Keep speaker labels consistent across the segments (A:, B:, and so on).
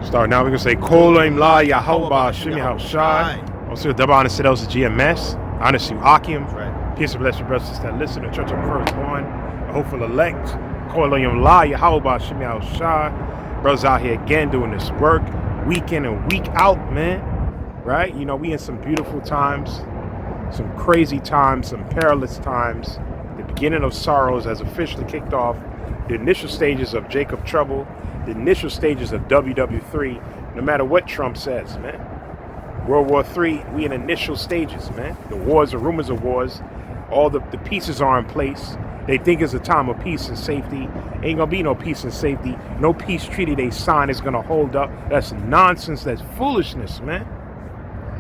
A: Start now. We're gonna say Kolim La Yahweh Shimi Haushai. Also, double honor to those of GMS. Honest you, Akim.
B: Right.
A: Peace and bless your brothers that listen to Church of Firstborn, a hopeful elect. Kolim La Yahweh Shimi Haushai. Brothers out here again doing this work, week in and week out, man. Right? You know, we in some beautiful times, some crazy times, some perilous times. The beginning of sorrows has officially kicked off. The initial stages of Jacob trouble, the initial stages of WW3, no matter what Trump says, man. World War III, we in initial stages, man. The wars, the rumors of wars, all the pieces are in place. They think it's a time of peace and safety. Ain't gonna be no peace and safety. No peace treaty they sign is gonna hold up. That's nonsense, that's foolishness, man.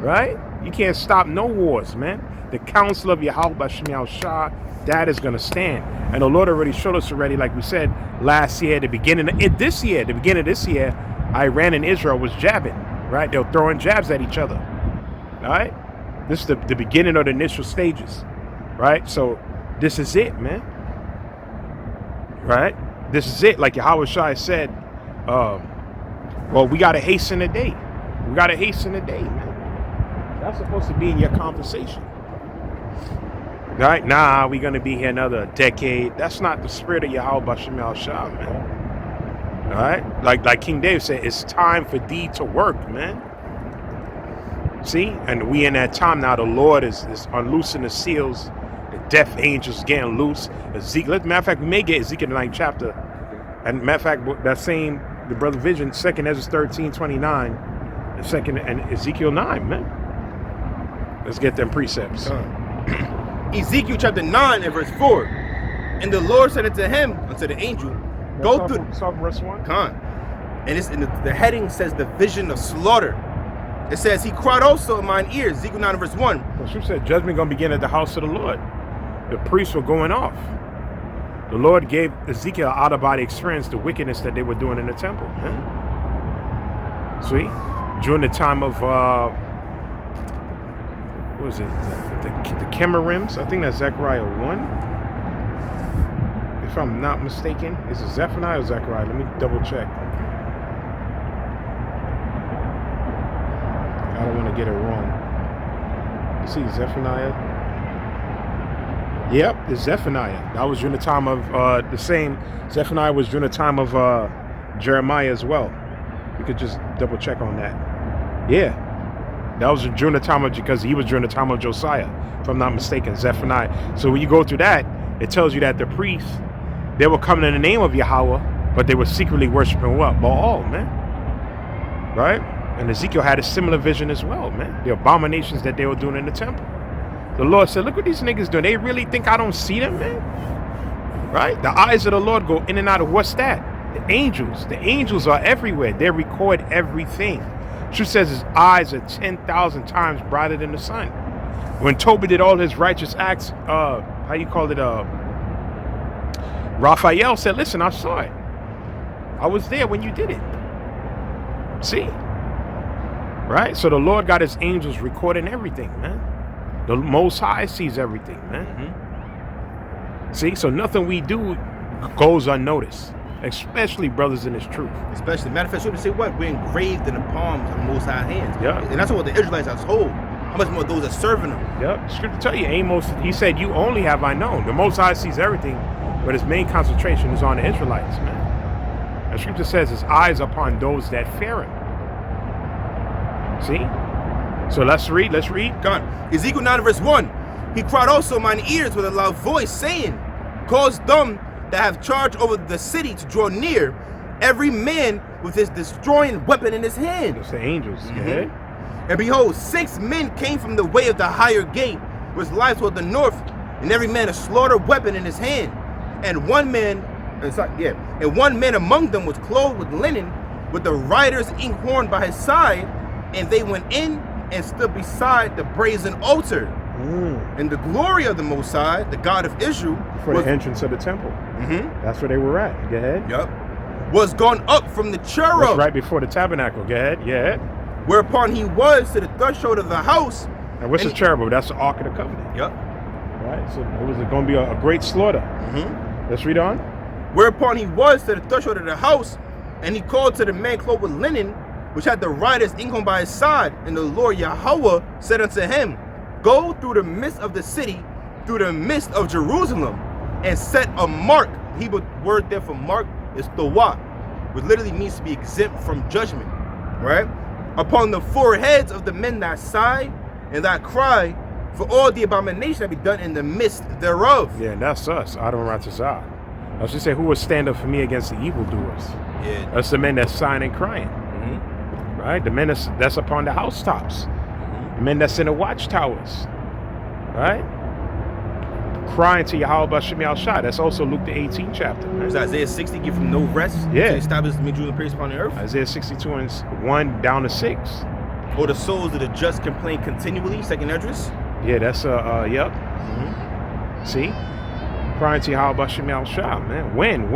A: Right? You can't stop no wars, man. The counsel of Yahweh Shemi Shah, that is gonna stand. And the Lord already showed us already, like we said last year, the beginning of this year, Iran and Israel was jabbing, right? They were throwing jabs at each other. All right? This is the beginning of the initial stages, right? So this is it, man. Right? This is it. Like Yahweh Shai said, well, we gotta hasten the day. We gotta hasten the day, man. That's supposed to be in your conversation. Right? Nah, we're gonna be here another decade. That's not the spirit of Yahweh Shema Shah, man. Alright? Like King David said, it's time for thee to work, man. See? And we in that time now, the Lord is unloosing the seals, the death angels getting loose. Ezekiel, matter of fact, we may get Ezekiel 9th chapter. And matter of fact, that same, the brother Vision, 2nd Ezra 13:29, and 2nd and Ezekiel 9, man. Let's get them precepts.
B: Ezekiel chapter 9 and verse 4. And the Lord said unto him, unto the angel, go through.
A: Verse 1.
B: And it's in the heading says the vision of slaughter. It says, he cried also in mine ears, Ezekiel 9 verse 1.
A: The scripture said judgment gonna begin at the house of the Lord. The priests were going off. The Lord gave Ezekiel out of body experience the wickedness that they were doing in the temple. Man. See? During the time of what was it? The Chemarims? I think that's Zechariah 1. If I'm not mistaken. Is it Zephaniah or Zechariah? Let me double check. I don't want to get it wrong. You see Zephaniah? Yep, it's Zephaniah. That was during the time of the same. Zephaniah was during the time of Jeremiah as well. We could just double check on that. Yeah. That was during the time of, because he was during the time of Josiah, if I'm not mistaken, Zephaniah. So when you go through that, it tells you that the priests, they were coming in the name of Yahweh, but they were secretly worshiping what? Baal, man. Right? And Ezekiel had a similar vision as well, man. The abominations that they were doing in the temple. The Lord said, look what these niggas doing. They really think I don't see them, man? Right? The eyes of the Lord go in and out of what's that? The angels. The angels are everywhere. They record everything. Truth says his eyes are 10,000 times brighter than the sun. When Tobit did all his righteous acts, Raphael said, listen, I saw it. I was there when you did it. See? Right? So the Lord got his angels recording everything, man. The Most High sees everything, man. Mm-hmm. See? So nothing we do goes unnoticed. Especially brothers in this truth.
B: Especially. Matter of fact, scripture say what? We're engraved in the palms of the Most High hands.
A: Yeah.
B: And that's what the Israelites are told. How much more those are serving them?
A: Yep. Scripture tell you, Amos, he said, you only have I known. The Most High sees everything, but his main concentration is on the Israelites, man. And scripture says his eyes upon those that fear him. See? So let's read.
B: Come on. Ezekiel 9 verse 1. He cried also in mine ears with a loud voice, saying, cause them that have charge over the city to draw near, every man with his destroying weapon in his hand.
A: It's the angels.
B: Mm-hmm. And behold, 6 men came from the way of the higher gate, which lies toward the north, and every man a slaughter weapon in his hand. And one man among them was clothed with linen, with the rider's inkhorn by his side, and they went in and stood beside the brazen altar. And the glory of the Most High, the God of Israel,
A: for the entrance of the temple.
B: Mm-hmm.
A: That's where they were at. Go ahead.
B: Yep. Was gone up from the cherub.
A: That's right before the tabernacle. Go ahead. Yeah.
B: Whereupon he was to the threshold of the house.
A: And what's the cherub? That's the Ark of the Covenant.
B: Yep.
A: Right. So it was going to be a great slaughter. Mm-hmm. Let's read on.
B: Whereupon he was to the threshold of the house, and he called to the man clothed with linen, which had the riders Ingon by his side. And the Lord Yahweh said unto him, go through the midst of the city, through the midst of Jerusalem, and set a mark. The Hebrew word there for mark is tawah, which literally means to be exempt from judgment, right? Upon the foreheads of the men that sigh and that cry, for all the abomination that be done in the midst thereof.
A: Yeah, and that's us, Adam Ratazah. I should say, who will stand up for me against the evildoers?
B: Yeah.
A: That's the men that's sighing and crying, right? The men that's upon the housetops, the men that's in the watchtowers, right? Crying to Yahweh B'Shem Yahshua. That's also Luke the 18th chapter. Right?
B: Is Isaiah 60 give him no rest?
A: Yeah.
B: To establish the Jews and praise upon the earth?
A: Isaiah 62 and 1 down to 6.
B: Or the souls of the just complain continually, second Esdras?
A: Yeah, that's yep. See? Crying to Yahweh B'Shem Yahshua, man. When?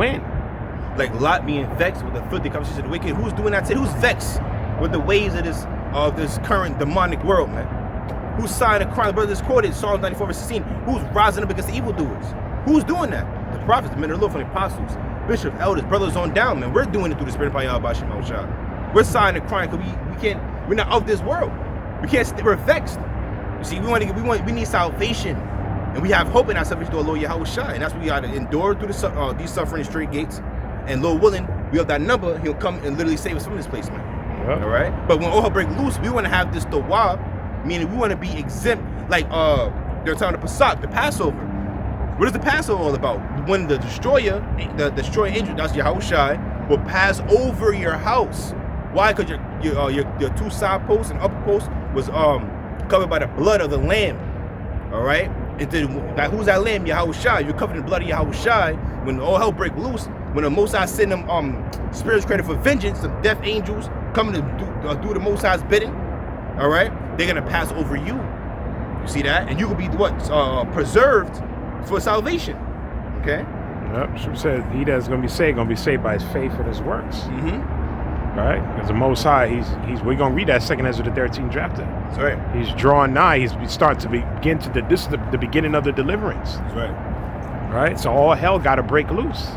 B: Like Lot being vexed with the filthy conversation of the wicked. Who's doing that today? Who's vexed with the ways of this current demonic world, man? Who's sighing and crying? The brother just quoted Psalm 94 verse 16. Who's rising up against the evildoers? Who's doing that? The prophets, the men of the Lord, from the apostles, bishops, elders, brothers on down, man. We're doing it through the Spirit of Yahweh B'Shem Yahshua. We're sighing and crying because we're not of this world. We're vexed. You see, we need salvation. And we have hope in our salvation through our Lord Yahweh Shai. And that's what we got to endure through these suffering straight gates. And Lord willing, we have that number, he'll come and literally save us from this place, man.
A: Yep.
B: All right? But when all hell break loose, we want to have this tawah, meaning we want to be exempt, like they're telling the Pesach, the Passover. What is the Passover all about? When the destroyer, the destroyer angel, that's Yahweh Shai, will pass over your house. Why? Because your two side posts and upper posts was covered by the blood of the lamb. All right? And then, who's that lamb? Yahweh Shai. You're covered in the blood of Yahweh Shai. When all hell break loose, when the Most High send them spirits created for vengeance, the death angels coming to do the Most High's bidding, all right? They're gonna pass over you. You see that? And you will be preserved for salvation. Okay?
A: Yep. She said he that's gonna be saved by his faith and his works. Right? Because the Most High, we're gonna read that second Ezra the 13th chapter.
B: That's right.
A: He's drawing nigh. He's starting to begin this is the beginning of the deliverance.
B: That's right.
A: Right? So all hell got to break loose.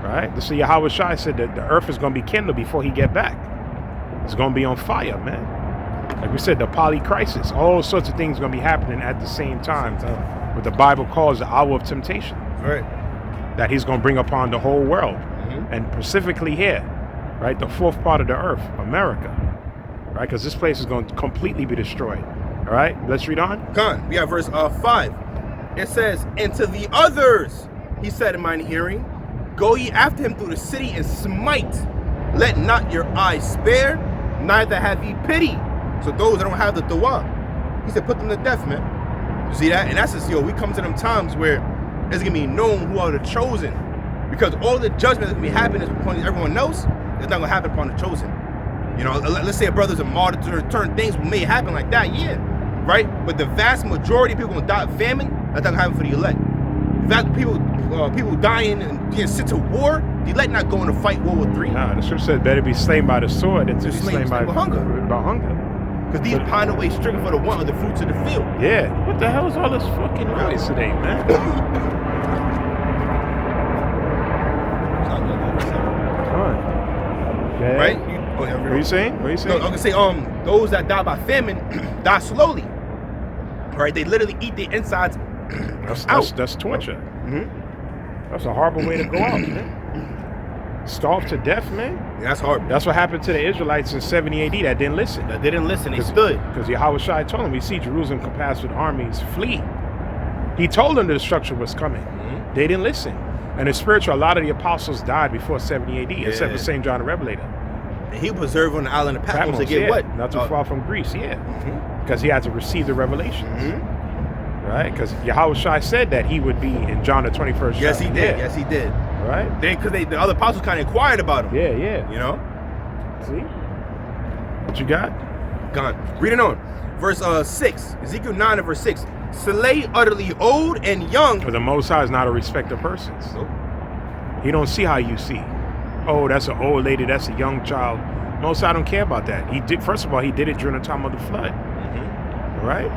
A: Right? So Yahweh Shai said that the earth is going to be kindled before he get back. It's going to be on fire, man. Like we said, the polycrisis, all sorts of things going to be happening at the same time. What the Bible calls the hour of temptation.
B: Right.
A: That he's going to bring upon the whole world. And specifically here, right? The fourth part of the earth, America. Right? Because this place is going to completely be destroyed. All right? Let's read on.
B: Come, we have verse 5. It says, and to the others, he said in mine hearing, go ye after him through the city and smite. Let not your eyes spare, neither have ye pity. So those that don't have the tawah, he said, put them to death, man. You see that? And that's just, we come to them times where it's going to be known who are the chosen. Because all the judgment that's going to be happening upon everyone else, it's not going to happen upon the chosen. Let's say a brother's a martyr to certain things may happen like that, yeah. Right? But the vast majority of people going to die of famine, that's not going to happen for the elect. In fact, people dying and being sent to war, the elect not going to fight World War III.
A: Nah, the scripture said better be slain by the sword than to be slain by
B: hunger. Because these pine away stricken for the want of the fruits of the field.
A: Yeah. What the hell is all this fucking noise today, man? Okay.
B: Right?
A: What are you saying?
B: No, I'm gonna say those that die by famine die slowly. Right? They literally eat their insides out.
A: That's torture. That's a horrible way to go out, man. Starved to death, man.
B: Yeah, that's horrible.
A: That's what happened to the Israelites in 70 AD that didn't listen.
B: They stood.
A: Because Yahweh Shai told them, we see Jerusalem compassed with armies, flee. He told them the destruction was coming. They didn't listen. And in spiritual, a lot of the apostles died before 70 AD, except for St. John the Revelator.
B: And he was preserved on the island of Patmos to get what?
A: Not too far from Greece, because he had to receive the revelations. Right? Because Yahweh Shai said that he would be in John the 21st chapter.
B: Yes, he did. Yes, he did.
A: Right?
B: Because the other apostles kind of inquired about him.
A: Yeah. See? What you got?
B: Gone. Reading on. Verse 6. Ezekiel 9 and verse 6. Slay utterly old and young.
A: Because the Most High is not a respecter of persons.
B: Nope.
A: He don't see how you see. Oh, that's an old lady, that's a young child. Most High don't care about that. He did. First of all, he did it during the time of the flood. Right?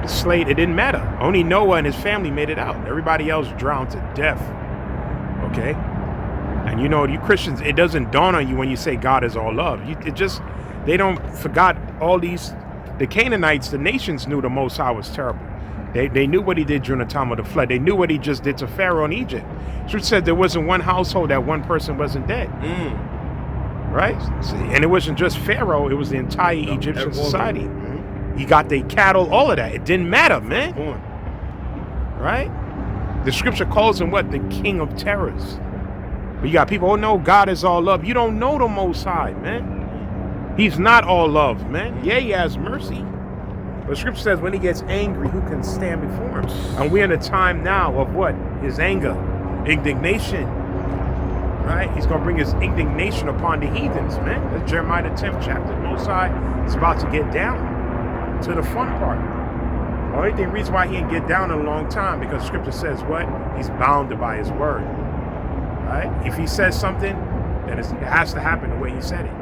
A: The slate, it didn't matter. Only Noah and his family made it out. Everybody else drowned to death. Okay? And you know, you Christians, it doesn't dawn on you when you say God is all love. They don't forgot all these, the Canaanites, the nations knew the Most High was terrible. They knew what he did during the time of the flood. They knew what he just did to Pharaoh in Egypt. Scripture said there wasn't one household that one person wasn't dead. Right? And it wasn't just Pharaoh, it was the entire Egyptian society. He got their cattle, all of that. It didn't matter, man. Right? The scripture calls him what? The king of terrors. But you got people, oh no, God is all love. You don't know the Most High, man. He's not all love, man. Yeah, he has mercy. But scripture says when he gets angry, who can stand before him? And we're in a time now of what? His anger, indignation. Right? He's going to bring his indignation upon the heathens, man. That's Jeremiah the 10th chapter. The Most High is about to get down to the fun part. The only reason why he didn't get down in a long time, because scripture says what? He's bounded by his word. Right? If he says something, then it has to happen the way he said it.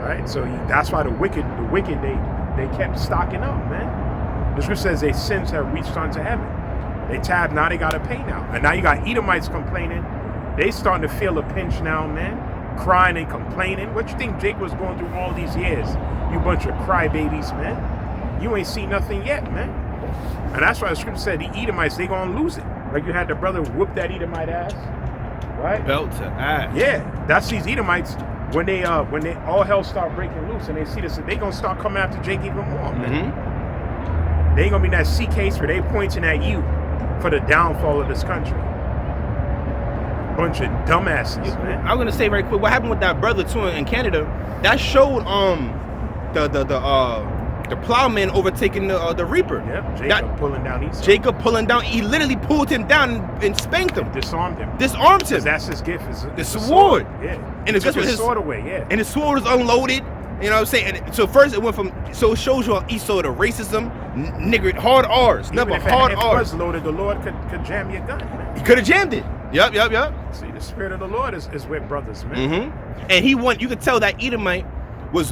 A: Right? So that's why the wicked, they kept stocking up, man. The scripture says their sins have reached unto heaven. They tab, now they got to pay now. And now you got Edomites complaining. They starting to feel a pinch now, man. Crying and complaining. What you think Jake was going through all these years? You bunch of crybabies, man. You ain't seen nothing yet, man. And that's why the scripture said the Edomites, they gonna lose it. Like you had the brother whoop that Edomite ass. Right?
C: Belt to ass.
A: Yeah, that's these Edomites. When they all hell start breaking loose and they see this, they gonna start coming after Jake even more, man. They ain't gonna be that C case where they pointing at you for the downfall of this country. Bunch of dumbasses, man.
C: I'm gonna say right quick, what happened with that brother too in Canada? That showed the plowman overtaking the reaper.
A: Yep, Jacob pulling down Esau.
C: Jacob pulling down. He literally pulled him down and spanked him.
A: Disarmed him.
C: Disarmed him.
A: That's his gift.
C: The sword.
A: Yeah.
C: And it's
A: took
C: just
A: his sword away. Yeah.
C: And his sword was unloaded. You know what I'm saying? And so first it went from. So it shows you how Esau the racism, nigger, hard R's, never hard R's.
A: If it was loaded, the Lord could jam your gun, man.
C: He could have jammed it. Yup.
A: See, the spirit of the Lord is with brothers, man.
C: And you could tell that Edomite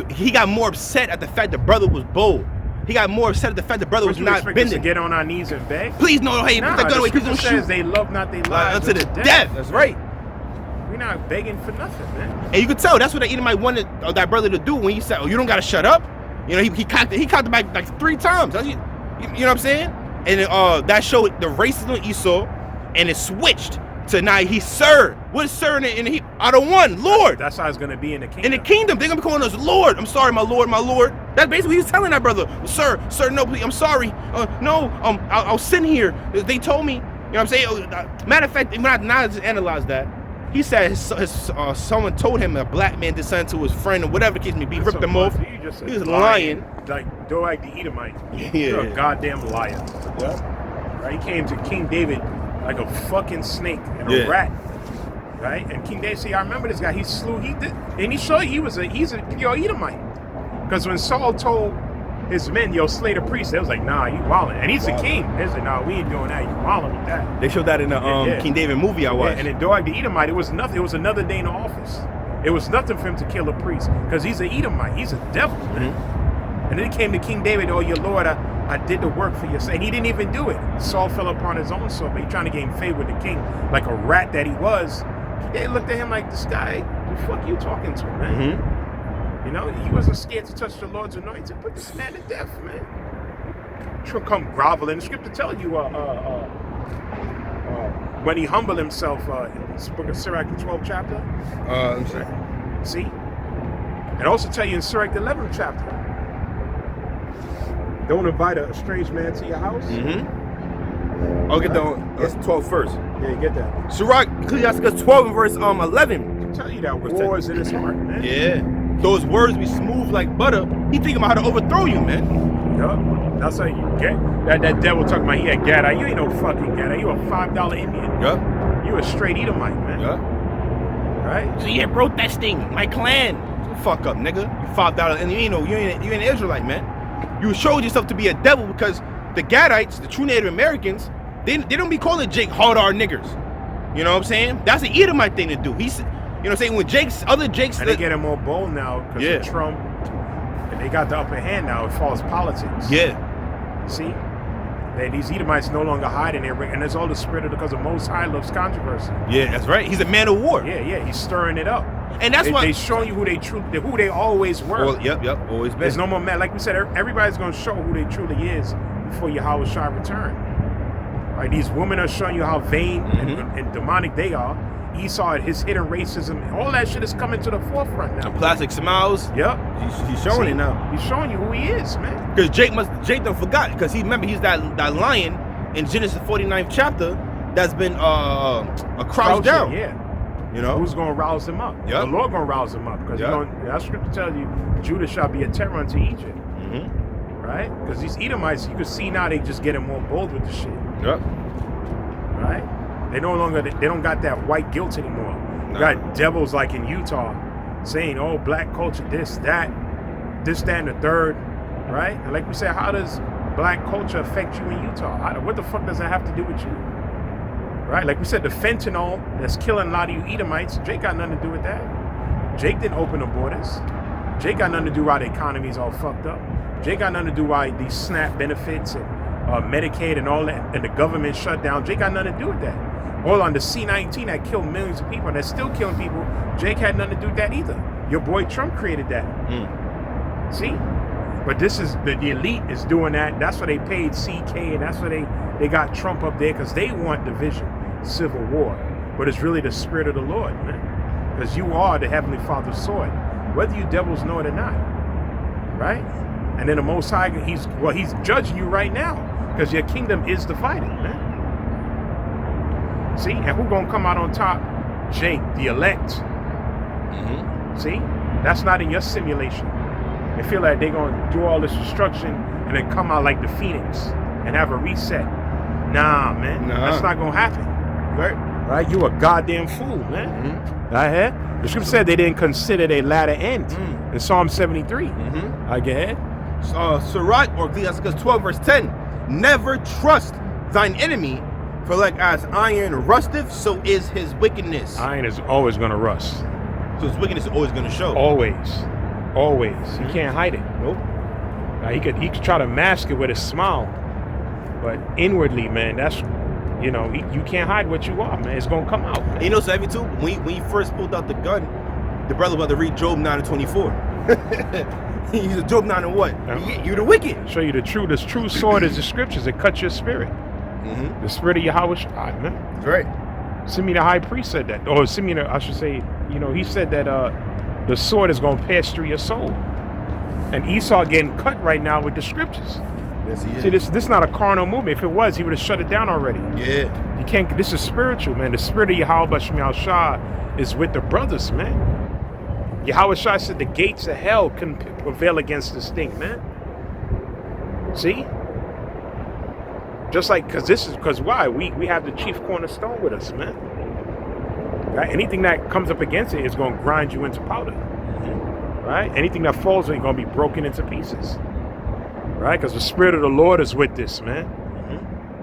C: he got more upset at the fact the brother was bold. He got more upset at the fact the brother was not bending.
A: To get on our knees and beg?
C: Please no, hey, put that gun away. Please don't shoot.
A: They love not they lives
C: unto the death. That's right.
A: We're not begging for nothing, man.
C: And you could tell that's what the Edomite wanted that brother to do when he said, "Oh, you don't gotta shut up." You know, he cocked it back like 3 times. You know what I'm saying? And that showed the racism of Esau, and it switched to now he's sir. What is sir in the out of one? Lord.
A: That's how it's gonna be in the kingdom.
C: In the kingdom, they're gonna be calling us Lord. I'm sorry, my Lord, my Lord. That's basically what he was telling that brother. Sir, no, please, I'm sorry. I'll sin here. They told me. You know what I'm saying? Matter of fact, not to analyze that. He said someone told him a black man did something to his friend or whatever the case may be, ripped him off. He was lying.
A: Like Doeg the Edomite.
C: Yeah.
A: You're a goddamn liar.
C: Yeah.
A: Right? He came to King David like a fucking snake and a rat. Right? And King David said, I remember this guy. He did, and he showed you he's a pure Edomite. Because when Saul told his men, slay the priest, they was like, nah, you wildin'. And he's the king. They said, nah, we ain't doing that. You wildin' with that.
C: They showed that in the King David movie I watched.
A: And in Doeg the Edomite, it was nothing. It was another day in the office. It was nothing for him to kill a priest. Because he's an Edomite. He's a devil, man. And then it came to King David, oh, your Lord, I did the work for you. And he didn't even do it. Saul fell upon his own soul. But he trying to gain favor with the king like a rat that he was. They looked at him like, this guy, the fuck you talking to, man? You know, he wasn't scared to touch the Lord's anointed. Put this man to death, man. He'll come groveling. The scripture tells you when he humbled himself in the book of Sirach, the 12th chapter.
C: I'm sorry.
A: See? And also tell you in Sirach, the 11th chapter. Don't invite a strange man to your house.
C: I'll get that's 12 first.
A: Yeah, you get that.
C: Sirach, Ecclesiastes 12 and verse 11.
A: I tell you that war is in his heart, man.
C: Yeah. Those words be smooth like butter. He thinking about how to overthrow you, man.
A: Yup. That's how you get. That devil talking about he had Gadai. You ain't no fucking Gadai. You a $5 Indian.
C: Yup.
A: You a straight Edomite, man.
C: Yup.
A: Right?
C: So yeah, bro, that sting. My clan. Fuck up, nigga. You $5 and you ain't an Israelite, man. You showed yourself to be a devil because the Gadites, the true Native Americans, they don't be calling Jake hard R niggers. You know what I'm saying? That's an Edomite thing to do. He's, you know what I'm saying? When other Jake's...
A: And they get him more bold now because of Trump. And they got the upper hand now as far as politics.
C: Yeah.
A: See? These Edomites no longer hiding there, and it's all the spirit of because the Most High loves controversy.
C: Yeah, that's right. He's a man of war.
A: Yeah, he's stirring it up.
C: And that's why
A: they showing you who they always were.
C: Well, yep, always been.
A: There's no more man. Like we said, everybody's gonna show who they truly is before Yahweh Shai return. Right? These women are showing you how vain and demonic they are. Esau and his hidden racism, all that shit is coming to the forefront now.
C: The plastic smiles.
A: Yep.
C: He's showing it now.
A: He's showing you who he is, man.
C: Because Jake done forgot. Because he's that lion in Genesis 49th chapter that's been crouched down.
A: Yeah.
C: You know?
A: Who's going to rouse him up?
C: Yep.
A: The Lord going to rouse him up. Because that scripture tells you Judah shall be a terror unto Egypt. Right? Because these Edomites, you can see now they just getting more bold with the shit.
C: Yep.
A: Right? They don't got that white guilt anymore.
C: No.
A: Got devils like in Utah saying, oh, black culture, this, that, and the third, right? And like we said, how does black culture affect you in Utah? What the fuck does that have to do with you? Right? Like we said, the fentanyl that's killing a lot of you Edomites, Jake got nothing to do with that. Jake didn't open the borders. Jake got nothing to do why the economy's all fucked up. Jake got nothing to do why these SNAP benefits and Medicaid and all that, and the government shut down. Jake got nothing to do with that. All on the C-19 that killed millions of people and that's still killing people, Jake had nothing to do with that either. Your boy Trump created that. See? But this is, the elite is doing that. That's why they paid CK, and that's why they got Trump up there, because they want division, civil war. But it's really the spirit of the Lord, man. Because you are the Heavenly Father's sword, whether you devils know it or not. Right? And then the Most High, he's judging you right now, because your kingdom is divided, man. See? And who gonna come out on top? Jake, the elect. See? That's not in your simulation. They feel like they're gonna do all this destruction and then come out like the Phoenix and have a reset. Nah, man. That's not gonna happen. Right? You a goddamn fool, man. Go ahead. The scripture said they didn't consider their latter end in Psalm 73. I go ahead.
B: Sirach, or Ecclesiastes 12 verse 10. Never trust thine enemy, for like as iron rusteth, so is his wickedness.
A: Iron is always gonna rust.
B: So his wickedness is always gonna show.
A: Always. You can't hide it.
B: Nope.
A: He could try to mask it with a smile, but inwardly, man, that's, you can't hide what you are, man. It's gonna come out, man.
B: You know, so every two, when he first pulled out the gun, the brother was about to read Job 9 and 24. He said, Job 9 and what? You're the wicked.
A: Show you the true sword is the scriptures. It cuts your spirit. The spirit of Yahweh Shai, man.
B: That's right.
A: Simeon the high priest said that, or Simeon, I should say, he said that the sword is going to pass through your soul. And Esau getting cut right now with the scriptures.
B: Yes, he is.
A: See, this is not a carnal movement. If it was, he would have shut it down already.
B: Yeah.
A: You can't. This is spiritual, man. The spirit of Yahweh Shai is with the brothers, man. Yahweh Shai said the gates of hell can prevail against this thing, man. See? Just like, because why? We have the chief cornerstone with us, man. Right? Anything that comes up against it is going to grind you into powder. Right? Anything that falls on you is going to be broken into pieces. Right? Because the spirit of the Lord is with this, man.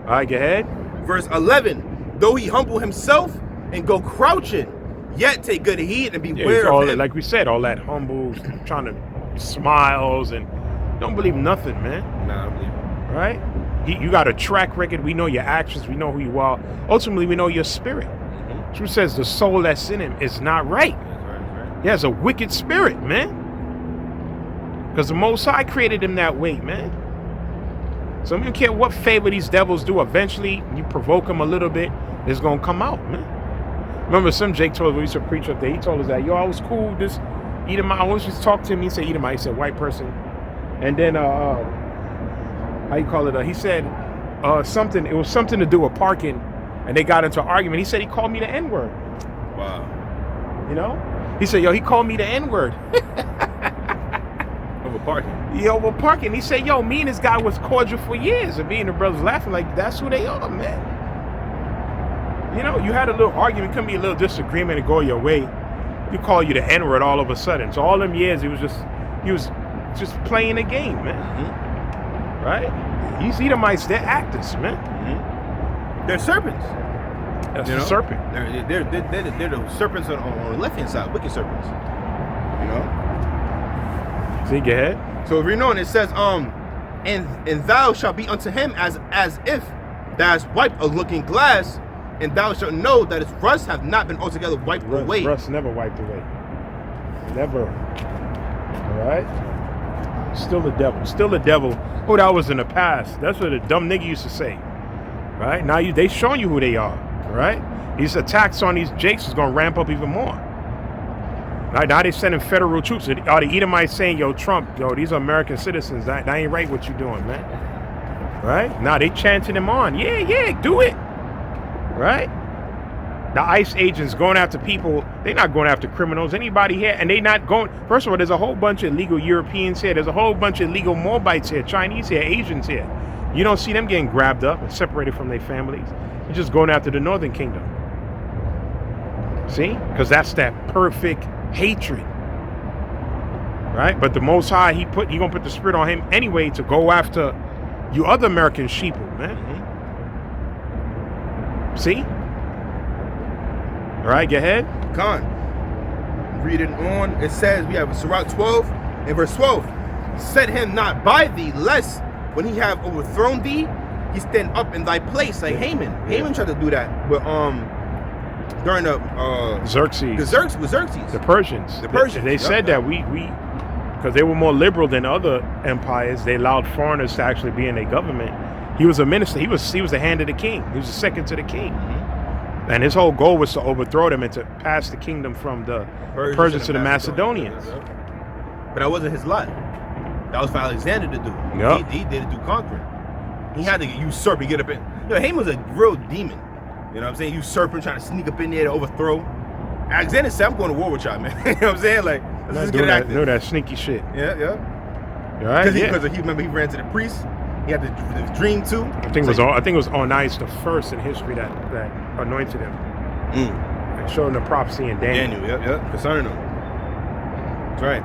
A: All right, go ahead.
B: Verse 11. Though he humble himself and go crouching, yet take good heed and beware of him.
A: Like we said, all that humble, trying to smiles, and don't believe nothing, man.
B: Nah, I don't believe it.
A: Right? You got a track record. We know your actions. We know who you are. Ultimately, we know your spirit. Truth says the soul that's in him is not right. He has a wicked spirit, man. Because the Most High created him that way, man. So I don't care what favor these devils do. Eventually, you provoke them a little bit, it's going to come out, man. Remember, some Jake told us, we used to preach up there, he told us that, I was cool with this Edomite. I always used to talk to him. He said Edomite. He said white person. And then, how you call it? He said something. It was something to do with parking, and they got into an argument. He said he called me the N-word.
B: Wow.
A: He said, he called me the N-word.
B: Over parking.
A: Over parking. He said, me and this guy was cordial for years, and me and the brothers laughing like that's who they are, man. You had a little argument, couldn't be a little disagreement and go your way. He called you the N-word all of a sudden. So all them years he was just playing a game, man. Right? These Edomites, they're actors, man.
B: They're serpents.
A: That's a serpent.
B: They're the serpents on the left hand side, wicked serpents.
A: See, go ahead.
B: So if you're knowing, it says and thou shalt be unto him as if thou hast wiped a looking glass, and thou shalt know that its rust hath not been altogether wiped away.
A: Rust never wiped away. Never. All right? Still the devil. Still the devil. Oh, that was in the past. That's what a dumb nigga used to say. Right? Now they showing you who they are. Right? These attacks on these Jakes is going to ramp up even more. Right? Now they sending federal troops. Are the Edomites saying, yo, Trump, yo, these are American citizens. That ain't right what you doing, man. Right? Now they chanting him on. Yeah, do it. Right? The ICE agents going after people. They're not going after criminals. Anybody here. And they not going. First of all, there's a whole bunch of illegal Europeans here. There's a whole bunch of illegal Moabites here. Chinese here. Asians here. You don't see them getting grabbed up and separated from their families. You're just going after the Northern Kingdom. See? Because that's that perfect hatred. Right? But the Most High, he gonna put the spirit on him anyway to go after you other American sheeple, man. See? All right, go ahead.
B: Khan. Read it on. It says, we have Sirach 12 and verse 12. Set him not by thee, lest when he have overthrown thee, he stand up in thy place, like Haman. Haman tried to do that, but during the
A: Xerxes.
B: The
A: Persians.
B: The Persians.
A: They said that we because they were more liberal than other empires, they allowed foreigners to actually be in their government. He was a minister. He was the hand of the king. He was the second to the king. And his whole goal was to overthrow them and to pass the kingdom from the Persians to the Macedonians.
B: But that wasn't his lot. That was for Alexander to do.
A: Yep.
B: He did it through conquering. He had to usurp and get up in. Haman was a real demon. You know what I'm saying? Usurping, trying to sneak up in there to overthrow. Alexander said, I'm going to war with y'all, man. You know what I'm saying? Like, let's just get it active.
A: No, that sneaky shit.
B: Yeah.
A: All right.
B: Because he remember he ran to the priest. He had the dream too.
A: I think it was Onias the first in history that anointed him and showed him the prophecy in Daniel.
B: Yep, concerning him. That's right.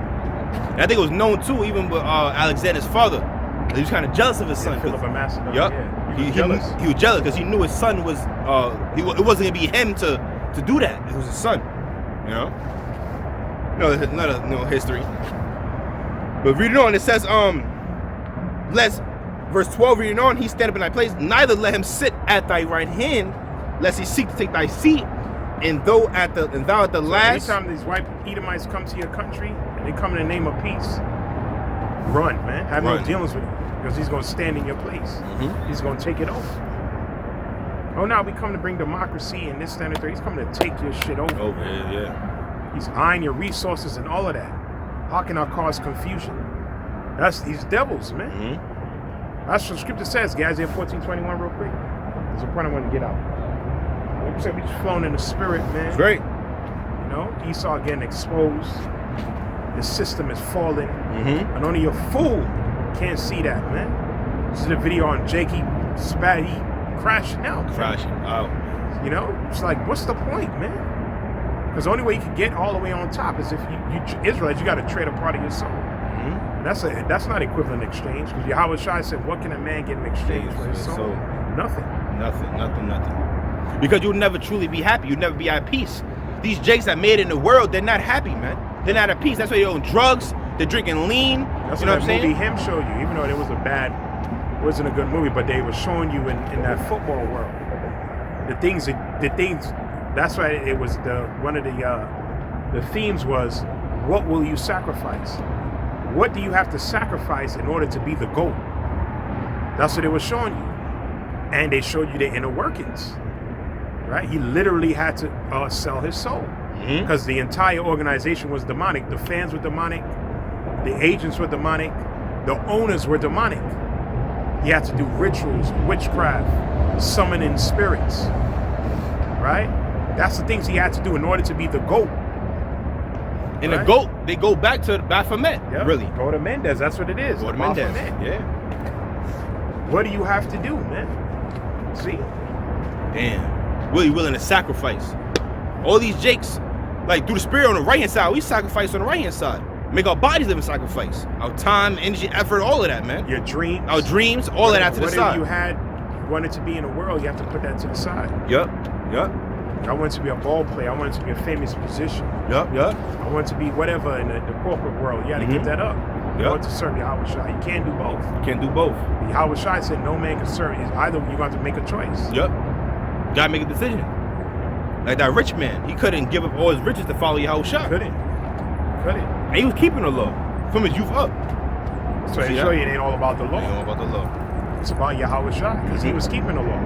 B: And I think it was known too, even with Alexander's father. He was kind of jealous of his son.
A: Philip of Macedon.
B: Yep.
A: Yeah.
B: He was jealous because he knew his son was. It wasn't gonna be him to do that. It was his son. You know. No, it's not history. But reading on, it says lest. Verse 12, reading on, he stand up in thy place, neither let him sit at thy right hand, lest he seek to take thy seat, and thou at the last.
A: Anytime these white Edomites come to your country and they come in the name of peace, run, man. Have no dealings with him, because he's going to stand in your place. He's going to take it over. Oh, now we come to bring democracy and this, that, and third. He's coming to take your shit over.
B: Yeah.
A: He's eyeing your resources and all of that. How can I cause confusion? That's these devils, man. That's what the scripture says, guys. Isaiah 14:21 real quick. There's a point I want to get out. Like I said, we just flowing in the spirit, man.
B: That's great.
A: You know, Esau getting exposed. The system is falling. And only a fool can't see that, man. This is a video on Jake. He crashing out.
B: Crashing out.
A: You know, it's like, what's the point, man? Because the only way you can get all the way on top is if you Israelites, you got to trade a part of your soul. That's not equivalent exchange, because Yahweh Shai said, what can a man get in exchange for his soul? Nothing.
B: Because you'll never truly be happy. You'll never be at peace. These Jakes that made it in the world, they're not happy, man. They're not at peace. That's why they're on drugs. They're drinking lean.
A: That's
B: you know what I'm saying?
A: Movie him showed you, even though it wasn't a good movie, but they were showing you in that football world the things. That's why it was one of the themes was, what will you sacrifice? What do you have to sacrifice in order to be the GOAT? That's what they were showing you. And they showed you the inner workings, right? He literally had to sell his soul because the entire organization was demonic. The fans were demonic. The agents were demonic. The owners were demonic. He had to do rituals, witchcraft, summoning spirits, right? That's the things he had to do in order to be the GOAT.
B: And the GOAT, they go back to Baphomet, really.
A: Go to Mendez, that's what it is.
B: Go to Mendez, yeah.
A: What do you have to do, man? See?
B: Damn. Really willing to sacrifice. All these Jakes, like through the spirit on the right-hand side, we sacrifice on the right-hand side. Make our bodies live in sacrifice. Our time, energy, effort, all of that, man.
A: Your dreams.
B: Our dreams, all of that to the side.
A: Whatever you wanted to be in the world, you have to put that to the side.
B: Yup.
A: I wanted to be a ball player. I wanted to be a famous musician.
B: Yup.
A: I wanted to be whatever in the corporate world. You got to give that up. or to serve Yahweh Shai. You can't do both.
C: Can't do both.
A: Yahweh Shai said no man can serve. It's either you're going to have to make a choice.
C: Yep. Gotta make a decision. Like that rich man, he couldn't give up all his riches to follow Yahweh Shai.
A: Couldn't.
C: And he was keeping the law from his youth up.
A: So they show you it ain't all about the law.
C: Ain't all about the law.
A: It's about Yahweh Shai because he was keeping the law.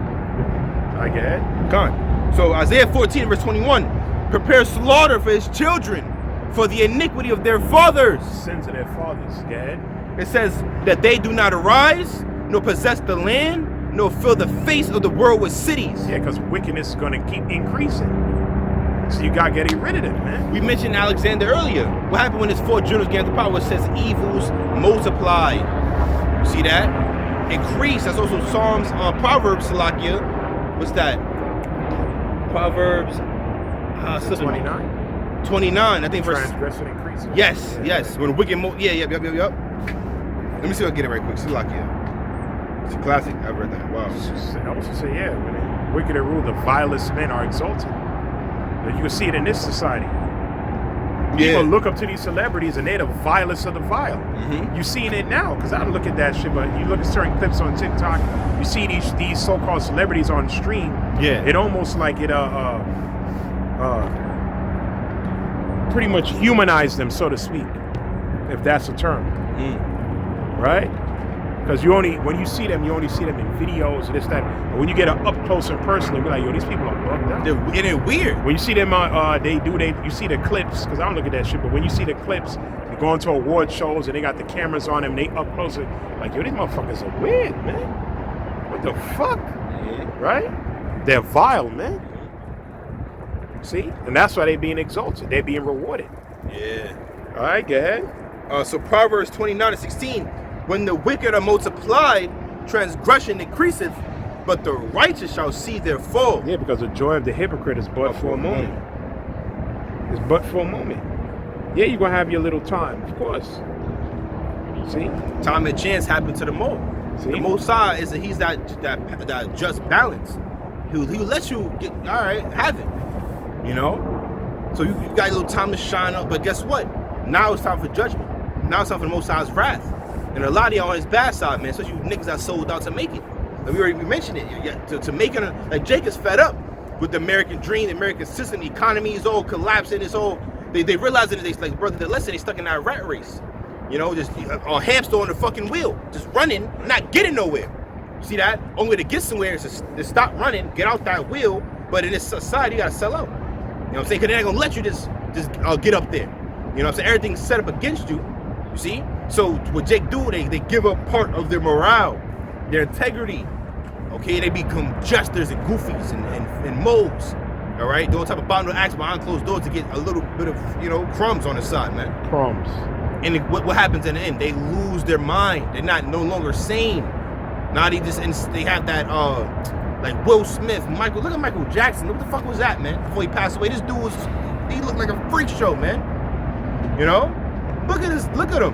A: I get it.
C: Gone. So Isaiah 14 verse 21, prepare slaughter for his children, for the iniquity of their fathers.
A: Sins of their fathers. Get it.
C: It says that they do not arise, nor possess the land, nor fill the face of the world with cities.
A: Yeah, because wickedness is going to keep increasing. So you got to get rid of it, man.
C: We mentioned Alexander earlier. What happened when his 4 generals came to power? It says evils multiplied. You see that? Increase. That's also Psalms, Proverbs, Salakia. What's that? Proverbs
A: 29.
C: 29, I think verse.
A: Transgression increases.
C: Yes, yes. When wicked, yep. Let me see if I can get it right quick. Salakia. It's a classic. I've read that. Wow.
A: I was to say, yeah, when the wicked rule, the vilest men are exalted. You can see it in this society. People look up to these celebrities and they're the vilest of the vile.
C: Mm-hmm.
A: You seeing it now, because I don't look at that shit, but you look at certain clips on TikTok, you see these so-called celebrities on stream.
C: Yeah.
A: It almost like it pretty much humanized them, so to speak, if that's a term. Right? Because when you see them, you only see them in videos and this, that. But when you get an up close and personal, you're like, yo, these people are bugged out.
C: They're weird.
A: When you see them, you see the clips, because I don't look at that shit, but when you see the clips, they go into award shows and they got the cameras on them, and they up close, like, yo, these motherfuckers are weird, man. What the fuck? Right? They're vile, man. See? And that's why they're being exalted. They're being rewarded.
C: Yeah.
A: All right, go ahead.
C: So Proverbs 29:16, when the wicked are multiplied, transgression increaseth, but the righteous shall see their fall.
A: Yeah, because the joy of the hypocrite is but for a moment. It's but for a moment. Yeah, you're going to have your little time, of course. See?
C: Time and chance happen to them all.
A: See?
C: The Most High is he's that just balance. He'll let you get, all right, have it. You know? So you got a little time to shine up, but guess what? Now it's time for judgment. Now it's time for the Most High's wrath. And a lot of y'all on his bad side, man. So you niggas that sold out to make it. Like we mentioned it. To make it, like Jake is fed up with the American dream, the American system, the economy is all collapsing. It's all, they realize that they, like brother, they stuck in that rat race. You know, just a hamster on the fucking wheel, just running, not getting nowhere. See that? Only way to get somewhere is to stop running, get out that wheel. But in this society, you gotta sell out. You know what I'm saying? Because they ain't gonna let you just get up there. You know what I'm saying? Everything's set up against you. You see? So what Jake do, they give up part of their morale, their integrity. Okay, they become jesters and goofies and moles. All right, those type of bottom acts behind closed doors to get a little bit of crumbs on the side, man.
A: Crumbs.
C: And what happens in the end? They lose their mind. They're no longer sane. Now they have that like Will Smith, look at Michael Jackson. What the fuck was that, man? Before he passed away, this dude he looked like a freak show, man. You know? Look at him.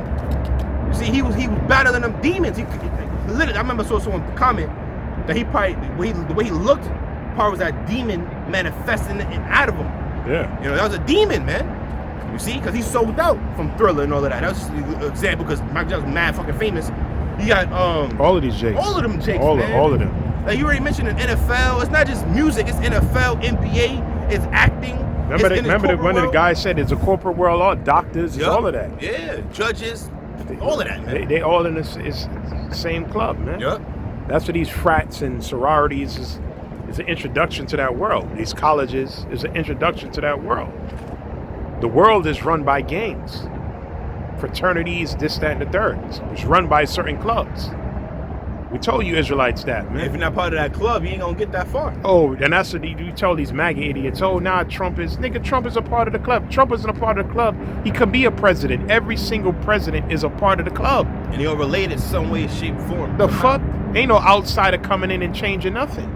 C: You see, he was better than them demons. Literally, I remember I saw someone comment that he probably the way he looked probably was that demon manifesting out of him.
A: Yeah.
C: You know, that was a demon, man. You see, because he sold out from Thriller and all of that. That's an example because Michael Jackson's mad fucking famous. You got
A: all of these Jakes.
C: All of them Jakes,
A: all of them.
C: Like you already mentioned in NFL, it's not just music, it's NFL, NBA, it's acting.
A: Remember one of the guys said it's a corporate world, all doctors, it's all of that.
C: Yeah, judges, all of that, man.
A: They all in the same club, man.
C: Yep.
A: That's what these frats and sororities is an introduction to that world. These colleges is an introduction to that world. The world is run by gangs, fraternities, this, that, and the third. It's run by certain clubs. We told you Israelites that, man.
C: If you're not part of that club, you ain't gonna get that far.
A: Oh, and that's what you tell these MAGA idiots. Oh, nah, Trump is a part of the club. Trump isn't a part of the club. He could be a president. Every single president is a part of the club.
C: And he'll relate it some way, shape, form.
A: The fuck? Ain't no outsider coming in and changing nothing.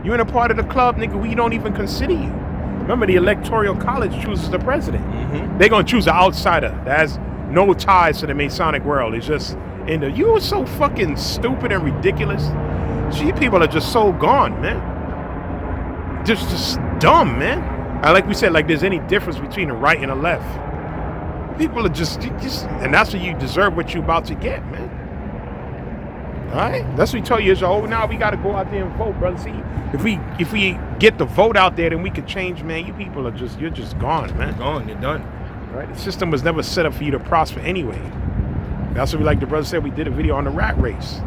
A: You in a part of the club, nigga, we don't even consider you. Remember, the Electoral College chooses the president.
C: Mm-hmm.
A: They're gonna choose an outsider that has no ties to the Masonic world. It's just you are so fucking stupid and ridiculous. Gee, people are just so gone, man. Just dumb, man. And like we said, like there's any difference between the right and the left. People are just, and that's what you deserve what you about to get, man. All right, that's what we tell you is, oh, now we got to go out there and vote, brother. See, if we get the vote out there, then we could change, man. You people are just, you're just gone, man.
B: Gone, you're done.
A: Right? The system was never set up for you to prosper anyway. That's what we, like the brother said, we did a video on the rat race.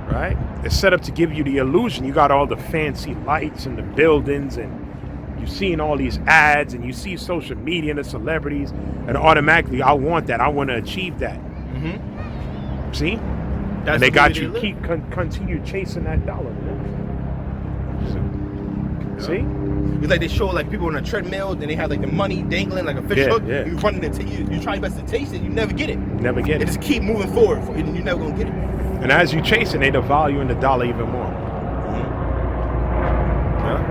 A: Right? It's set up to give you the illusion. You got all the fancy lights and the buildings, and you're seeing all these ads, and you see social media and the celebrities, and automatically, I want that. I want to achieve that.
B: Mm-hmm.
A: See?
B: That's
A: And they
B: the
A: got
B: way
A: you
B: live.
A: continue chasing that dollar, man. See?
B: It's like they show like people on a treadmill, and they have like the money dangling like a fish
A: Yeah,
B: hook.
A: yeah.
B: You running into you try your best to taste it, you never get it.
A: Never get
B: They
A: it.
B: just keep moving forward, and you're never gonna get it.
A: And as you chase it, they devalue in the dollar even more.
B: Yeah.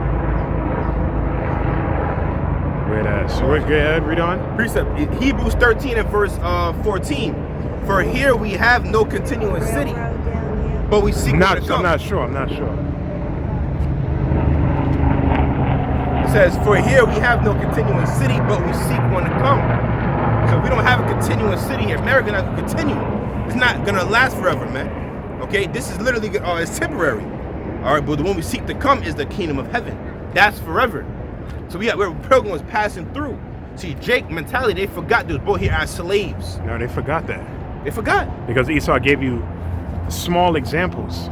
A: Where that? So go ahead, read on.
B: Precept Hebrews 13 and verse 14. For here we have no continuous city, but we seek one to
A: I'm
B: come.
A: not sure. I'm not sure.
B: It says, for here we have no continuous city, but we seek one to come. So we don't have a continuous city here. America not gonna continue. It's not gonna last forever, man. Okay, this is literally it's temporary. All right, but the one we seek to come is the kingdom of heaven. That's forever. So we're pilgrims passing through. See, Jake mentality, they forgot they was brought here as slaves.
A: No, they forgot that.
B: They forgot.
A: Because Esau gave you small examples,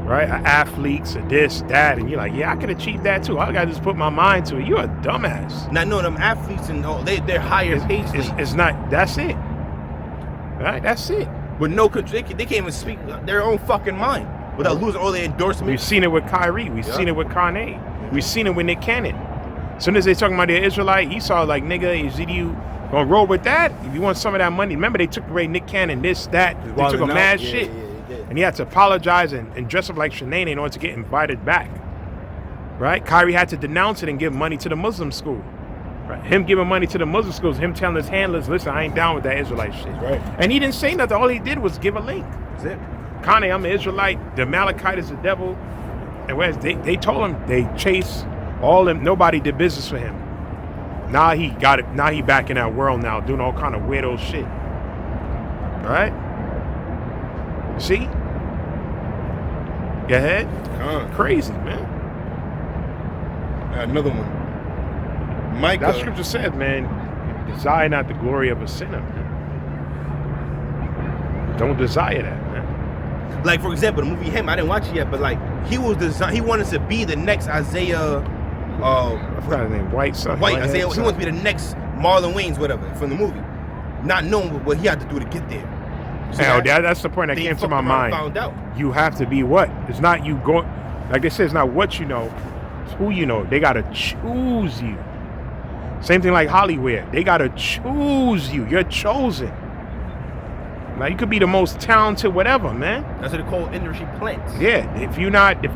A: right? Athletes, or this, that, and you're like, yeah, I could achieve that too. I gotta just put my mind to it. You're a dumbass.
B: Not knowing them athletes and all, they're higher paid slaves.
A: It's not, that's it. Right? That's it.
B: With no control, they can't even speak their own fucking mind without losing all their
A: We've
B: endorsements.
A: seen it with Kyrie. We've seen it with Kanye. We've seen it with Nick Cannon. As soon as they talking about the Israelite, Esau like, nigga, is it you gonna roll with that? If you want some of that money, remember they took away Nick Cannon, this, that. They took a mad shit. And he had to apologize and dress up like Shanae in order to get invited back. Right? Kyrie had to denounce it and give money to the Muslim school. Right? Him giving money to the Muslim schools, him telling his handlers, listen, I ain't down with that Israelite shit.
B: Right.
A: And he didn't say nothing. All he did was give a link.
B: That's it.
A: Kanye, I'm an Israelite. The Amalekite is the devil. And whereas they told him they chase all them. Nobody did business for him. Now he got it. Now he back in that world now, doing all kind of weirdo shit. Right? See? Go ahead. Crazy, man.
B: Another one. Micah.
A: That scripture said, man, desire not the glory of a sinner, man. Don't desire that, man.
B: Like for example, the movie Him. I didn't watch it yet, but like he was he wanted to be the next Isaiah.
A: I forgot his name. White son.
B: White
A: Whitehead
B: Isaiah. He
A: son.
B: wants to be the next Marlon Wayans, whatever, from the movie, not knowing what he had to do to get there. So
A: Hell, that's the point that
B: they
A: came to
B: fucked
A: my
B: around
A: mind.
B: and Found out.
A: You have to be what? It's not you going, like they say, it's not what you know, it's who you know. They got to choose you. Same thing like Hollywood. They got to choose you. You're chosen. Now, you could be the most talented whatever, man.
B: That's what they call industry plants.
A: Yeah, if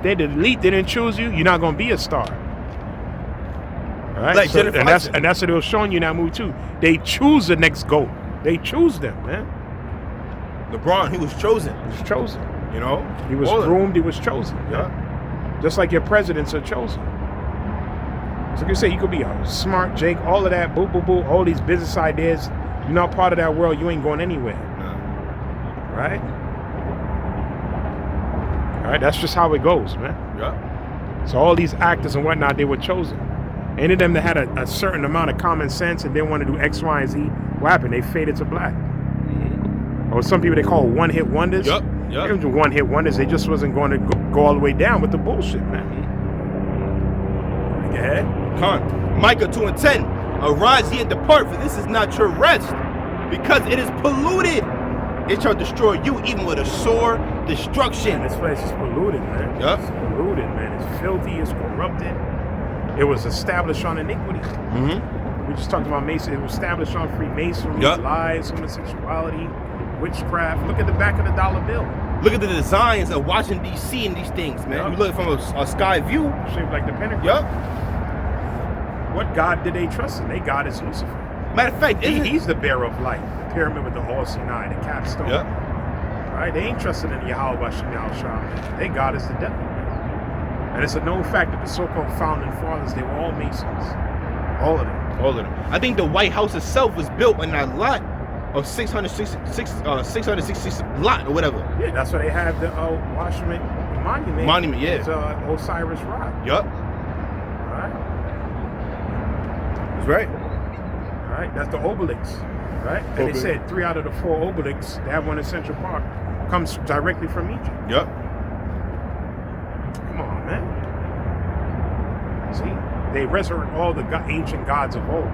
A: they're the elite, they didn't choose you, you're not going to be a star. All right?
B: Like Jennifer Hudson.
A: And that's what it was showing you in that movie, too. They choose the next GOAT. They choose them, man.
B: LeBron, he was chosen.
A: He was chosen.
B: You know,
A: He was
B: All of them.
A: groomed, he was chosen.
B: Yeah.
A: Just like your presidents are chosen. So you say you could be a smart Jake, all of that, boo, boo, boo, all these business ideas. You're not part of that world, you ain't going anywhere. Right? All right, that's just how it goes, man.
B: Yeah.
A: So all these actors and whatnot, they were chosen. Any of them that had a certain amount of common sense and didn't want to do X, Y, and Z, what happened? They faded to black. Or some people they call one-hit wonders.
B: Yup.
A: They were one-hit wonders. They just wasn't going to go all the way down with the bullshit, man. Go ahead.
B: Micah 2:10. Arise ye and depart, for this is not your rest, because it is polluted. It shall destroy you even with a sore destruction.
A: This place is polluted, man.
B: Yup.
A: It's polluted, man. It's filthy. It's corrupted. It was established on iniquity.
B: Mm-hmm.
A: We just talked about Mason. It was established on Freemasonry,
B: Yup.
A: lies, homosexuality, witchcraft. Look at the back of the dollar bill.
B: Look at the designs of Washington D.C. and these things, man.
A: Yup.
B: You look from a sky view.
A: Shaped like the Pentagon.
B: Yup.
A: What God did they trust in? They God is Lucifer.
B: Matter of fact,
A: He's the bearer of life. The pyramid with the All Sinai, the capstone.
B: Yup.
A: Right? They ain't trusting in Yahweh Shemel Shah. They God is the devil. And it's a known fact that the so-called founding fathers, they were all Masons. All of them.
C: All of them. I think the White House itself was built on that lot of 666 lot or whatever.
A: Yeah, that's why they have the Washington Monument.
C: Monument, yeah.
A: It's Osiris Rock.
C: Yup.
A: Right?
C: That's right.
A: Right? That's the obelisk. Right? And they said 3 out of the 4 obelisks, they have one in Central Park, comes directly from Egypt.
C: Yup.
A: Come on, man. See? They resurrect all the ancient gods of old.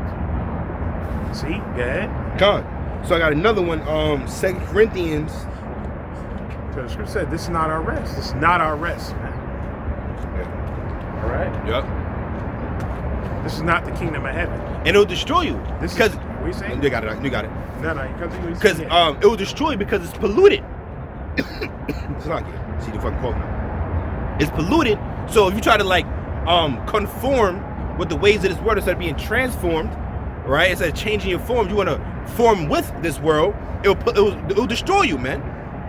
A: See? Go ahead.
C: Come on. So I got another one, 2 Corinthians.
A: So the scripture said, this is not our rest. This is not our rest, man. All right?
C: Yup.
A: This is not the kingdom of heaven.
C: And it'll destroy you.
A: This is,
C: Because
A: what are you saying?
C: you got it. You got it.
A: No, you continue.
C: Because it will destroy you because it's polluted. It's not good. See the fucking quote now. It's polluted. So if you try to like conform with the ways of this world instead of being transformed, right? Instead of changing your form, you want to form with this world. It'll destroy you, man.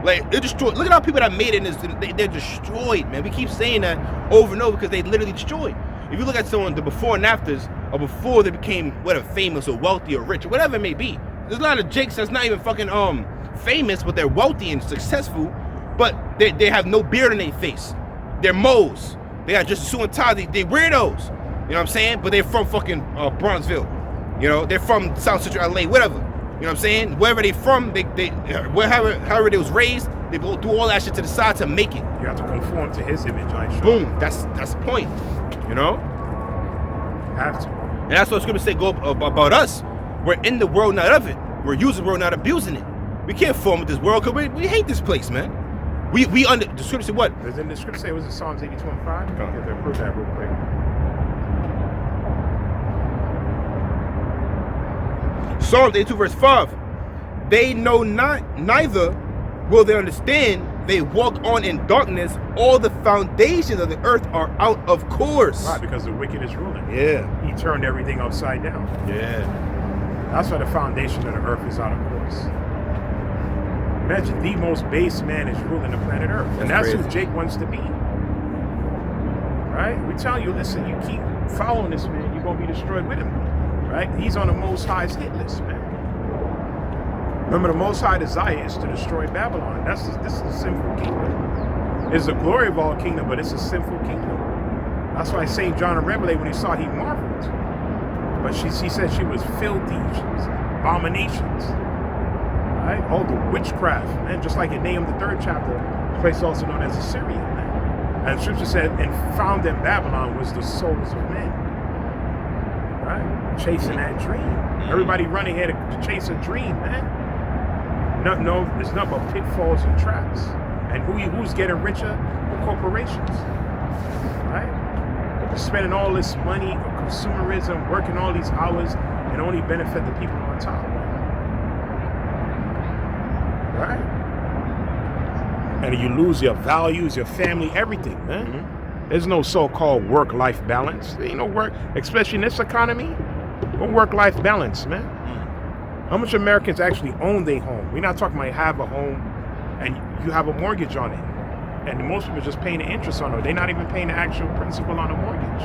C: Like it'll destroy. Look at how people that made it in this. They're destroyed, man. We keep saying that over and over because they literally destroyed. If you look at someone the before and afters, or before they became whatever famous or wealthy or rich or whatever it may be, there's a lot of Jakes that's not even fucking famous, but they're wealthy and successful, but they have no beard on their face. They're moles. They got just suit and tie. They weirdos. You know what I'm saying? But they're from fucking Bronzeville. You know, they're from South Central LA, whatever. You know what I'm saying? Wherever they from, however they was raised, they go do all that shit to the side to make it.
A: You have to conform to his image, I show.
C: Boom. That's the point. You know?
A: Have to.
C: And that's what scripture say go about us. We're in the world, not of it. We're using the world, not abusing it. We can't form with this world because we hate this place, man. We under the scripture say what?
A: Does in the scripture say, was it Psalms 82 and 5?
C: Come on.
A: You have to prove that real quick.
C: Psalms 82 verse 5. They know not, neither will they understand. They walk on in darkness. All the foundations of the earth are out of course.
A: Right, because the wicked is ruling.
C: Yeah.
A: He turned everything upside down.
C: Yeah.
A: That's why the foundation of the earth is out of course. Imagine the most base man is ruling the planet Earth. And that's who
C: crazy.
A: Jake wants to be. Right? We tell you, listen, you keep following this man, you're going to be destroyed with him. Right? He's on the Most High's hit list, man. Remember, the Most High desire is to destroy Babylon. This is a sinful kingdom. It's the glory of all kingdom, but it's a sinful kingdom. That's why St. John of Revelation, when he saw, he marveled. But he said she was filthy. She was abominations. Right? All the witchcraft, man. Just like in Nahum, the 3rd chapter, a place also known as Assyria, man. And scripture said, and found in Babylon was the souls of men. Right? Chasing that dream. Everybody running here to chase a dream, man. No, it's nothing but pitfalls and traps. And who's getting richer? The corporations. Right? They're spending all this money on consumerism, working all these hours, and only benefit the people on top. Right? And you lose your values, your family, everything, man. Mm-hmm. There's no so-called work-life balance. There ain't no work, especially in this economy. No work-life balance, man. How much Americans actually own their home? We're not talking about have a home and you have a mortgage on it. And most people are just paying the interest on it. They're not even paying the actual principal on the mortgage.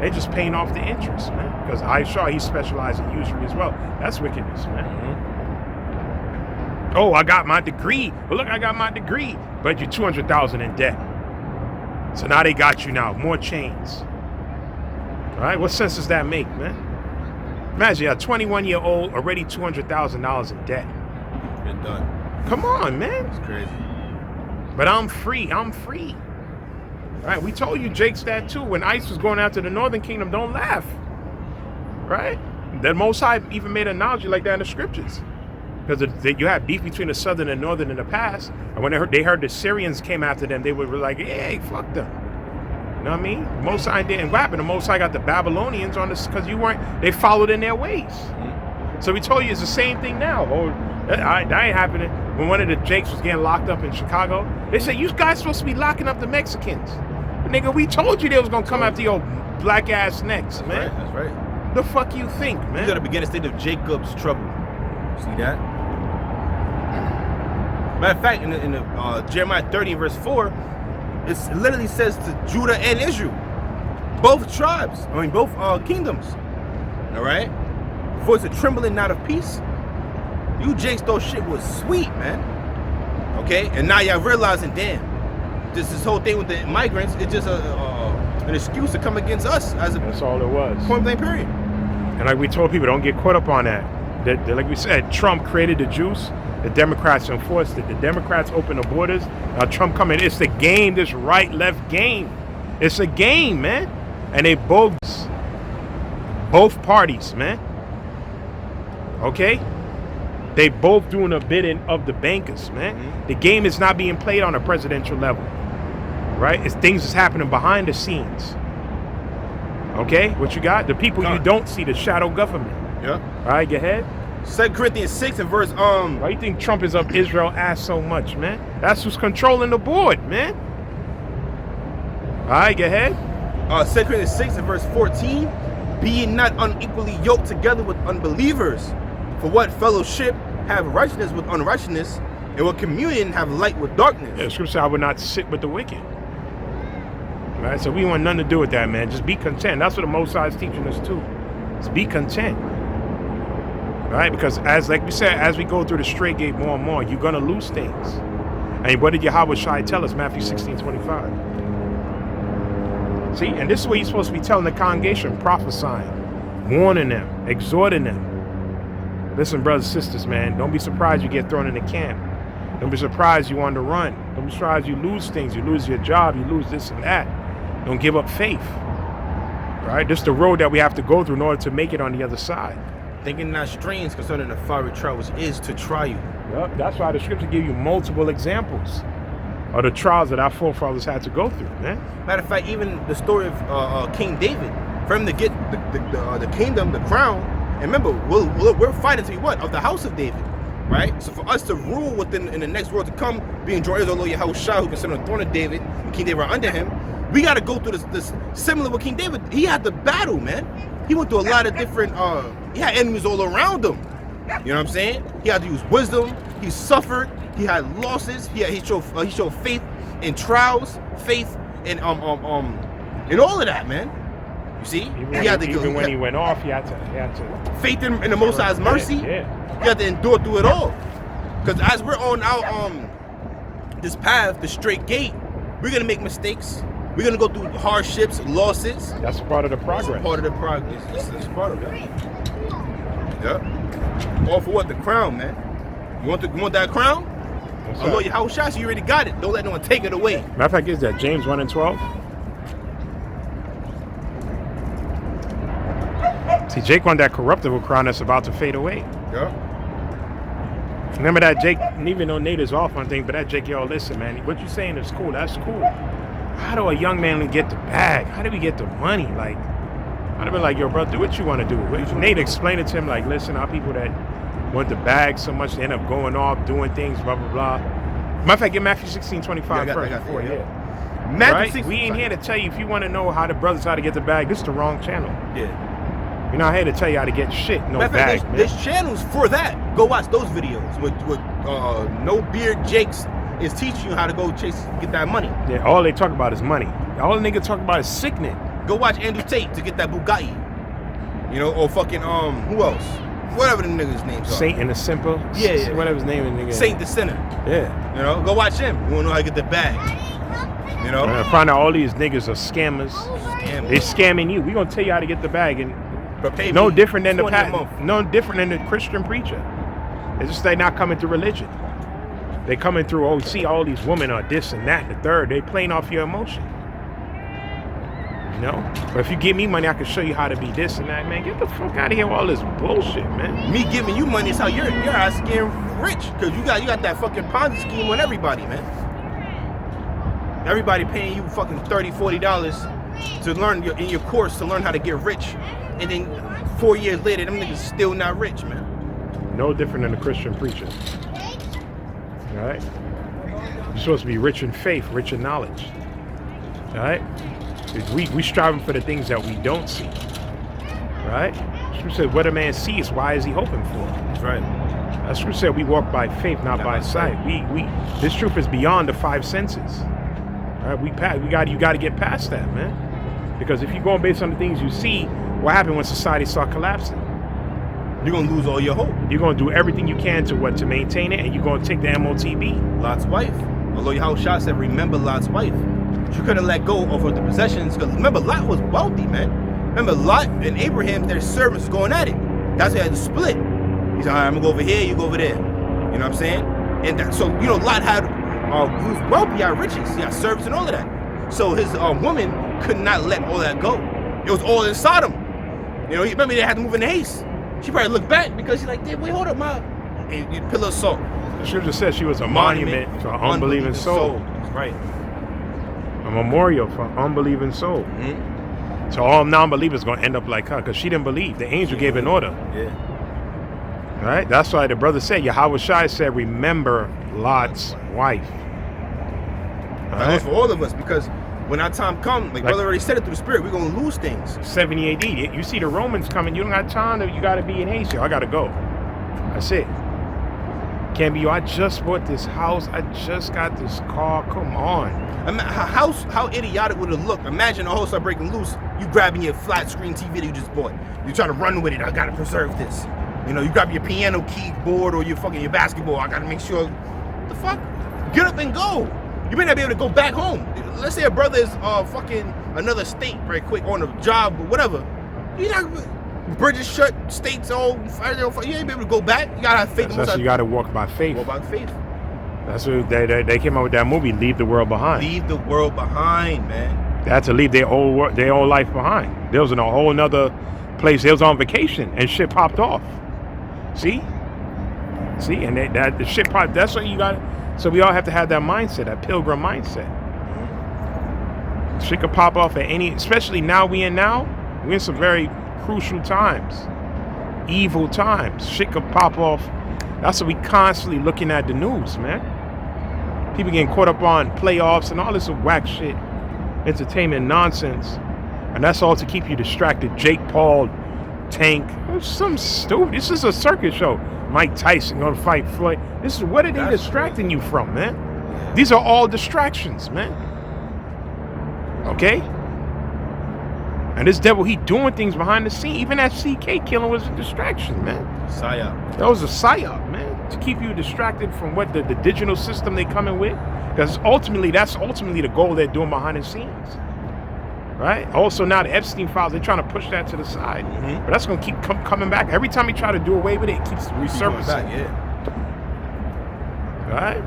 A: They're just paying off the interest, man. Because Aisha, he specialized in usury as well. That's wickedness, man. Mm-hmm. Oh, I got my degree. Well, look, I got my degree. But you're $200,000 in debt. So now they got you now. More chains. All right? What sense does that make, man? Imagine a 21-year-old already $200,000 in debt.
C: Get done.
A: Come on, man.
C: It's crazy.
A: But I'm free. I'm free. All right? We told you Jake's that too. When ICE was going after the Northern Kingdom, don't laugh. Right? The Most High even made an analogy like that in the scriptures. Because you had beef between the Southern and Northern in the past. And when they heard the Syrians came after them, they were like, hey, fuck them. You know what I mean? Most High didn't happen. The Most High got the Babylonians on this because they followed in their ways. Mm-hmm. So we told you it's the same thing now. Oh, that ain't happening. When one of the Jakes was getting locked up in Chicago, they said, you guys supposed to be locking up the Mexicans. Nigga, we told you they was going to come after your black ass necks, man.
C: Right, that's right.
A: The fuck you think, man?
C: You got to begin a state of Jacob's trouble. See that? Matter of fact, in Jeremiah 30 verse 4, it literally says to Judah and Israel, both tribes, both kingdoms.
B: All right? Voice of trembling, not of peace. You Jakes thought shit was sweet, man. Okay? And now y'all realizing, damn, this whole thing with the migrants, it's just an excuse to come against us as a
A: That's all it was.
B: point blank period.
A: And like we told people, don't get caught up on that. That like we said, Trump created the juice. The Democrats enforced it. The Democrats opened the borders. Now Trump coming. It's the game, this right-left game. It's a game, man. And they both parties, man. Okay? They both doing a bidding of the bankers, man.
B: Mm-hmm.
A: The game is not being played on a presidential level. Right? It's things is happening behind the scenes. Okay? What you got? The people you don't see, the shadow government.
B: Yeah.
A: All right, go ahead.
B: 2 Corinthians 6 and verse
A: Why you think Trump is up Israel ass so much, man? That's who's controlling the board, man. All right, go ahead.
B: 2 Corinthians 6 and verse 14, be ye not unequally yoked together with unbelievers. For what fellowship have righteousness with unrighteousness, and what communion have light with darkness?
A: Yeah, the scripture said, I would not sit with the wicked. All right, so we want nothing to do with that, man. Just be content. That's what the Most High is teaching us too. Just be content. All right, because like we said, as we go through the straight gate more and more, you're gonna lose things. And what did Yahweh Shai tell us? Matthew 16:25. See, and this is what you're supposed to be telling the congregation, prophesying, warning them, exhorting them. Listen, brothers and sisters, man, don't be surprised you get thrown in the camp. Don't be surprised you want to run. Don't be surprised you lose things. You lose your job. You lose this and that. Don't give up faith. Right? This is the road that we have to go through in order to make it on the other side.
B: Thinking not strange concerning the fiery trial which is to try you.
A: Yep, that's why the scripture give you multiple examples of the trials that our forefathers had to go through, man.
B: Matter of fact, even the story of King David, for him to get the kingdom, the crown, and remember, we're fighting to be what? Of the house of David, right? So for us to rule in the next world to come, being Jordan, although Yahweh Shah, who can sit on the throne of David, and King David are under him, we got to go through this similar with King David. He had the battle, man. He went through a lot of different, he had enemies all around him. You know what I'm saying? He had to use wisdom. He suffered. He had losses. He showed faith in trials, faith in all of that, man. You see?
A: Even when he went off, he had to
B: faith in the Most High's mercy.
A: Yeah.
B: You have to endure through it all. Because as we're on our this path, the straight gate, we're gonna make mistakes. We're gonna go through hardships, losses.
A: That's part of the progress.
B: Part of the progress. It's part of it. Yeah. All for what? The crown, man. You want that crown? Allah, Yahweh Shah, you already got it. Don't let no one take it away.
A: Matter of fact, is that James 1 and 12? See, Jake won that corruptible crown that's about to fade away.
B: Yeah.
A: Remember that Jake, and even though Nate is off on things, but that Jake, yo, listen, man, what you saying is cool. That's cool. How do a young man get the bag? How do we get the money? Like, I'd have been like, yo, bro, do what you want to do. Nate explained it to him, like, listen, our people that want the bag so much, they end up going off, doing things, blah, blah, blah. Matter of fact, get Matthew 16:25 first.
B: Matthew
A: Right?
B: 16,
A: We ain't here to tell you if you want to know how the brothers how to get the bag. This is the wrong channel.
B: Yeah.
A: We're not here to tell you how to get shit. No bag, man.
B: There's channels for that. Go watch those videos with No Beard Jakes is teaching you how to go get that money.
A: Yeah, all they talk about is money. All the nigga talk about is sickening.
B: Go watch Andrew Tate to get that Bugatti. You know, or fucking who else? Whatever the niggas' names are.
A: Saint and the Simple.
B: Yeah.
A: Whatever his name is, nigga.
B: Saint the Sinner.
A: Yeah.
B: You know, go watch him. You wanna know how to get the bag. You know?
A: And I find out all these niggas are scammers.
B: Scam.
A: They're scamming you. We gonna tell you how to get the bag, and
B: But pay
A: no
B: me
A: different than the
B: 20 a month.
A: no different than the Christian preacher. It's just they not coming through religion. They coming through. Oh, see, all these women are this and that, and the third. They playing off your emotion. You know. But if you give me money, I can show you how to be this and that, man. Get the fuck out of here with all this bullshit, man.
B: Me giving you money is how your ass getting rich. Cause you got that fucking Ponzi scheme on everybody, man. Everybody paying you fucking $30, $40 to learn in your course to learn how to get rich. And then 4 years later, them niggas still not rich, man.
A: No different than the Christian preacher. All right? You're supposed to be rich in faith, rich in knowledge. All right? We striving for the things that we don't see. Right? Scripture said, what a man sees, why is he hoping for?
B: That's right.
A: As Scripture said, we walk by faith, not by sight. This truth is beyond the five senses. All right? You got to get past that, man. Because if you're going based on the things you see, what happened when society start collapsing?
B: You're gonna lose all your hope.
A: You're gonna do everything you can to maintain it, and you're gonna take the MOTB.
B: Lot's wife. Although Yahushua said, remember Lot's wife. She couldn't let go of the possessions, because remember, Lot was wealthy, man. Remember, Lot and Abraham, their servants was going at it. That's why they had to split. He said, all right, I'm gonna go over here, you go over there. You know what I'm saying? And so, Lot had, he was wealthy, he had riches, he had servants and all of that. So his woman could not let all that go. It was all in Sodom. Remember they had to move in haste. She probably looked back because she's like, wait, hold up, ma. And you pillar of salt.
A: The scripture said she was a monument to an unbelieving soul.
B: That's right.
A: A memorial for an unbelieving soul.
B: Mm-hmm.
A: So all non-believers going to end up like her because she didn't believe. The angel gave an order.
B: Yeah.
A: Right? That's why the brother said, Yahushua said, remember Lot's wife.
B: That goes for all of us, because when our time comes, like brother already said it through the spirit, we're going to lose things.
A: 70 AD. You see the Romans coming, you don't got time, you got to be in haste. I got to go. That's it. Can't be, I just bought this house. I just got this car. Come on.
B: How idiotic would it look? Imagine a whole start breaking loose. You grabbing your flat screen TV that you just bought. You trying to run with it. I got to preserve this. You grab your piano keyboard or your basketball. I got to make sure. What the fuck? Get up and go. You may not be able to go back home. Let's say a brother is fucking another state very quick on a job or whatever. You're not. Bridges shut, states all. You ain't be able to go back. You gotta have faith.
A: That's you gotta walk by faith.
B: Walk by faith.
A: That's what they came out with that movie, Leave the World Behind.
B: Leave the world behind, man.
A: They had to leave their whole life behind. They was in a whole nother place. They was on vacation and shit popped off. See, and that the shit popped. That's what you got. So we all have to have that mindset, that pilgrim mindset. Shit could pop off at any, especially now. We're in some very crucial times, evil times. Shit could pop off. That's what we constantly looking at the news, man. People getting caught up on playoffs and all this whack shit, entertainment nonsense, and that's all to keep you distracted. Jake Paul, Tank, some stupid. This is a circus show. Mike Tyson gonna fight Floyd. What are they distracting you from, man? These are all distractions, man. Okay? And this devil, he doing things behind the scene. Even that CK killing was a distraction, man.
B: Psyop.
A: That was a psyop, man. To keep you distracted from what the digital system they coming with. Because that's ultimately the goal they're doing behind the scenes. Right? Also now the Epstein files, they're trying to push that to the side. Mm-hmm. But that's going to keep coming back. Every time you try to do away with it, it keeps resurfacing.
B: Back, yeah.
A: Right?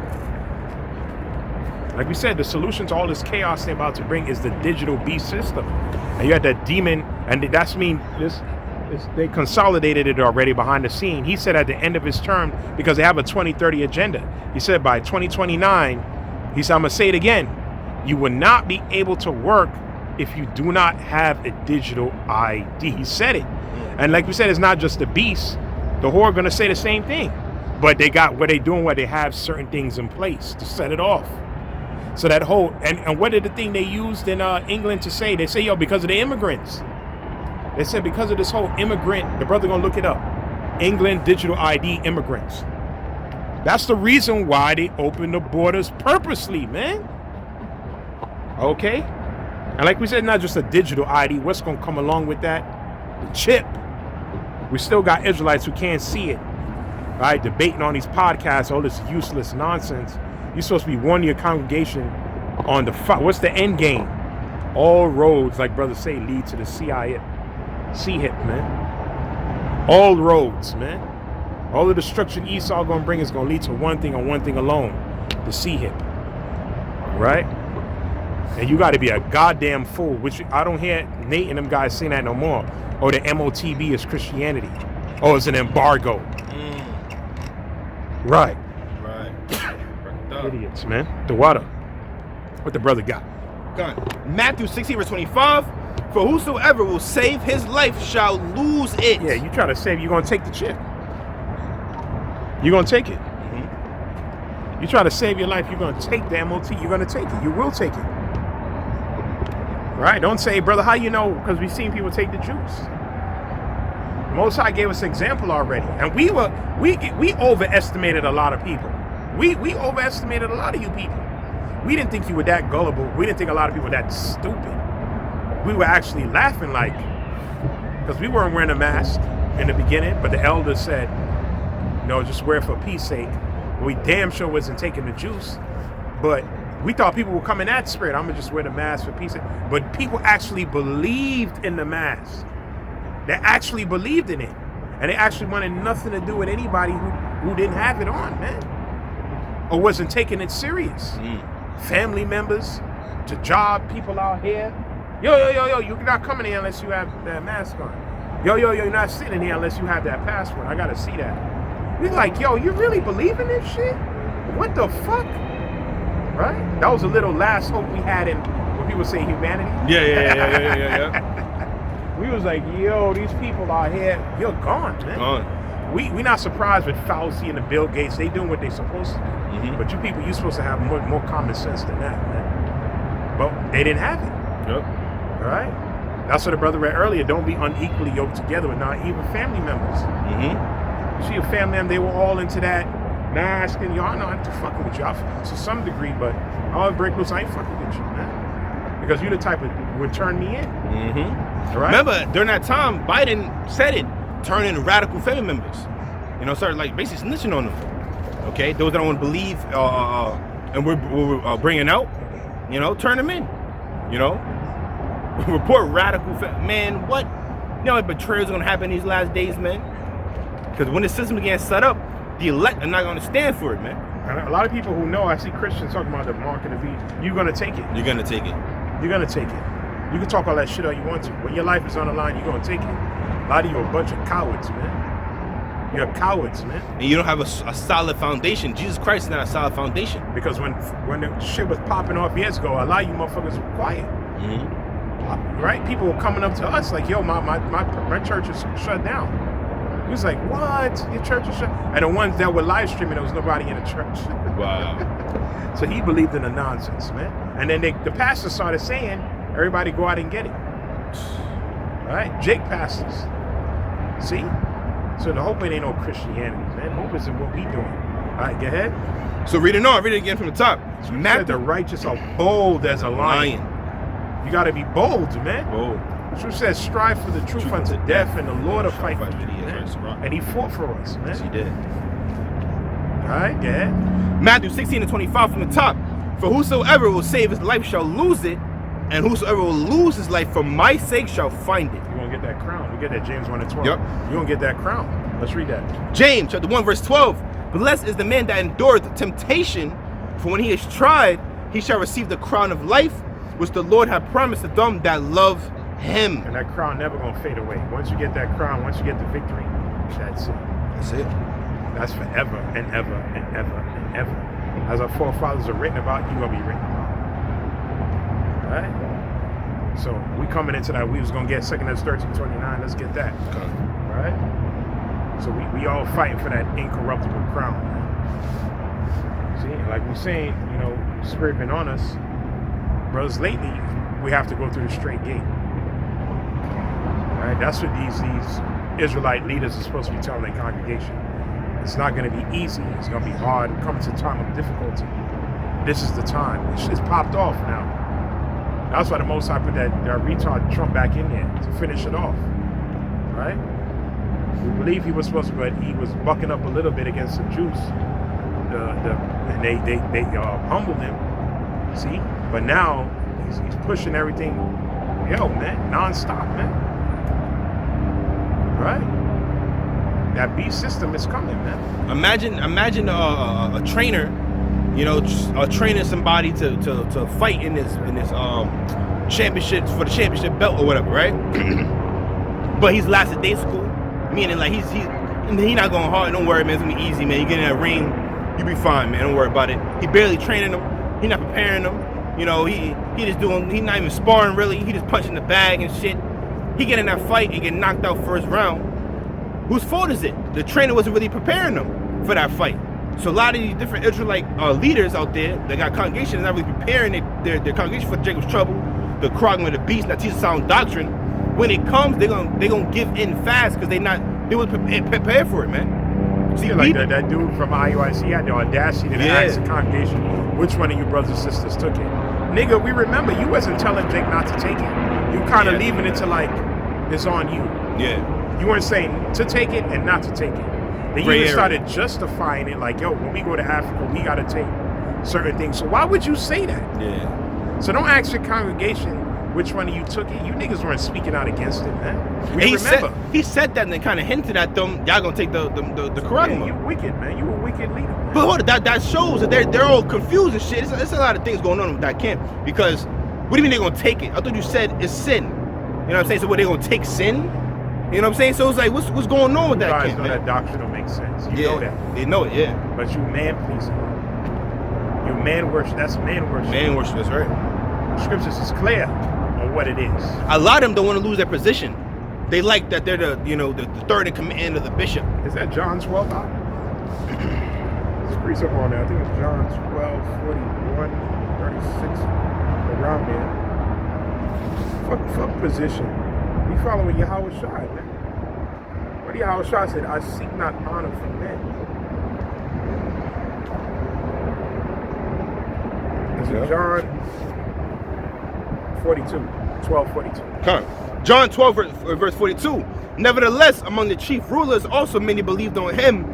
A: Like we said, the solution to all this chaos they're about to bring is the digital beast system. And you had that demon, and that's they consolidated it already behind the scene. He said at the end of his term, because they have a 2030 agenda, he said by 2029, he said, I'm going to say it again, you will not be able to work if you do not have a digital ID. He said it. And like we said, it's not just the beast. The whore are going to say the same thing. But they got what they doing where they have certain things in place to set it off. So that whole, and what did the thing they used in England to say? They say, because of the immigrants. They said because of this whole immigrant, the brother gonna look it up. England digital ID immigrants. That's the reason why they opened the borders purposely, man. Okay? And like we said, not just a digital ID, what's gonna come along with that? The chip. We still got Israelites who can't see it. Right? Debating on these podcasts, all this useless nonsense. You're supposed to be warning your congregation on what's the end game? All roads, like brothers say, lead to the CHIP, man. All roads, man. All the destruction Esau gonna bring is gonna lead to one thing and one thing alone, the CHIP. Right? And you gotta be a goddamn fool, which I don't hear Nate and them guys saying that no more. Or the MOTB is Christianity. Or it's an embargo. Right. Idiots, man. The water. What the brother got?
B: Gun. Matthew 16, verse 25. For whosoever will save his life shall lose it.
A: Yeah, you try to save, you're going to take the chip. You're going to take it. Mm-hmm. You try to save your life, you're going to take the MOT. You're going to take it. You will take it. Right? Don't say, brother, how you know? Because we've seen people take the juice. Most High gave us an example already. And we overestimated a lot of people. We overestimated a lot of you people. We didn't think you were that gullible. We didn't think a lot of people were that stupid. We were actually laughing like, because we weren't wearing a mask in the beginning, but the elders said, no, just wear it for peace sake. We damn sure wasn't taking the juice, but we thought people were coming at spirit. I'm gonna just wear the mask for peace sake. But people actually believed in the mask. They actually believed in it, and they actually wanted nothing to do with anybody who didn't have it on, man, or wasn't taking it serious. Family members, to job people out here. Yo, you're not coming here unless you have that mask on. Yo, you're not sitting here unless you have that passport. I gotta see that. We like, yo, you really believe in this shit? What the fuck? Right? That was a little last hope we had in when people say humanity.
C: Yeah.
A: We was like, yo, these people out here, you're gone, man. We not surprised with Fauci and the Bill Gates. They doing what they supposed to do. But you people, you're supposed to have more common sense than that, man. But they didn't have it.
C: Yep.
A: All right? That's what the brother read earlier. Don't be unequally yoked together with not even family members. You see a family member, they were all into that mask, and y'all know I'm fucking with y'all to some degree, but I'll break loose. I ain't fucking with you, man, because you're the type of would turn me in. All right?
C: Remember, during that time, Biden said it, turn in radical family members. You know, started like basically snitching on them. Okay, those that don't want to believe, and we're bringing out, you know, turn them in. You know, report radical man. What? You know, what betrayals gonna happen these last days, man. Because when the system gets set up, the elect are not going to stand for it, man.
A: And a lot of people who know, I see Christians talking about the mark and the beast. You're going to take it.
C: You're going to take it.
A: You're going to take it. You can talk all that shit all you want to. When your life is on the line, you're going to take it. A lot of you are a bunch of cowards, man. You're cowards, man.
C: And you don't have a solid foundation. Jesus Christ is not a solid foundation.
A: Because when the shit was popping off years ago, a lot of you motherfuckers were quiet. Right? People were coming up to us like, yo, my church is shut down. He was like, what? Your church is shut? And the ones that were live streaming, there was nobody in the church.
C: Wow.
A: So he believed in the nonsense, man. And then the pastor started saying, everybody go out and get it. All right? Jake pastors. See? So the hope ain't no Christianity, man. Hope is in what we doing. All right, go ahead.
C: So read it again from the top.
A: Said the righteous are bold as a lion. You got to be bold, man.
C: Bold.
A: Truth says, strive for the truth unto death, and the Lord will fight for you,
C: man.
A: And he fought for us, man.
C: Yes, he did.
A: All right, go ahead.
C: Matthew 16:25 from the top. For whosoever will save his life shall lose it, and whosoever will lose his life for my sake shall find it.
A: You're going to get that crown. You get that James 1:12.
C: Yep.
A: You're going to get that crown. Let's read that.
C: James chapter 1 verse 12. Blessed is the man that endureth temptation, for when he is tried, he shall receive the crown of life, which the Lord hath promised to them that love him.
A: And that crown never going to fade away. Once you get that crown, once you get the victory, that's it.
C: That's it.
A: That's forever and ever and ever and ever. As our forefathers are written about, you're going to be written about. All right? So we coming into that. We was going to get 2 Thess 13:29. Let's get that.
C: Okay.
A: All right? So we all fighting for that incorruptible crown. Man. See, and like we're saying, you know, Spirit been on us. Brothers, lately, we have to go through the straight gate. All right? That's what these Israelite leaders are supposed to be telling their congregation. It's not going to be easy. It's going to be hard. It comes to a time of difficulty. This is the time. It's popped off now. That's why the Most High put that retard Trump back in there to finish it off. Right? We believe he was supposed to, but he was bucking up a little bit against the Jews. And they humbled him. See? But now he's pushing everything, man, non-stop, man. Right? That beast system is coming, man.
C: Imagine a trainer, you know, training somebody to fight in this championship for the championship belt or whatever, right? But he's last at day school, meaning like he's not going hard. Don't worry, man. It's gonna be easy, man. You get in that ring, you be fine, man. Don't worry about it. He barely training them. He not preparing them. You know, he not even sparring really. He just punching the bag and shit. He get in that fight and get knocked out first round. Whose fault is it? The trainer wasn't really preparing them for that fight. So a lot of these different Israelite leaders out there that got congregations not really preparing their congregation for Jacob's trouble, the Krogman, the beast that teaches sound doctrine. When it comes, they're gonna give in fast because they was prepared for it, man. See,
A: like that dude from IUIC had the audacity to ask the congregation, which one of you brothers and sisters took it? Nigga, we remember you wasn't telling Jake not to take it. You kind of leaving it to like, it's on you.
B: Yeah.
A: You weren't saying to take it and not to take it. Then you
B: Gray
A: even
B: area.
A: started justifying it like, yo, when we go to Africa, we got to take certain things. So why would you say that?
B: Yeah.
A: So don't ask your congregation which one of you took it. You niggas weren't speaking out against it, man. We
B: And
A: remember.
B: he said that and then kind of hinted at them, y'all gonna take the
A: Yeah,
B: Quran.
A: you wicked, man. You a wicked leader, man.
B: But hold on, that shows that they're all confused and shit. It's a lot of things going on with that camp. Because what do you mean they're gonna take it? I thought you said it's sin. You know what I'm saying? So what, they gonna take sin? You know what I'm saying? So it's like, what's going on with
A: You
B: that
A: guys
B: camp,
A: know
B: man?
A: that doctrine don't make sense. You
B: Yeah,
A: know that.
B: they know it, yeah.
A: But you man pleasing. You man worship. That's man worship.
B: Man worship, that's right.
A: The scriptures is clear on what it is.
B: A lot of them don't want to lose their position. They like that they're the third in command of the bishop.
A: Is that John 12? It's pretty simple on there. I think it's John 12, 41, 36, around there. Fuck position. We following Yahweh Shai, man. What Yahweh Shai said, I seek not honor from men. Is it John 42, 12, 42?
B: John 12, verse 42. Nevertheless, among the chief rulers also many believed on him,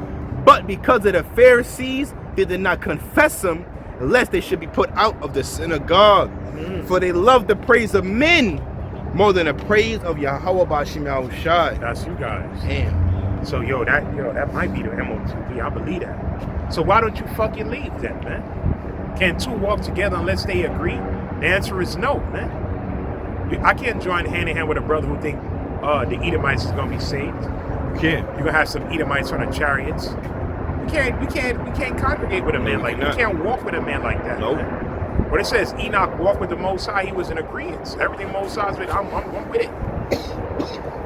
B: but because of the Pharisees, they did not confess him, lest they should be put out of the synagogue. For they love the praise of men more than the praise of Yahweh B'Shem Yahushai.
A: That's you guys.
B: Damn.
A: So that might be the MOTB. I believe that. So why don't you fucking leave then, man? Can two walk together unless they agree? The answer is no, man. I can't join hand in hand with a brother who think the Edomites is gonna be saved.
B: You can't.
A: You're gonna have some Edomites on the chariots. We can't congregate with a man like that. We can't walk with a man like that.
B: Nope.
A: Man. When it says Enoch walked with the Most High, he was in agreement. Everything Most High's with, I'm with it.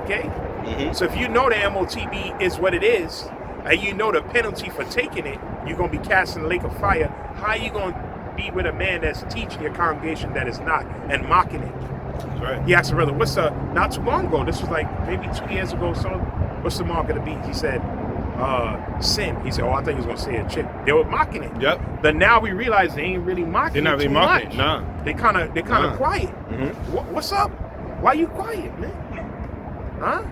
A: Okay?
B: Mm-hmm.
A: So if you know the MOTB is what it is, and you know the penalty for taking it, you're going to be cast in the lake of fire, how are you going to be with a man that's teaching your congregation that is not and mocking it?
B: That's right.
A: He asked the brother, not too long ago, this was like maybe 2 years ago, so what's the mark of the beast? He said, sin. He said, I thought he was going to say a chick. They were mocking it.
B: Yep.
A: But now we realize they ain't really mocking
B: They're not
A: it
B: really
A: too
B: mocking
A: much.
B: it, nah.
A: They kind of quiet.
B: Mm-hmm.
A: What's up? Why you quiet, man? Huh?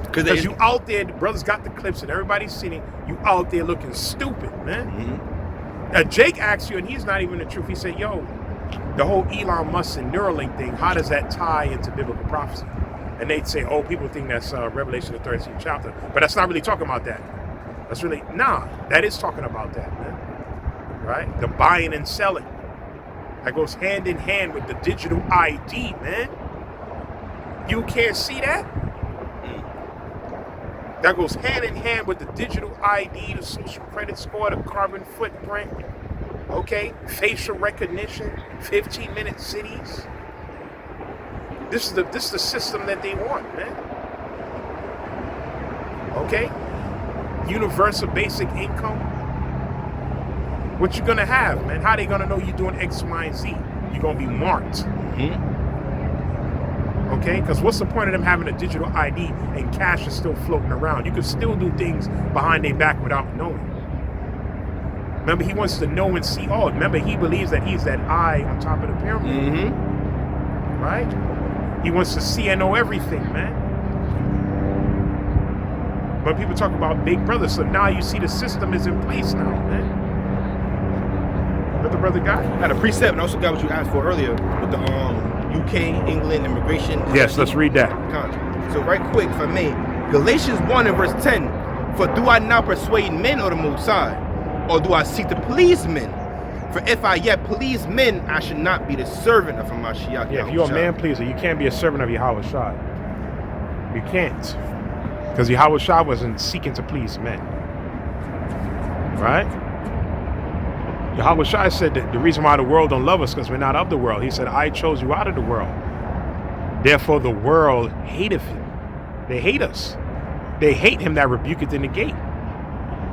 A: Because you out there, the brothers got the clips and everybody's seen it. You out there looking stupid, man.
B: Mm-hmm.
A: Jake asked you, and he's not even the truth. He said, yo, the whole Elon Musk and Neuralink thing, how does that tie into biblical prophecy? And they'd say, oh, people think that's Revelation the 13th chapter. But that's not really talking about that. That's really, that is talking about that, man. Right? The buying and selling. That goes hand in hand with the digital ID, man. You can't see that? That goes hand in hand with the digital ID, the social credit score, the carbon footprint, okay? Facial recognition, 15-minute cities. This is the system that they want, man. Okay? Universal basic income. What you gonna have, man? How they gonna know you're doing X, Y, and Z? You're gonna be marked. Okay? Because what's the point of them having a digital ID and cash is still floating around? You can still do things behind their back without knowing. Remember, he wants to know and see all. Remember, he believes that he's that eye on top of the pyramid. Right? He wants to see and know everything, man. When people talk about Big Brother, so now you see the system is in place now, man. What the brother got?
B: Got a precept, and I also got what you asked for earlier with the UK, England, immigration.
A: Yes, let's read that.
B: So right quick, if I may, Galatians 1 and verse 10. For do I now persuade men or the Most High, or do I seek to please men? For if I yet please men, I should not be the servant of Hamashiach.
A: Yeah, if you're a man pleaser, you can't be a servant of Yahweh Shai. You can't. Because Yahweh Shai wasn't seeking to please men. Right? Yahweh Shai said that the reason why the world don't love us because we're not of the world. He said, I chose you out of the world. Therefore the world hateth him. They hate us. They hate him that rebuketh in the gate.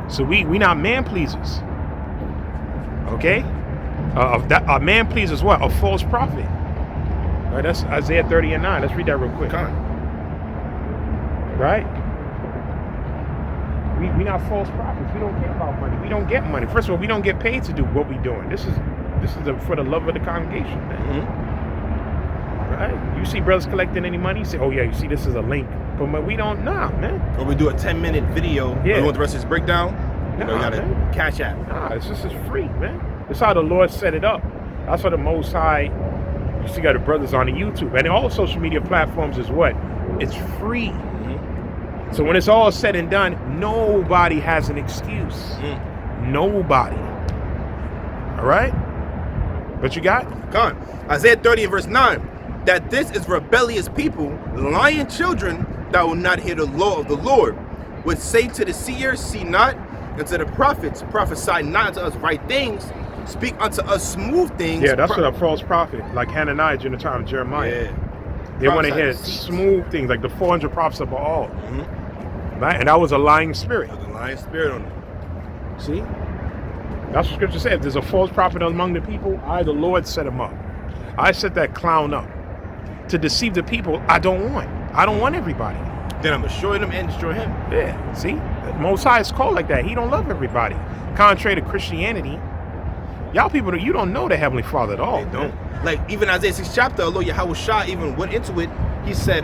A: So we not man pleasers. Okay? A man pleases what? A false prophet. All right, that's Isaiah 30 and 9. Let's read that real quick. Right? We not false prophets. We don't care about money. We don't get money. First of all, we don't get paid to do what we're doing. This is for the love of the congregation, man. Right? You see brothers collecting any money, you say, oh yeah, you see this is a link. But we don't, man.
B: Or we do a 10-minute video.
A: Yeah.
B: You want the rest of this breakdown? You
A: Nah,
B: got to
A: man.
B: Cash App.
A: Nah, it's free, man. It's how the Lord set it up. That's what the Most High, you see got the brothers on the YouTube. And all social media platforms is what? It's free. So when it's all said and done, nobody has an excuse. Nobody. All right? What you got?
B: Come on. Isaiah 30 and verse 9. That this is rebellious people, lying children that will not hear the law of the Lord, would say to the seers, see not, and to the prophets, prophesy not unto us right things, speak unto us smooth things.
A: Yeah, that's what a false prophet, like Hananiah during the time of Jeremiah.
B: Yeah.
A: They want to
B: Prophesy
A: hear
B: deceits.
A: smooth things, like the 400 prophets of Baal. Right? And that was a lying spirit.
B: There's a lying spirit on them.
A: See? That's what scripture says. If there's a false prophet among the people, I, the Lord, set him up. I set that clown up to deceive the people I don't want. I don't want everybody.
B: Then I'm destroying them and destroy him.
A: Yeah, see? The Most High is called like that. He don't love everybody. Contrary to Christianity, y'all people, you don't know the Heavenly Father at all.
B: They don't. Like even Isaiah 6 chapter, although Yahweh Shah even went into it, he said,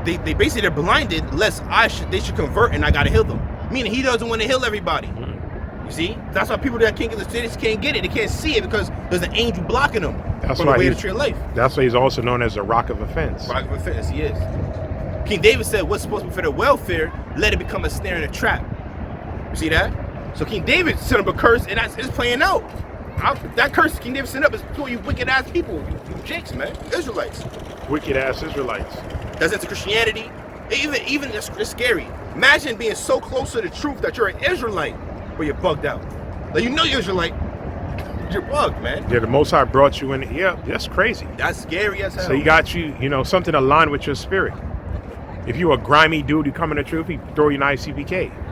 B: they basically they're blinded lest they should convert and I gotta heal them. Meaning he doesn't want to heal everybody. You see? That's why people that can't get the cities can't get it. They can't see it because there's an angel blocking them
A: That's
B: from
A: why
B: the way of
A: he's-
B: the tree of life.
A: That's why he's also known as the Rock of Offense.
B: Rock of offense, he is. King David said, what's supposed to be for their welfare, let it become a snare and a trap. You see that? So King David sent up a curse, and it's playing out. That curse King David sent up is for you wicked ass people, you jakes, man, Israelites.
A: Wicked ass Israelites.
B: That's into Christianity. Even it's scary. Imagine being so close to the truth that you're an Israelite, but you're bugged out. Like you know you're Israelite, you're bugged, man.
A: Yeah, the Most High brought you in. Yeah, that's crazy.
B: That's scary as hell.
A: So he got you, something aligned with your spirit. If you a grimy dude, you come in the truth, he throw you an ICBK.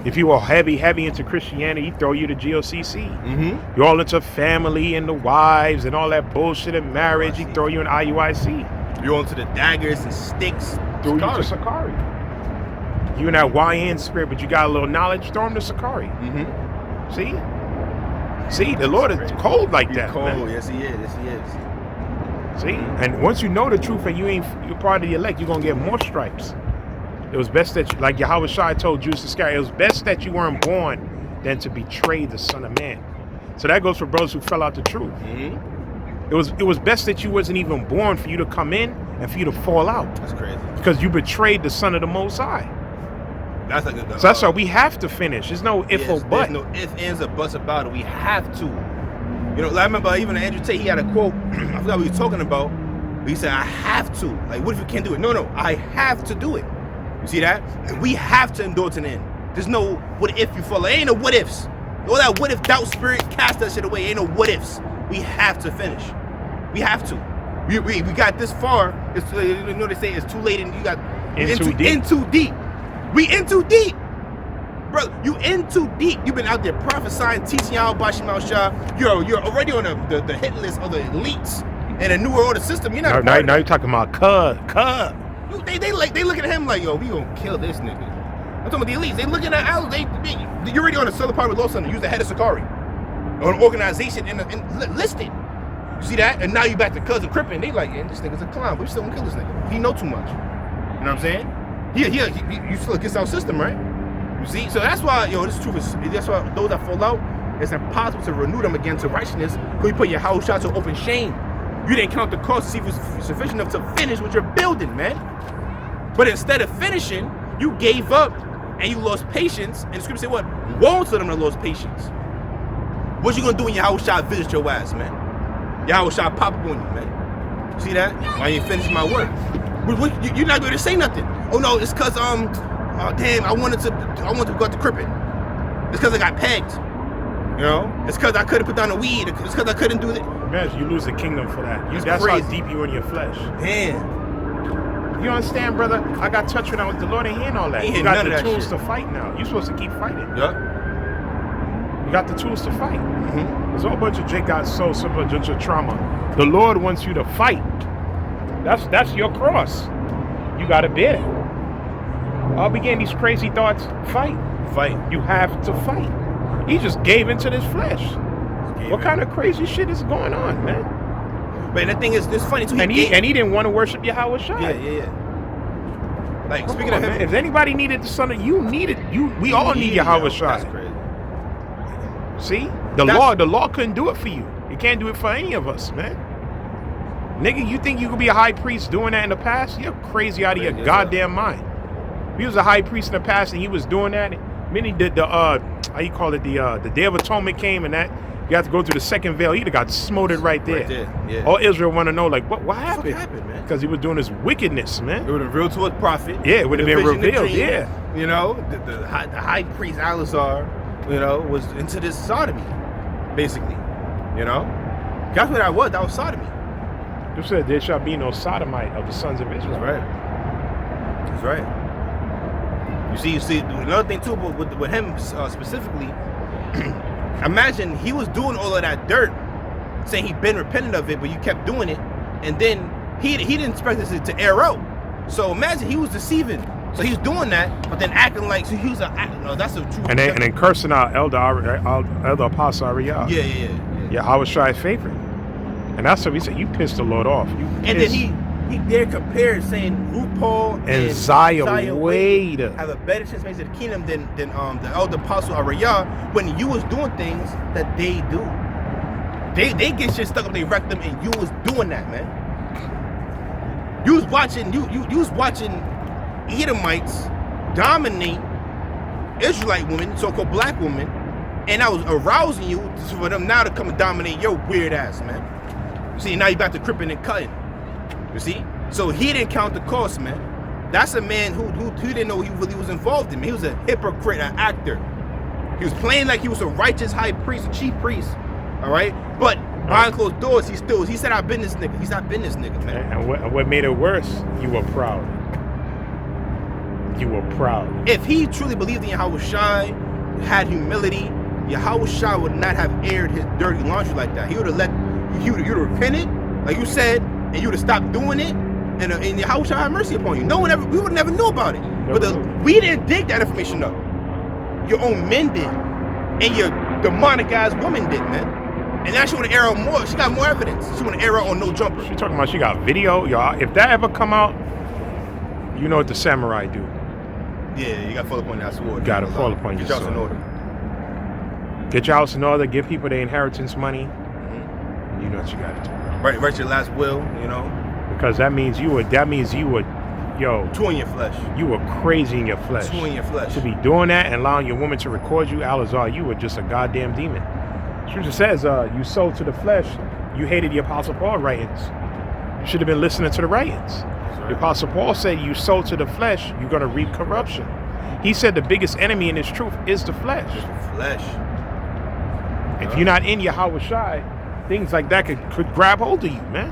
A: If you are heavy into Christianity, he throw you to GOCC. You're all into family and the wives and all that bullshit and marriage, he throw you in IUIC.
B: You're onto the daggers and sticks.
A: Throw you to
B: Sakari.
A: Sakari. You in that YN spirit, but you got a little knowledge, throw him to Sakari. See, the Lord is cold like
B: He's
A: that.
B: cold.
A: Man.
B: Yes, he is. Yes, he is.
A: See, and once you know the truth and you're part of the elect, you're gonna get more stripes. It was best that, like Yahweh Shai told Judas Iscariot, it was best that you weren't born than to betray the Son of Man. So that goes for brothers who fell out the truth. It was best that you wasn't even born for you to come in and for you to fall out,
B: That's crazy.
A: because you betrayed the Son of the Most High.
B: That's like
A: So that's why we have to finish. There's no if or but.
B: There's no ifs, ands, or buts about it. We have to. You know, like I remember even Andrew Tate, he had a quote. I forgot what he was talking about. But he said, I have to. Like, what if you can't do it? No, I have to do it. You see that? And we have to endure to the end. There's no what if you fall. There ain't no what ifs. All that what if doubt spirit, cast that shit away. Ain't no what ifs. We have to finish. We have to. We got this far. It's, you know they say it's too late and you got
A: In too deep.
B: in too deep. We in too deep. Bro, you in too deep. You've been out there prophesying, teaching y'all about Shemal Shah. You're already on the hit list of the elites and a new order system. You're not a part
A: Now
B: of
A: you're talking about Cub.
B: they looking at him like, yo, we gonna kill this nigga. I'm talking about the elites. They looking at Al. You're already on the Southern Part of Law Center. Use the head of Sakari, or an organization and listed. You see that? And now you back to Cousin Crippen. They like, yeah, this nigga's a clown, but we still gonna kill this nigga. He know too much. You know what I'm saying? You still against our system, right? You see? So that's why, this truth is. That's why those that fall out, it's impossible to renew them again to righteousness. Because you put your house shot to open shame. You didn't count the cost to see if it was sufficient enough to finish what you're building, man. But instead of finishing, you gave up and you lost patience. And the scripture said what? Woe to them that lost patience. What you gonna do when your house shot visit your ass, man? Your house shot pop up on you, man. See that? Why you ain't finishing my work? You're not going to say nothing. Oh no, it's cause damn, I wanted to go out to Crippen. It's cause I got pegged. You know? It's cause I couldn't put down the weed. It's cause I couldn't do that.
A: Imagine you lose the kingdom for that. That's
B: crazy.
A: how deep you in your flesh.
B: Damn.
A: You understand, brother? I got touched when I was the Lord ain't hearing all that.
B: He
A: You
B: ain't
A: got
B: none
A: the
B: of that
A: tools
B: shit.
A: to fight now. You're supposed to keep fighting.
B: Yup.
A: You got the tools to fight. There's a whole bunch of Jake got so simple, bunch of trauma. The Lord wants you to fight. That's your cross. You got to bear it. I'll begin these crazy thoughts. Fight. You have to fight. He just gave into this flesh. What kind of crazy shit is going on, man?
B: But the thing is, it's funny too.
A: And he didn't want to worship Yahweh Shai.
B: Yeah. Like,
A: Come
B: speaking
A: on,
B: of him,
A: man. If anybody needed the son of you needed you, we all need Yahweh Shai.
B: That's crazy.
A: See, the law couldn't do it for you. It can't do it for any of us, man. Nigga, you think you could be a high priest doing that in the past? You're crazy out of your goddamn mind. If he was a high priest in the past and he was doing that, many did the how you call it, the Day of Atonement came and that you have to go through the second veil. He'd have got smoted right there.
B: Yeah.
A: All Israel want to know, like, what happened?
B: What happened, man?
A: Because he was doing his wickedness, man.
B: It would have revealed to a prophet.
A: Yeah, it would have been revealed. Yeah.
B: You know, the high priest Alazar, you know, was into this sodomy, basically. You know, that's what that was. That was sodomy.
A: You said there shall be no sodomite of the sons of Israel.
B: That's right. You see, another thing too, but with him specifically, imagine he was doing all of that dirt, saying he'd been repentant of it, but you kept doing it, and then he didn't expect this to air out. So imagine he was deceiving. So he was doing that, but then acting like he was that's the truth.
A: And then cursing out elder apostle Ariel.
B: Yeah.
A: Yahweh Shai's favorite. And that's what he said. You pissed the Lord off.
B: And then he dared compare, saying RuPaul
A: and Zaya Wade
B: have a better chance to the kingdom than the elder apostle Ariel when you was doing things that they do. They get shit stuck up their rectum, and you was doing that, man. You was watching Edomites dominate Israelite women, so-called black women, and I was arousing you for them now to come and dominate your weird ass, man. See, now you got the cripping and cutting. You see? So he didn't count the cost, man. That's a man who didn't know he really was involved in. He was a hypocrite, an actor. He was playing like he was a righteous high priest, a chief priest. All right? But behind closed doors, he said, I've been this nigga. He's not been this nigga, man.
A: And what made it worse, you were proud. You were proud.
B: If he truly believed in Yahweh Shai, had humility, Yahweh Shai would not have aired his dirty laundry like that. He would have you'd have repented, like you said, and you would have stopped doing it, and Yahweh Shai have mercy upon you. We would never know about it. We didn't dig that information up. Your own men did, and your demonic ass woman did, man. And now she want to air out more. She got more evidence. She want to air out on No Jumper.
A: She talking about she got video, y'all. If that ever come out, you know what the samurai do.
B: Yeah, you got to fall upon that sword.
A: You got to fall upon your sword.
B: Get your house in order.
A: Get your house in order. Give people their inheritance money. You know what you got to do.
B: Write your last will, you know.
A: Because that means you would, yo.
B: Two in your flesh.
A: You were crazy in your flesh.
B: Two in your flesh.
A: To be doing that and allowing your woman to record you, Alazar, you were just a goddamn demon. Scripture says, you sold to the flesh. You hated the Apostle Paul writings. You should have been listening to the writings. Right. The Apostle Paul said, you sold to the flesh, you're going to reap corruption. He said the biggest enemy in this truth is the flesh.
B: The flesh.
A: If you're not in Yahweh Shai, things like that could grab hold of you, man.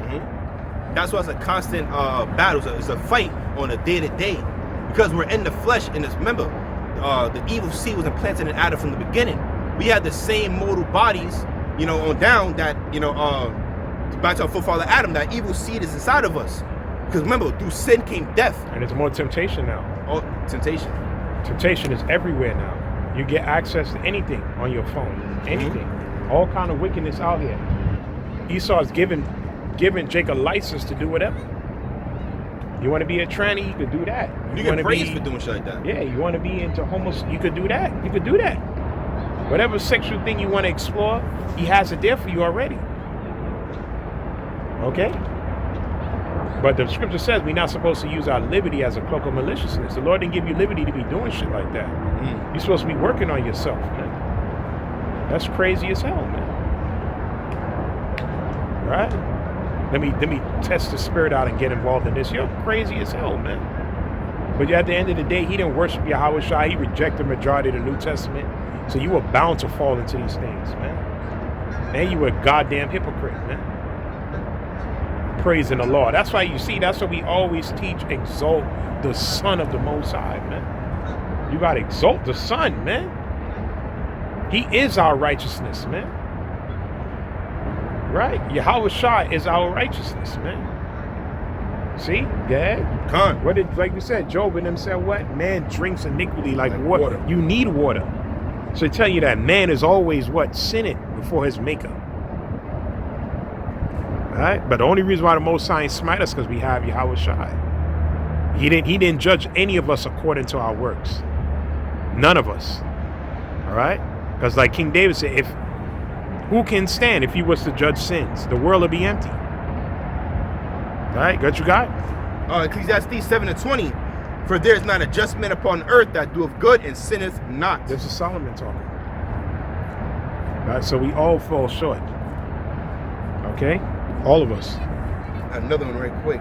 B: That's why it's a constant battle. It's a fight on a day-to-day. Because we're in the flesh, and remember, the evil seed was implanted in Adam from the beginning. We had the same mortal bodies, you know, on down that, you know, back to our forefather Adam, that evil seed is inside of us. Because remember, through sin came death.
A: And it's more temptation now.
B: Oh, temptation.
A: Temptation is everywhere now. You get access to anything on your phone. Anything. All kind of wickedness out here. Esau's giving Jacob license to do whatever. You want to be a tranny, you could do that.
B: You get praised for doing shit like that.
A: Yeah, you want to be into you could do that. You could do that. Whatever sexual thing you want to explore, he has it there for you already. Okay? But the scripture says we're not supposed to use our liberty as a cloak of maliciousness. The Lord didn't give you liberty to be doing shit like that. You're supposed to be working on yourself, man. That's crazy as hell, man. Right? Let me test the spirit out and get involved in this. You're crazy as hell, man. But at the end of the day, he didn't worship Yahweh Shai. He rejected the majority of the New Testament. So you were bound to fall into these things, man. And you were a goddamn hypocrite, man. Praising the Lord. That's why you see, that's what we always teach, exalt the Son of the Most High, man. You gotta exalt the Son, man. He is our righteousness, man. Right? Yahweh Shai is our righteousness, man. See? Yeah. What did, like we said, Job and them said what? Man drinks iniquity like water. You need water. So they tell you that man is always what? Sinning before his maker. Right? But the only reason why the Most High ain't smite us because we have Yahweh Shai. He didn't judge any of us according to our works. None of us. All right? Because like King David said, who can stand if he was to judge sins? The world would be empty. All right? Got you got?
B: Ecclesiastes 7:20. For there is not a just man upon earth that doeth good and sinneth not.
A: This is Solomon talking. All right? So we all fall short. Okay? All of us.
B: Another one right quick.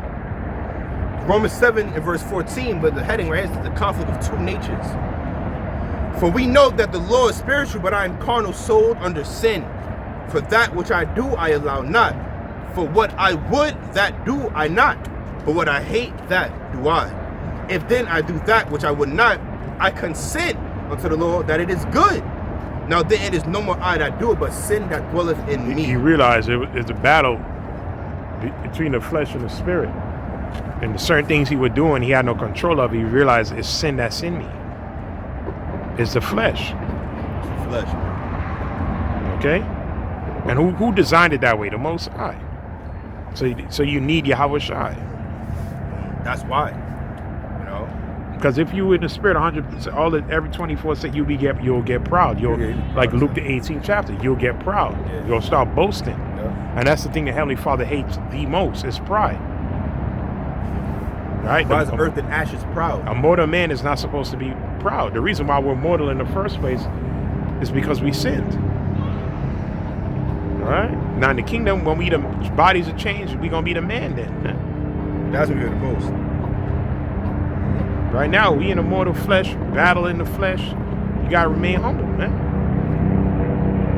B: Romans 7 and verse 14, but the heading right here is the conflict of two natures. For we know that the law is spiritual, but I am carnal, sold under sin. For that which I do, I allow not. For what I would, that do I not. But what I hate, that do I. If then I do that which I would not, I consent unto the law that it is good. Now then it is no more I that do it, but sin that dwelleth in me.
A: He realized it's a battle between the flesh and the spirit. And the certain things he was doing, he had no control of. He realized it's sin that's in me. It's the flesh.
B: Flesh.
A: Okay? And who designed it that way? The Most High. So you need Yahweh Shai.
B: That's why. You know?
A: Because if you in the spirit 100%, every 24/7 you'll get proud. Like Luke the 18th chapter, you'll get proud.
B: Yeah.
A: You'll start boasting.
B: Yeah.
A: And that's the thing the Heavenly Father hates the most, is pride. Right?
B: Why is earth and ashes proud?
A: A mortal man is not supposed to be proud. The reason why we're mortal in the first place is because we sinned. All right? Now in the kingdom, when the bodies are changed, we're going to be the man then.
B: That's what we're the most.
A: Right now, we in the mortal flesh, battle in the flesh. You got to remain humble, man.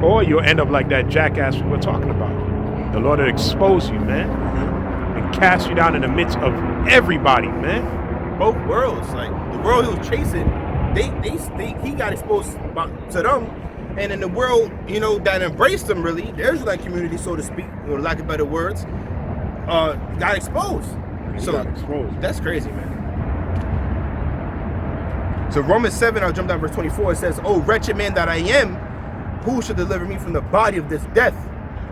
A: Or you'll end up like that jackass we were talking about. The Lord will expose you, man. And cast you down in the midst of everybody, man.
B: Both worlds, like the world he was chasing, he got exposed to them, and in the world, you know, that embraced them really, the Israelite community, so to speak, you know, lack of better words, got exposed. That's crazy, man. So Romans 7, I'll jump down verse 24. It says, "Oh wretched man that I am, who shall deliver me from the body of this death?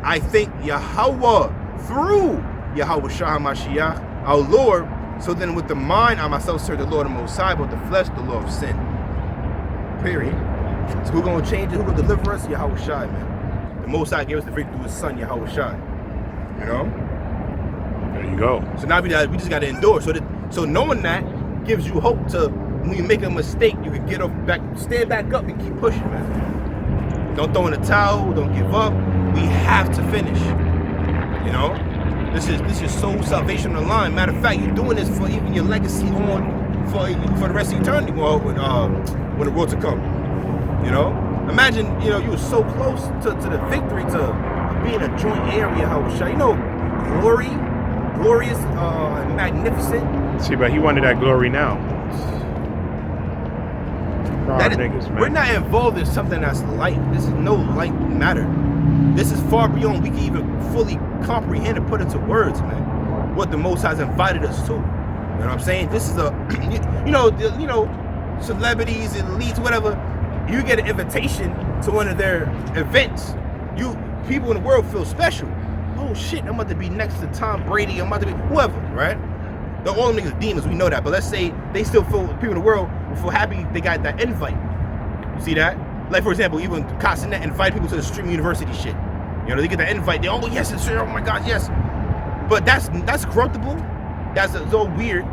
B: I thank Yahweh through Yahweh Shah Mashiach, our Lord. So then with the mind I myself serve the Lord the Most High, but the flesh the law of sin." Period. So who gonna change it? Who gonna deliver us? Yahweh Shai, man. The Most High gave us the victory through his son, Yahweh Shai. You know?
A: There you go.
B: So now we just gotta endure. So knowing that gives you hope to, when you make a mistake, you can get back, stand back up and keep pushing, man. Don't throw in the towel, don't give up. We have to finish. You know? This is soul salvation on the line. Matter of fact, you're doing this for even your legacy for the rest of eternity, when the world to come. You know? Imagine, you know, you were so close to the victory, to being a joint heir of Yahweh Shai. You know, glorious, and magnificent.
A: See, but he wanted that glory now. Niggas, man.
B: We're not involved in something that's light. This is no light matter. This is far beyond we can even fully comprehend and put into words, man. What the Most has invited us to. You know what I'm saying? This is you know, celebrities, elites, whatever. You get an invitation to one of their events. People in the world feel special. Oh shit, I'm about to be next to Tom Brady. I'm about to be whoever, right? The all niggas are demons, we know that. But let's say they still feel, people in the world will feel happy they got that invite. You see that? Like for example, even Castanet invite people to the Stream University shit. You know, they get that invite. They, oh yes, it's oh my God, yes. But that's corruptible. That's so weird.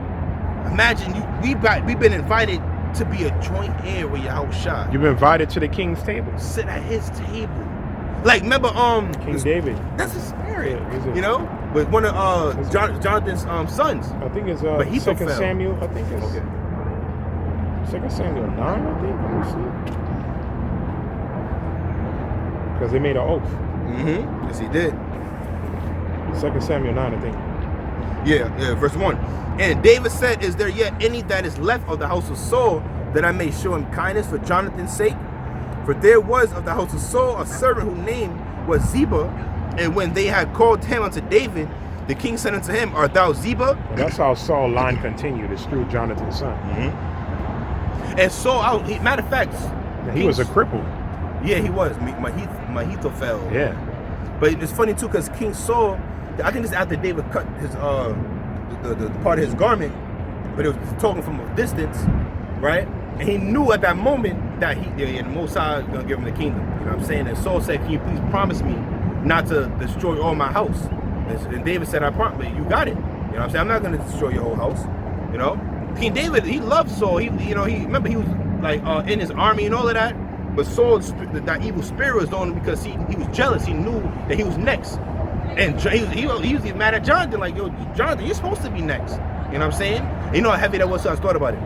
B: Imagine we've been invited to be a joint heir with Yahweh Shai.
A: You've been invited to the king's table.
B: Sit at his table. Like remember,
A: King David.
B: That's a spirit.
A: Yeah,
B: you know, with one of Jonathan's sons.
A: I think it's
B: But he
A: 2
B: fell.
A: Samuel. I think it's 2 Samuel 9. I think. Let me see. Because they made an oath.
B: Mm-hmm. Yes, he did.
A: 2 Samuel 9, I think.
B: Yeah, verse 1. And David said, "Is there yet any that is left of the house of Saul, that I may show him kindness for Jonathan's sake? For there was of the house of Saul a servant whose name was Ziba, and when they had called him unto David, the king said unto him, Art thou Ziba?"
A: And that's how Saul's line continued. It's through Jonathan's son.
B: Mm-hmm. And Saul, matter of fact,
A: He was a cripple.
B: Yeah, he was. Mahithophel.
A: Yeah.
B: But it's funny too, because King Saul I think this is after David cut his the part of his garment, but it was talking from a distance, right? And he knew at that moment that the Most High was gonna give him the kingdom. You know what I'm saying? And Saul said, "Can you please promise me not to destroy all my house?" And David said, "I promise you got it." You know what I'm saying? I'm not gonna destroy your whole house. You know, King David, he loved Saul. He remember he was like in his army and all of that. But Saul, that evil spirit was on him because he was jealous. He knew that he was next. And he was mad at Jonathan, like, yo, Jonathan, you're supposed to be next. You know what I'm saying? And you know how heavy that was, so I thought about it.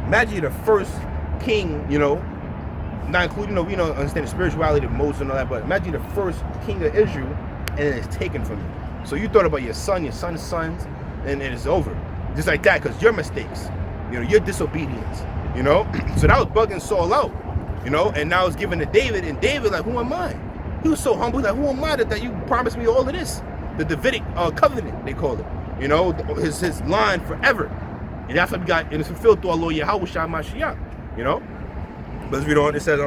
B: Imagine you're the first king, you know, not including, we don't understand the spirituality of Moses and all that, but imagine you're the first king of Israel, and then it's taken from you. So you thought about your son's sons, and it's over. Just like that, because your mistakes, your disobedience, So that was bugging Saul out, and now it's given to David, and David, like, who am I? He was so humble, like, who am I that you promised me all of this? The Davidic covenant, they call it. His line forever. And that's what we got, and it's fulfilled through our Lord Yahweh Shai Mashiach, But let's read on. It says,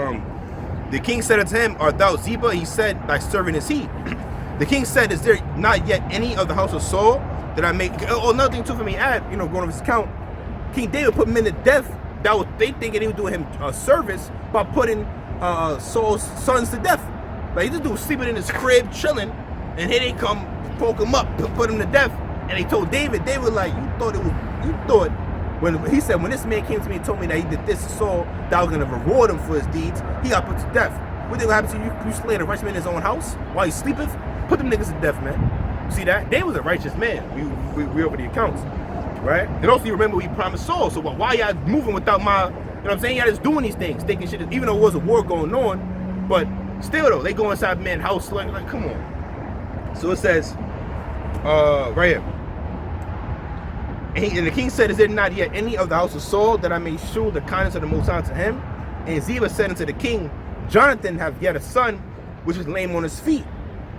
B: the king said unto him, art thou Ziba? He said, thy servant is he. The king said, is there not yet any of the house of Saul that I make? Oh, another thing too for me, going over his account, King David put him into death. They thinking he was doing him a service by putting Saul's sons to death. Like, this dude was sleeping in his crib, chilling, and here they come, poke him up, put him to death. And they told David, like, when he said, when this man came to me and told me that he did this to Saul, that I was going to reward him for his deeds, he got put to death. What think will happen to you? You slay the righteous man in his own house while he sleepeth? Put them niggas to death, man. See that? David was a righteous man. We over the accounts, right? And also, you remember we promised Saul. So why y'all moving without my, what I'm saying? Y'all just doing these things, thinking shit, even though it was a war going on, but still though, they go inside man's house, like, come on. So it says, right here. And the king said, is there not yet any of the house of Saul that I may show the kindness of the Most High to him? And Ziba said unto the king, Jonathan hath yet a son, which is lame on his feet.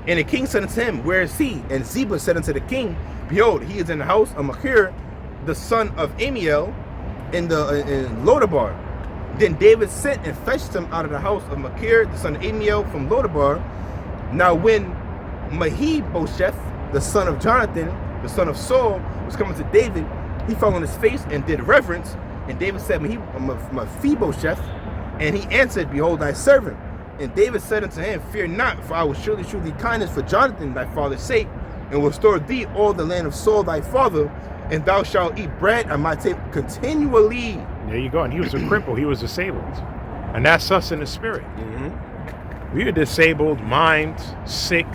B: And the king said unto him, where is he? And Ziba said unto the king, behold, he is in the house of Machir, the son of Amiel, in Lodabar. Then David sent and fetched him out of the house of Machir, the son of Amiel, from Lodabar. Now when Mephibosheth, the son of Jonathan, the son of Saul, was coming to David, he fell on his face and did reverence. And David said, Mephibosheth, and he answered, behold, thy servant. And David said unto him, fear not, for I will surely shew thee kindness for Jonathan thy father's sake, and will restore thee all the land of Saul thy father, and thou shalt eat bread at my table continually.
A: There you go. And he was a cripple. He was disabled. And that's us in the spirit. Mm-hmm. We are disabled, mind, sick.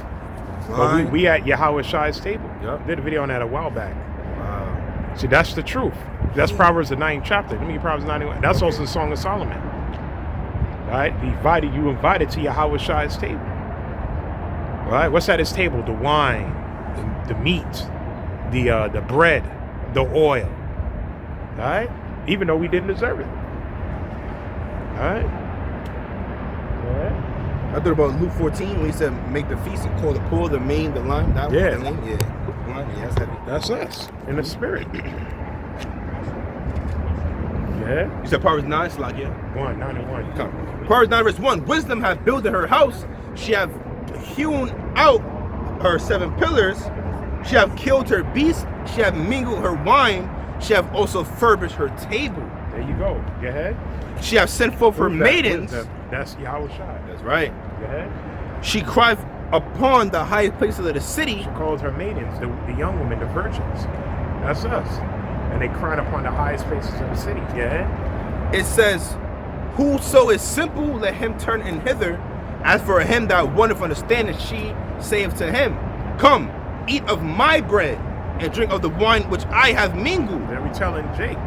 A: But we at Yahweh Shai's table. Yep. Did a video on that a while back. Wow. See, that's the truth. That's Proverbs the 9th chapter. Let me get Proverbs 91. That's also the Song of Solomon. Right? You invited to Yahweh Shai's table. Right? What's at his table? The wine, the meat, the bread, the oil. Right? Even though we didn't deserve it. Right? Yeah.
B: I thought about Luke 14 when he said, make the feast and call the poor, the main, the lime. That
A: yeah.
B: Was the name? Yeah, that's heavy.
A: That's us in the spirit. Yeah.
B: You said Proverbs 9, Slack, yeah?
A: 9 and 1.
B: Come. Proverbs 9, verse 1. Wisdom hath builded her house. She hath hewn out her 7 pillars. She hath killed her beasts. She hath mingled her wine. She hath also furbished her table.
A: There you go. Go ahead.
B: She hath sent forth her maidens.
A: That's Yahweh Shai.
B: That's right.
A: Go ahead.
B: She cried upon the highest places of the city.
A: She calls her maidens, the young women, the virgins. That's us. And they cried upon the highest places of the city. Yeah.
B: It says, whoso is simple, let him turn in hither. As for him that wanteth understanding, she saith to him, come, eat of my bread, and drink of the wine which I have mingled.
A: Then we telling Jake,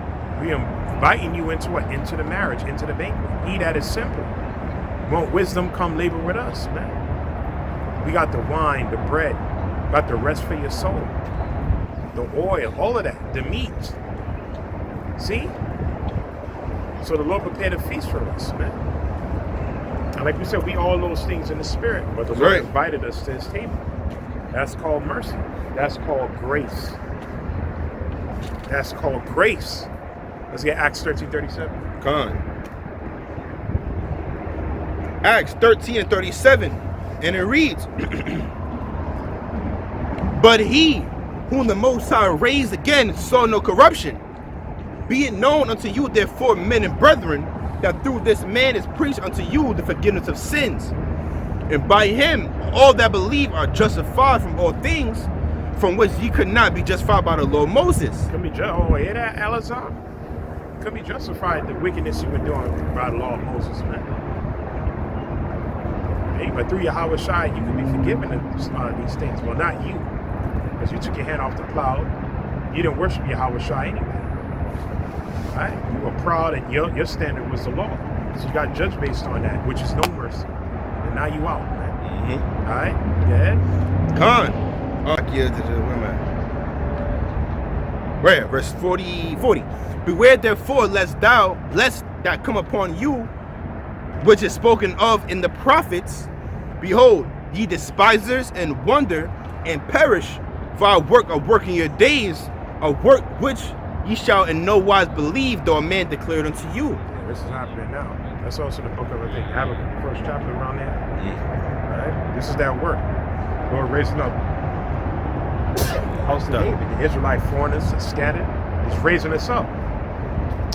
A: we inviting you into what? Into the marriage, into the banquet. He that is simple. Want wisdom, come labor with us, man. We got the wine, the bread, got the rest for your soul, the oil, all of that, the meat. See? So the Lord prepared a feast for us, man. And like we said, we all those things in the spirit, but the Lord invited us to his table. That's called mercy. That's called grace. That's called grace. Let's get Acts 13:37.
B: Come on. Acts 13 and 37. And it reads, But he, whom the Most High raised again, saw no corruption. Be it known unto you, therefore, men and brethren, that through this man is preached unto you the forgiveness of sins. And by him, all that believe are justified from all things, from which ye could not be justified by the law of Moses.
A: Can be hear that, Elazar? Could be justified the wickedness you were doing by the law of Moses, man. Hey, but through Yahweh Shai, you can be forgiven of these things. Well, not you, because you took your hand off the plow. You didn't worship Yahweh Shai anyway. Right? You were proud, and your standard was the law. So you got judged based on that, which is no mercy. And now you out, man.
B: Mm-hmm.
A: All right? Go ahead.
B: Khan. Right, verse 40. Beware therefore lest that come upon you, which is spoken of in the prophets. Behold, ye despisers, and wonder, and perish for our work of working your days, a work which ye shall in no wise believe, though a man declared unto you.
A: Yeah, this is happening now. That's also the book of, I think, Habakkuk, first chapter around there. Right? This is that work. Lord raising up house of David. The Israelite foreigners are scattered. He's raising us up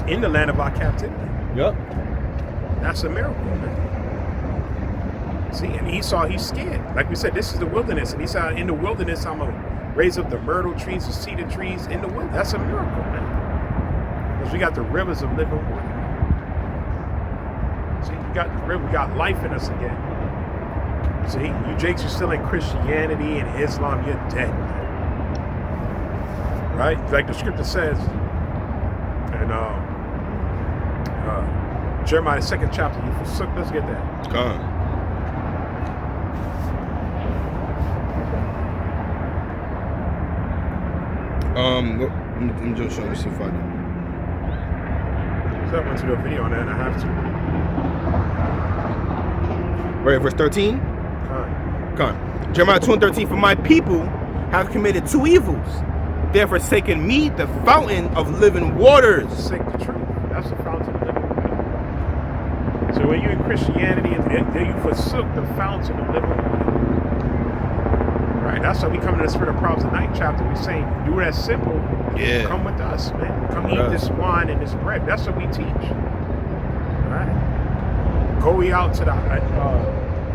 A: in the land of our captivity.
B: Yep.
A: That's a miracle, man. See, and Esau, he's scared. Like we said, this is the wilderness. And he said, in the wilderness, I'm going to raise up the myrtle trees, the cedar trees in the wilderness. That's a miracle, man. Because we got the rivers of living water. See, we got the river, we got life in us again. See, you Jakes, you're still in Christianity and Islam, you're dead, man. Right? Like the scripture says in Jeremiah 2nd chapter, you forsook, let's get that.
B: Khan. Let me just show you some fun.
A: So I went to do a video on that and I have to.
B: Right, verse 13. Khan. Jeremiah 2:13. For my people have committed two evils. They have forsaken me, the fountain of living waters.
A: Forsake the truth. That's the fountain of living water. So when you're in Christianity, you forsook the fountain of living water. Right? That's why we come to the Spirit of Proverbs, the 9th chapter. We're saying, do that simple.
B: Yeah.
A: Come with us, man. Come eat this wine and this bread. That's what we teach. Right? Go ye out to the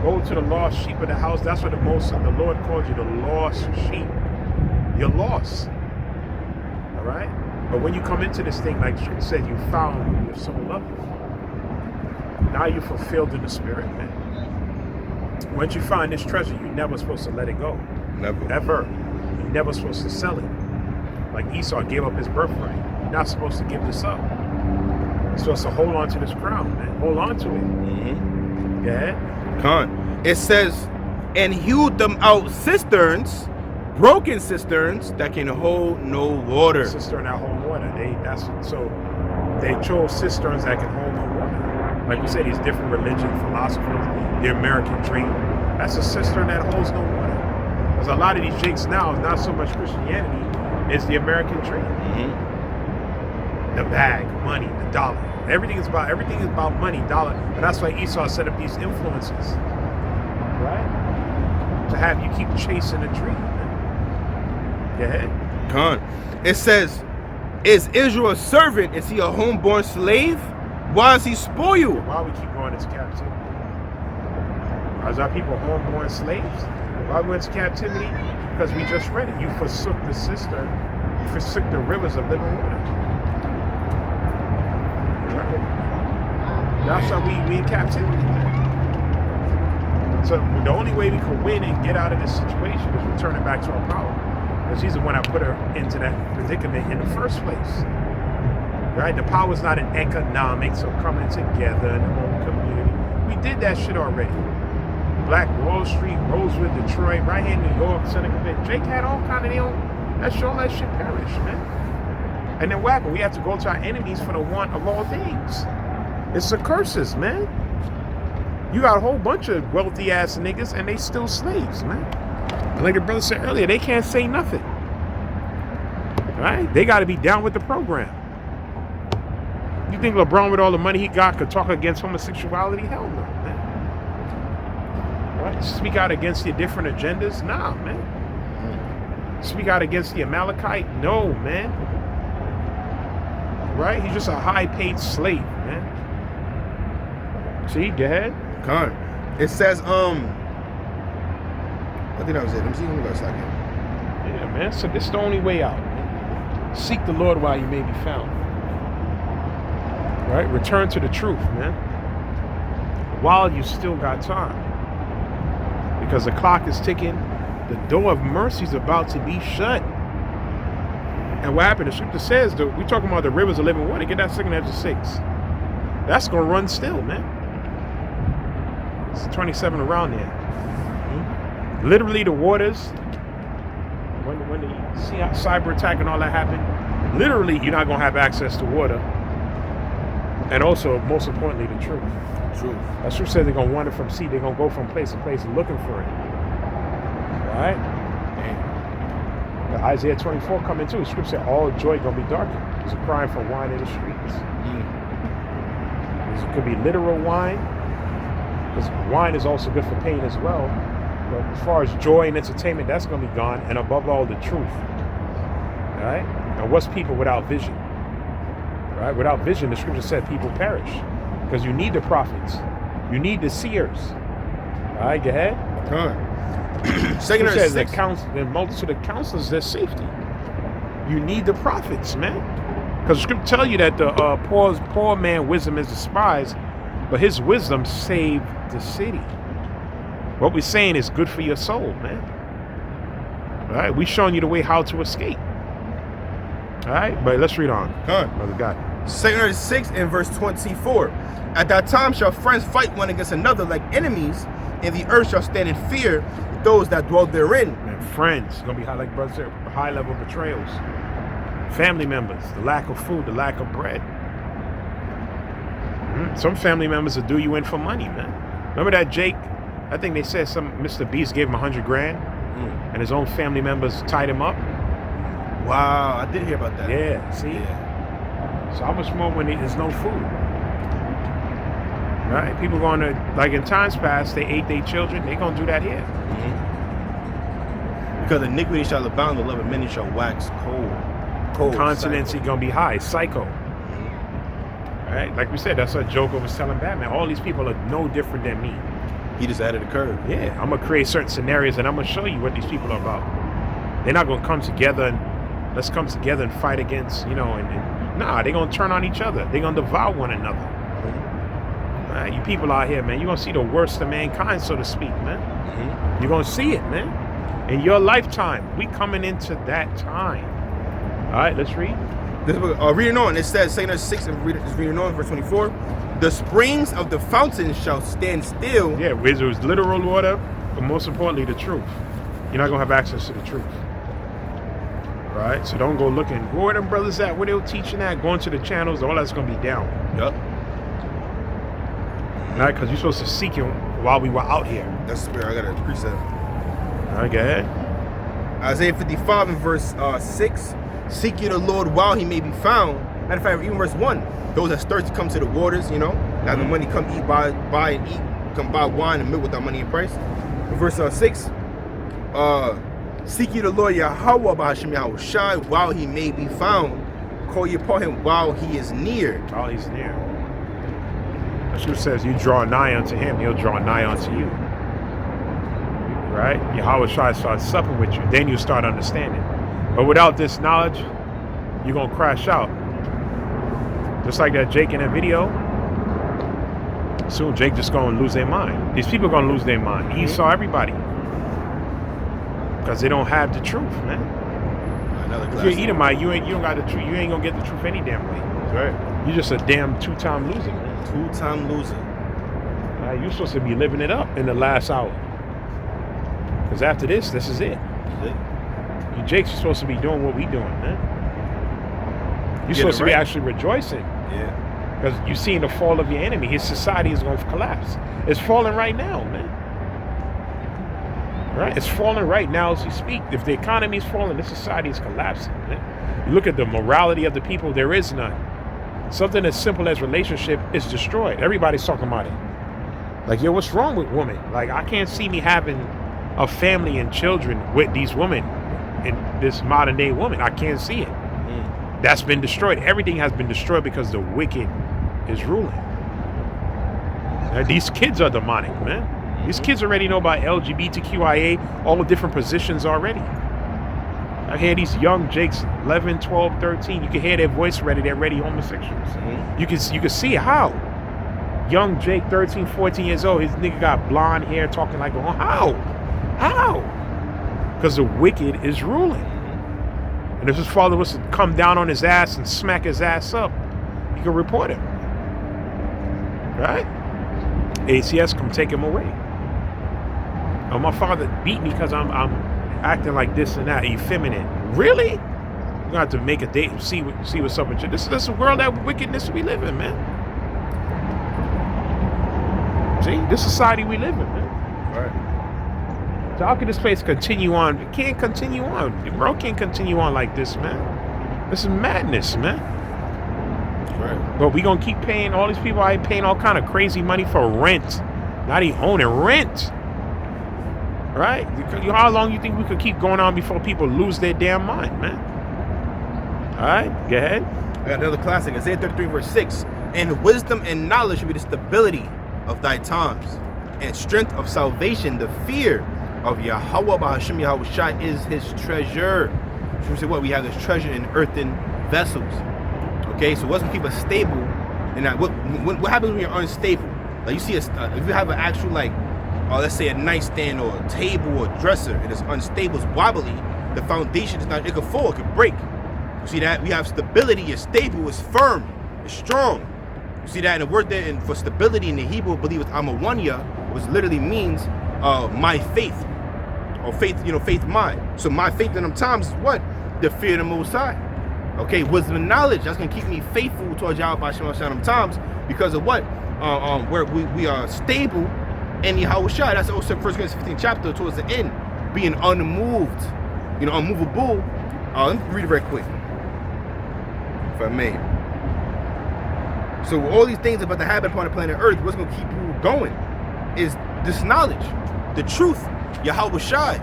A: go to the lost sheep of the house. That's what the Lord calls you, the lost sheep. You're lost. All right? But when you come into this thing, like the scripture said, you found your soul lovely. Now you're fulfilled in the spirit, man. Once you find this treasure, you're never supposed to let it go.
B: Never.
A: Ever. You're never supposed to sell it. Like Esau gave up his birthright. You're not supposed to give this up. You're supposed to hold on to this crown, man. Hold on to it.
B: Mm-hmm.
A: Yeah?
B: Khan. It says, and hewed them out cisterns, broken cisterns that can hold no water.
A: Cistern that hold water. They chose cisterns that can hold no water. Like we said, these different religions, philosophers, the American dream. That's a cistern that holds no water. Because a lot of these jakes now is not so much Christianity, it's the American dream.
B: Mm-hmm.
A: The bag, money, the dollar. Everything is about money, dollar. And that's why Esau set up these influences. Right? To have you keep chasing a dream. Go ahead.
B: Khan. It says, is Israel a servant? Is he a homeborn slave? Why does he spoil you?
A: Why we keep going into captivity? Are our people homeborn slaves? Why we went to captivity? Because we just read it. You forsook the cistern. You forsook the rivers of living water. That's why we in captivity. So the only way we can win and get out of this situation is returning back to our power. Because he's the one that put her into that predicament in the first place. Right? The power is not in economics or coming together in the whole community. We did that shit already. Black Wall Street, Rosewood, Detroit, right here in New York, Seneca Bay. Jake had all kind of that shit perished, man. And then what happened? We have to go to our enemies for the want of all things. It's the curses, man. You got a whole bunch of wealthy ass niggas and they still slaves, man. And like the brother said earlier, they can't say nothing. Right? They got to be down with the program. You think LeBron, with all the money he got, could talk against homosexuality? Hell no, man. What? Speak out against your different agendas? Nah, man. speak out against the Amalekite? No, man. Right? He's just a high-paid slave, man. See, go ahead.
B: Con. It says, I think that was it. Let me see. Let me go a second.
A: Yeah, man. So this is the only way out. Man. Seek the Lord while you may be found. Right? Return to the truth, man. While you still got time. Because the clock is ticking. The door of mercy is about to be shut. And what happened? The scripture says, we're talking about the rivers of living water. Get that second after 6. That's going to run still, man. It's 27 around there. Mm-hmm. Literally, the waters, when the cyber attack and all that happened, literally, you're not going to have access to water. And also, most importantly, the truth.
B: Truth.
A: That scripture says they're going to wander from sea. They're going to go from place to place looking for it. All right? Isaiah 24 coming too. The scripture said all joy gonna be darkened. There's a crying for wine in the streets. It could be literal wine, because wine is also good for pain as well. But as far as joy and entertainment, that's gonna be gone. And above all, the truth. All right. And what's people without vision? All right. Without vision, the scripture said people perish, because you need the prophets, you need the seers. All right. Go ahead.
B: Second
A: says the
B: six.
A: The multitude of counselors, there's safety. You need the prophets, man. Because the scripture tell you that the poor man wisdom is despised, but his wisdom saved the city. What we're saying is good for your soul, man. All right, we're showing you the way how to escape. All right, but let's read on. Brother God.
B: 6 and verse 24. At that time shall friends fight one against another like enemies, and the earth shall stand in fear with those that dwell therein.
A: And friends, gonna be high level betrayals. Family members, the lack of food, the lack of bread. Some family members will do you in for money, man. Remember that Jake? I think they said Mr. Beast gave him $100,000, and his own family members tied him up.
B: Wow, I did hear about that.
A: Yeah, see?
B: Yeah.
A: So how much more when there's no food? Right? People going to, like in times past, they ate their children. They going to do that here.
B: Because iniquity shall abound, the love of many shall wax cold.
A: Consonancy going to be high. Psycho. Right? Like we said, that's what Joker was telling Batman. All these people are no different than me.
B: He just added a curve.
A: Yeah, I'm going to create certain scenarios and I'm going to show you what these people are about. They're not going to come together and let's come together and fight against, nah, they're going to turn on each other. They're going to devour one another. You people out here, man, you're going to see the worst of mankind, so to speak, man. You're going to see it, man. In your lifetime, we coming into that time. All right, let's read.
B: Reading on, it says, 6 and reading on, verse 24. The springs of the fountains shall stand still.
A: Yeah, it was literal water, but most importantly, the truth. You're not going to have access to the truth. Right? So don't go looking, where them brothers at? Where they were teaching at? Going to the channels, all that's going to be down.
B: Yep.
A: Right? Because you're supposed to seek him while we were out here.
B: That's where I got a precept.
A: All right, go ahead.
B: Isaiah 55 and verse 6. Seek ye the Lord while he may be found. Matter of fact, even verse 1. Those that thirst come to the waters, have the money, come eat, buy and eat. Come buy wine and milk without money and price. In verse 6. Seek ye the Lord Yahweh B'Hashem Yahushai while he may be found. Call ye upon him while he is near.
A: While he's near. The scripture says, you draw nigh unto him, he'll draw nigh unto you. Right? Yahweh Shai starts supping with you, then you start understanding. But without this knowledge, you're going to crash out. Just like that Jake in that video. Soon Jake just going to lose their mind. These people are going to lose their mind. He saw everybody. Because they don't have the truth, man. If you're Edomite, you don't got the truth. You ain't going to get the truth any damn way.
B: Right.
A: You're just a damn two-time loser, man.
B: Two-time loser.
A: You're supposed to be living it up in the last hour. Because after this is it. You Jake's supposed to be doing what we doing, man. You're supposed to be actually rejoicing.
B: Yeah.
A: Because you're seeing the fall of your enemy. His society is going to collapse. It's falling right now, man. Right? It's falling right now as we speak. If the economy is falling, this society is collapsing, man. You look at the morality of the people, there is none. Something as simple as relationship is destroyed. Everybody's talking about it. Like, yo, what's wrong with women? Like, I can't see me having a family and children with these women. in this modern day woman. I can't see it. That's been destroyed. Everything has been destroyed because the wicked is ruling. Now, these kids are demonic, man. These kids already know about LGBTQIA, all the different positions already. I hear these young Jakes, 11, 12, 13. You can hear their voice already. They're already homosexuals. You can see how. Young Jake, 13, 14 years old, his nigga got blonde hair talking like, oh, how? Because the wicked is ruling. And if his father was to come down on his ass and smack his ass up, he could report him. Right? ACS come take him away. Oh, my father beat me because I'm acting like this and that, effeminate. Really? You're gonna have to make a date and see what's up with you. This is the world that wickedness we live in, man. See, this society we live in, man.
B: Right.
A: So how can this place continue on? It can't continue on. The world can't continue on like this, man. This is madness, man.
B: Right.
A: But we gonna keep paying all these people out paying all kind of crazy money for rent. Not even owning rent. Right? How long you think we could keep going on before people lose their damn mind, man? All right, go ahead.
B: I got another classic, Isaiah 33 verse 6. And wisdom and knowledge should be the stability of thy times, and strength of salvation, the fear of Yahweh Bahashim Yahweh Shai is his treasure. So we say what? We have this treasure in earthen vessels. Okay, so what's keep us stable? And what happens when you're unstable? Like you see, if you have an actual let's say a nightstand or a table or a dresser, and it's unstable, it's wobbly, the foundation is not, it could fall, it could break. You see that? We have stability, it's stable, it's firm, it's strong. You see that? And the word there for stability in the Hebrew, I believe it's amawanya, which literally means my faith, or faith, faith mine. So my faith in them times is what? The fear of the Most High. Okay, wisdom and knowledge, that's gonna keep me faithful towards Yahweh B'Shem them times because of what? Where we are stable in Yahweh Shai. That's also 1 Corinthians 15 chapter towards the end, being unmoved, unmovable. Let me read it very quick, if I may. So all these things about to happen upon the planet Earth, what's going to keep you going is this knowledge, the truth, Yahweh Shai.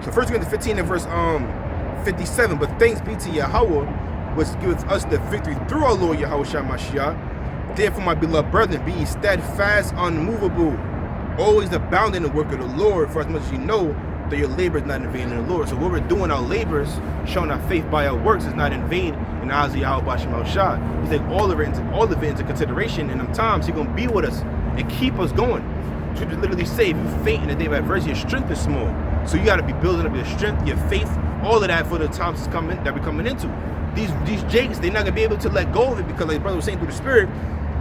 B: So 1 Corinthians 15 and verse 57, but thanks be to Yahweh, which gives us the victory through our Lord Yahweh Shai Mashiach. Therefore, my beloved brethren, be ye steadfast, unmovable, always abounding in the work of the Lord, for as much as you know that your labor is not in vain in the Lord. So what we're doing, our labors, showing our faith by our works, is not in vain in the eyes of Yahweh B'Shem Shai. He's taking all of it into consideration, and in times He's gonna be with us and keep us going. Scriptures literally say, if you faint in the day of adversity, your strength is small. So you got to be building up your strength, your faith, all of that for the times that we're coming into. These Jakes, they're not gonna be able to let go of it because, like brother was saying through the Spirit,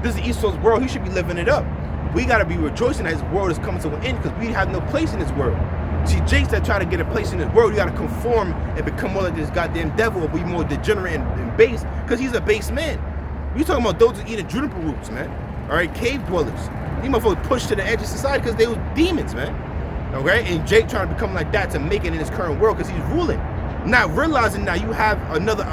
B: this is Esau's world. He should be living it up. We got to be rejoicing that his world is coming to an end because we have no place in this world. See, Jakes that try to get a place in this world, you got to conform and become more like this goddamn devil, or be more degenerate and base, because he's a base man. We talking about those who eating juniper roots, man. All right, cave dwellers. These motherfuckers pushed to the edge of society because they was demons, man. Okay, and Jake trying to become like that to make it in his current world because he's ruling. Not realizing now you have another,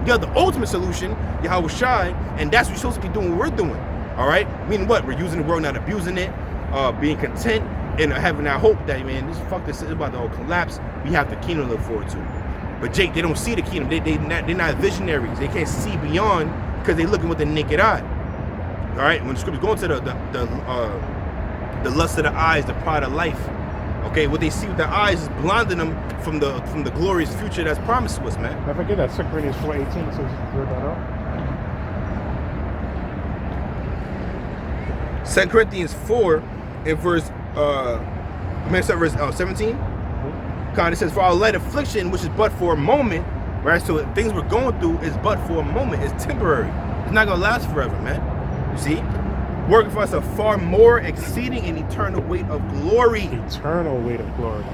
B: you have the ultimate solution, Yahweh Shai, and that's what you're supposed to be doing what we're doing. All right, meaning what? We're using the world, not abusing it, being content, and having that hope that, man, this is about to all collapse. We have the kingdom to look forward to. But Jake, they don't see the kingdom. They're not visionaries. They can't see beyond because they're looking with the naked eye. All right, when the scriptures go into the lust of the eyes, the pride of life. Okay, what they see with their eyes is blinding them from the glorious future that's promised to us, man.
A: I forget that 2 Corinthians 4:18 says read that up.
B: 2 Corinthians 4 in verse 17. Kind of says, for our light affliction, which is but for a moment, right? So things we're going through is but for a moment. It's temporary. It's not gonna last forever, man. You see? Working for us a far more exceeding and eternal weight of glory.
A: Eternal weight of glory.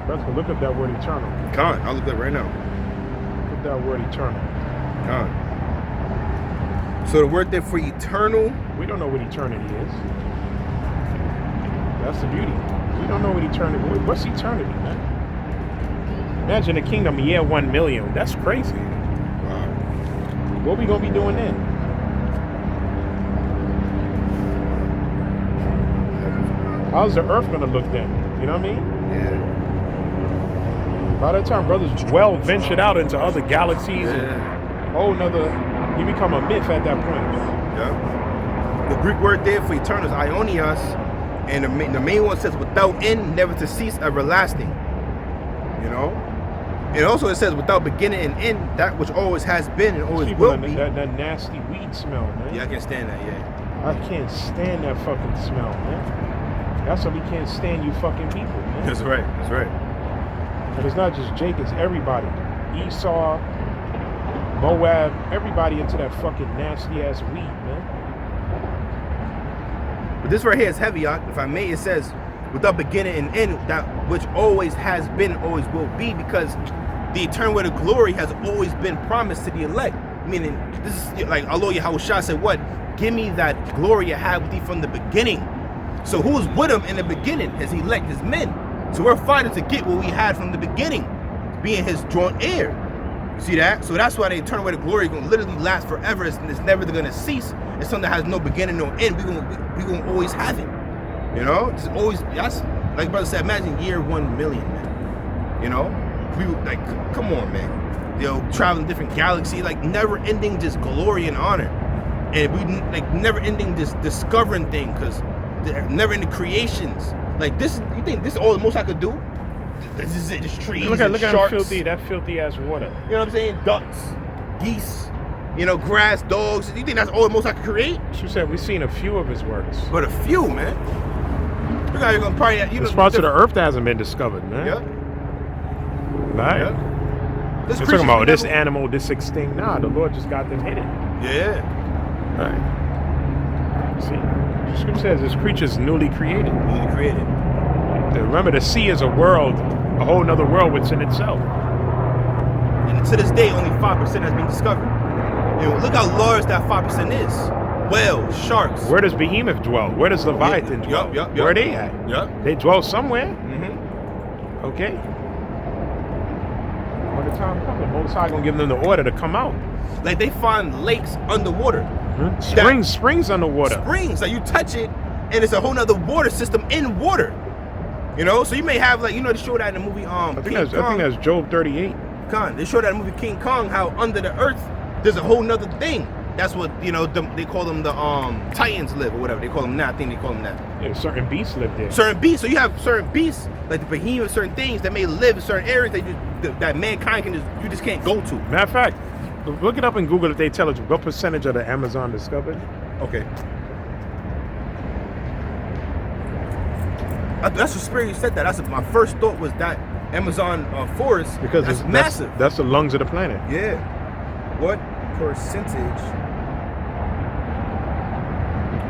A: Let's look up that word eternal.
B: Con, I'll look that right now.
A: Look at that word eternal.
B: Con. So the word there for eternal.
A: We don't know what eternity is. That's the beauty. We don't know what eternity is. What's eternity, man? Imagine the kingdom a year 1 million. That's crazy.
B: Wow.
A: What we gonna be doing then? How's the earth gonna look then? You know what I mean?
B: Yeah.
A: By the time brothers well ventured out into other galaxies,
B: Yeah.
A: whole nother, you become a myth at that point.
B: Yeah. The Greek word there for eternal is aionios, and the main one says without end, never to cease, everlasting. You know? And also it says without beginning and end, that which always has been and always
A: People
B: will
A: in
B: be.
A: that nasty weed smell, man.
B: Yeah, I can stand that, yeah.
A: I can't stand that fucking smell, man. That's why we can't stand you fucking people, man.
B: That's right, that's right.
A: And it's not just Jake, it's everybody. Esau, Moab, everybody into that fucking nasty ass weed, man.
B: But this right here is heavy, if I may. It says without beginning and end, that which always has been, always will be, because the eternal way of glory has always been promised to the elect. Meaning, this is like Allah Yahushua said, what? Give me that glory I had with thee from the beginning. So who was with him in the beginning? His elect, his men. So we're fighting to get what we had from the beginning, being his joint heir. You see that? So that's why the eternal way of glory is going to literally last forever. It's never going to cease. It's something that has no beginning, no end. We're going to always have it. You know? It's always, that's, like brother said, imagine year 1 million, man. You know? We like, come on, man. You know, traveling different galaxies, like never ending just glory and honor. And we like never ending just discovering things, because never ending creations. Like this, you think this is all the most I could do? This is it, just trees.
A: Look
B: and
A: at
B: sharks.
A: that filthy ass water.
B: You know what I'm saying? Ducks, geese, you know, grass, dogs. You think that's all the most I could create?
A: She said we've seen a few of his works.
B: But a few, man. Look how you're gonna probably, you know,
A: There's parts of the earth that hasn't been discovered, man.
B: Yeah.
A: Right?
B: Yeah.
A: They're talking about this animal, this extinct. Nah, the Lord just got them hidden.
B: Yeah.
A: Right. See? The scripture says this creature's newly created.
B: Newly created.
A: Remember, the sea is a world, a whole nother world within itself.
B: And to this day, only 5% has been discovered. You know, look how large that 5% is. Whales, sharks.
A: Where does Behemoth dwell? Where does Leviathan dwell?
B: Yup.
A: Where are they at?
B: Yup.
A: They dwell somewhere.
B: Mm-hmm.
A: Okay. When the time comes, the Most High gonna give them the order to come out.
B: Like they find lakes underwater.
A: Springs underwater.
B: Springs, like you touch it, and it's a whole nother water system in water. You know, so you may have like, you know, they show that in the movie
A: I think that's Job 38.
B: They show that in the movie King Kong, how under the earth there's a whole nother thing. That's what, you know, they call them the Titans live, or whatever they call them now. I think they call them that.
A: Yeah, certain beasts live there.
B: Certain beasts. So you have certain beasts, like the behemoth, certain things that may live in certain areas that mankind you just can't go to.
A: Matter of fact, look it up in Google if they tell us what percentage of the Amazon discovered.
B: Okay. That's the spirit you said that. That's my first thought was that Amazon forest,
A: Because
B: that's massive.
A: That's the lungs of the planet.
B: Yeah. What percentage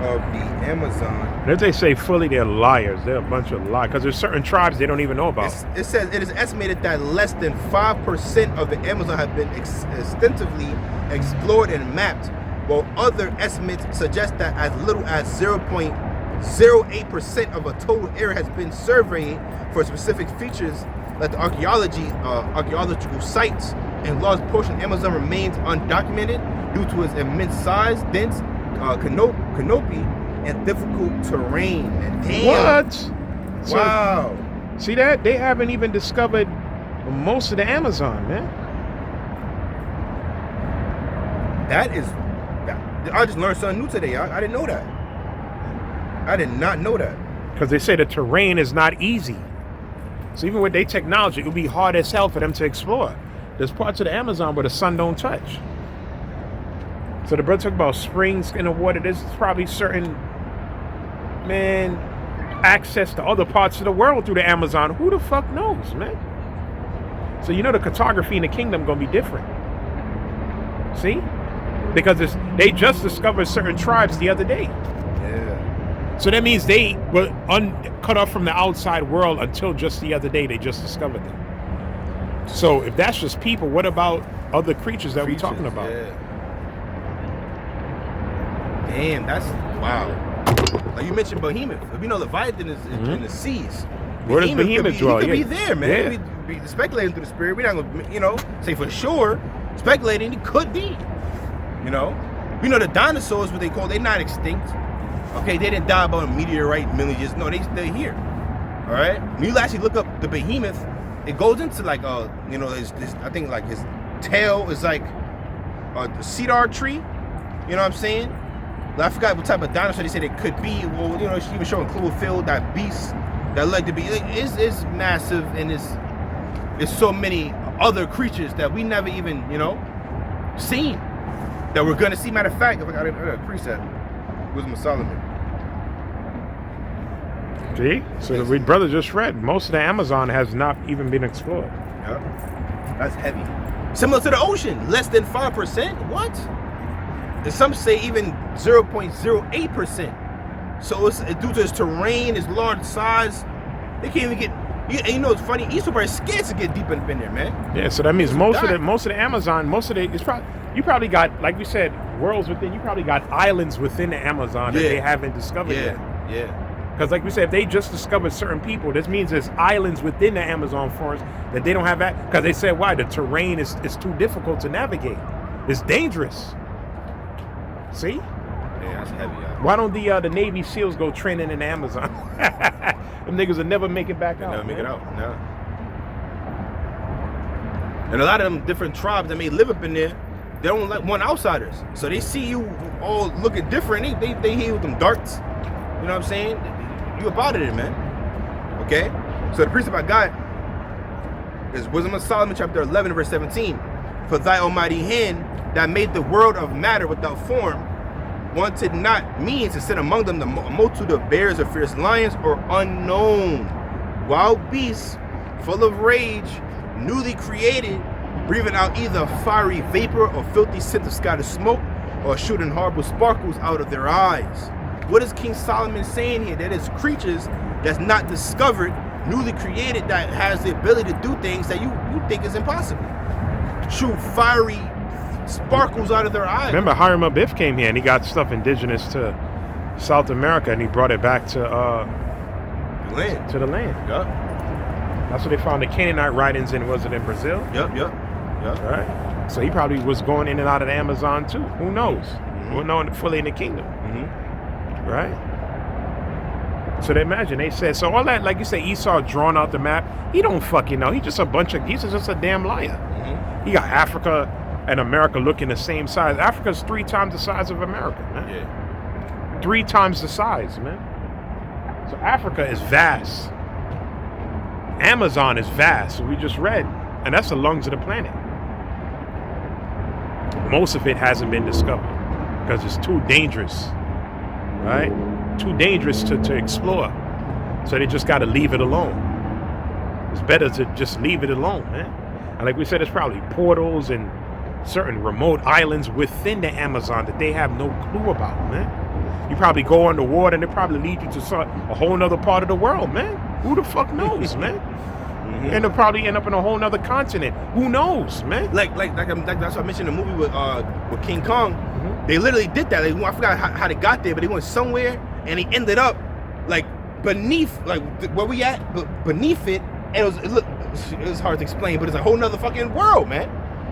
B: of the Amazon?
A: And if they say fully, they're liars. They're a bunch of liars. Because there's certain tribes they don't even know about.
B: It says it is estimated that less than 5% of the Amazon have been extensively explored and mapped, while other estimates suggest that as little as 0.08% of a total area has been surveyed for specific features like the archaeological sites, and large portion of Amazon remains undocumented due to its immense size, dense canopy, and difficult terrain. And damn.
A: What?
B: Wow.
A: So, see that? They haven't even discovered most of the Amazon, man.
B: That is, I just learned something new today. I didn't know that. I did not know that.
A: Because they say the terrain is not easy. So even with their technology, it would be hard as hell for them to explore. There's parts of the Amazon where the sun don't touch. So the brother talked about springs in the water. There's probably certain, man, access to other parts of the world through the Amazon. Who the fuck knows, man? So you know the cartography in the kingdom gonna be different. See? Because they just discovered certain tribes the other day.
B: Yeah.
A: So that means they were cut off from the outside world until just the other day they just discovered them. So if that's just people, what about other creatures that we're talking about?
B: Yeah. Damn, that's wow. Like you mentioned Behemoth. You know Leviathan is in the seas.
A: Where does Behemoth dwell?
B: He could
A: Yeah.
B: be there, man. We speculating through the spirit. We're not gonna, say for sure. Speculating, he could be. We know the dinosaurs, what they call, they're not extinct. Okay, they didn't die about a meteorite million years. No, they're here. All right. When you actually look up the Behemoth, it goes into like you know, his I think like his tail is like a cedar tree. You know what I'm saying? I forgot what type of dinosaur they said it could be. Well, you know, she was showing Cloverfield, that beast that like to be. It's massive, and it's so many other creatures that we never even, you know, seen, that we're gonna see. Matter of fact, if I got a preset, Wisdom of Solomon.
A: See? So the brother just read, most of the Amazon has not even been explored.
B: Yeah, that's heavy. Similar to the ocean, less than 5%. What? And some say even 0.08%. So it's due to its terrain, its large size. They can't even get. You know, it's funny. Esau probably scared to get deep up in there, man.
A: Yeah, so that means most of the Amazon, it's probably, you probably got, like we said, worlds within. You probably got islands within the Amazon that they haven't discovered yet.
B: Yeah.
A: Because like we said, if they just discovered certain people, this means there's islands within the Amazon forest that they don't have that. Because they said, why? The terrain is too difficult to navigate. It's dangerous. See?
B: Yeah, that's heavy.
A: Why don't the Navy SEALs go training in the Amazon? Them niggas will never make it back out.
B: Never make it out. No. And a lot of them different tribes that may live up in there, they don't want outsiders. So they see you all looking different. They hit you with them darts. You know what I'm saying? You about it, man. Okay? So the precept I got is Wisdom of Solomon, chapter 11, verse 17. For thy almighty hand that made the world of matter without form, wanted not means to sit among them the multitude of bears or fierce lions or unknown wild beasts full of rage, newly created, breathing out either fiery vapor or filthy scent of scattered smoke, or shooting horrible sparkles out of their eyes. What is King Solomon saying here? That is creatures that's not discovered, newly created, that has the ability to do things that you think is impossible. Shoot fiery sparkles out of their eyes.
A: Remember, Hiram Abiff came here and he got stuff indigenous to South America and he brought it back to
B: the land.
A: To the land.
B: Yep.
A: That's where they found the Canaanite writings in. Was it in Brazil?
B: Yep.
A: Right. So he probably was going in and out of the Amazon too. Who knows? We'll know fully in the kingdom. Right? So they imagine, they said, so all that, like you say, Esau drawn out the map, he don't fucking know. He's just a damn liar. He got Africa and America looking the same size. Africa's 3 times the size of America, man.
B: Yeah.
A: 3 times the size, man. So Africa is vast. Amazon is vast. So we just read, and that's the lungs of the planet. Most of it hasn't been discovered because it's too dangerous, right? Too dangerous to explore. So they just got to leave it alone. It's better to just leave it alone, man. And like we said, it's probably portals and certain remote islands within the Amazon that they have no clue about, man. You probably go underwater and they probably lead you to a whole nother part of the world, man. Who the fuck knows, man? And they'll probably end up in a whole nother continent. Who knows, man?
B: Like that's what I mentioned in the movie with King Kong. They literally did that. Like, I forgot how they got there, but they went somewhere and he ended up like beneath, like where we at, but beneath it. And it was hard to explain, but it's a whole nother fucking world, man.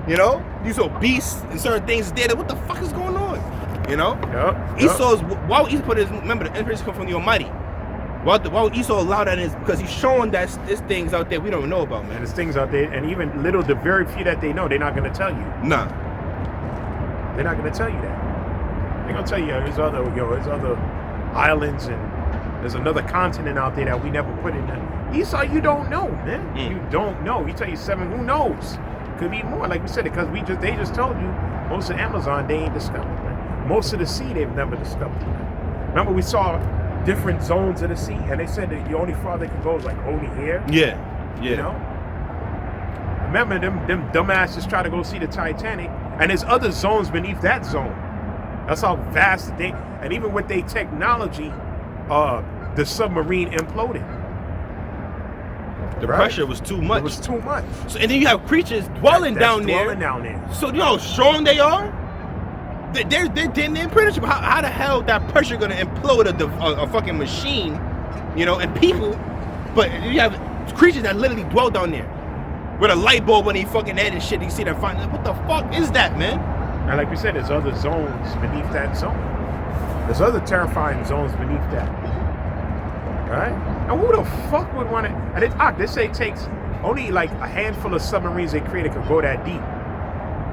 B: You know, you saw beasts and certain things there. What the fuck is going on? You know, Esau's why would Esau put his, remember the information come from the Almighty. Why would Esau allow that? Is because he's showing that there's things out there we don't know about, man.
A: And there's things out there, and even the very few that they know, they're not going to tell you.
B: Nah.
A: They're not going to tell you that. They're going to tell you there's other islands and there's another continent out there that we never put in there. Esau, you don't know, man. You don't know. He tell you 7, who knows? Could be more, like we said, because they just told you most of Amazon they ain't discovered, man. Most of the sea they've never discovered, man. Remember we saw different zones of the sea, and they said that the only farther they can go is like only here.
B: Yeah.
A: You know? Remember them dumbasses try to go see the Titanic, and there's other zones beneath that zone. That's how vast they, and even with their technology, the submarine imploded.
B: The pressure was too much.
A: It was too much.
B: So, and then you have creatures dwelling down there. So you know how strong they are? They're impenetrable. How the hell that pressure gonna implode a fucking machine, you know, and people? But you have creatures that literally dwell down there with a light bulb on their fucking head and shit. You see that finding, what the fuck is that, man?
A: And like we said, there's other zones beneath that zone. There's other terrifying zones beneath that. Right? And who the fuck would want to? And they say it takes only like a handful of submarines they created could go that deep.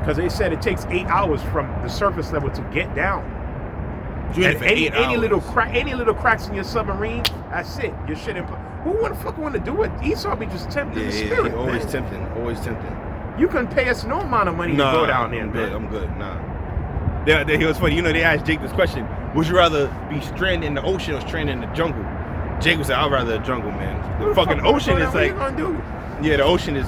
A: Because they said it takes 8 hours from the surface level to get down.
C: Doing it
A: And
C: for
A: any
C: 8 hours.
A: little cracks in your submarine, that's it. Your shit. Who the fuck want to do it? Esau be just tempting the spirit.
C: always
A: man.
C: tempting, always tempting.
A: You couldn't pay us no amount of money to go down there,
C: I'm
A: man.
C: good. I'm good. Nah. It was funny. You know, they asked Jake this question: would you rather be stranded in the ocean or stranded in the jungle? Jake would say, "I'd rather the jungle, man. The fucking ocean is
A: What
C: like,
A: you gonna do?
C: yeah, the ocean is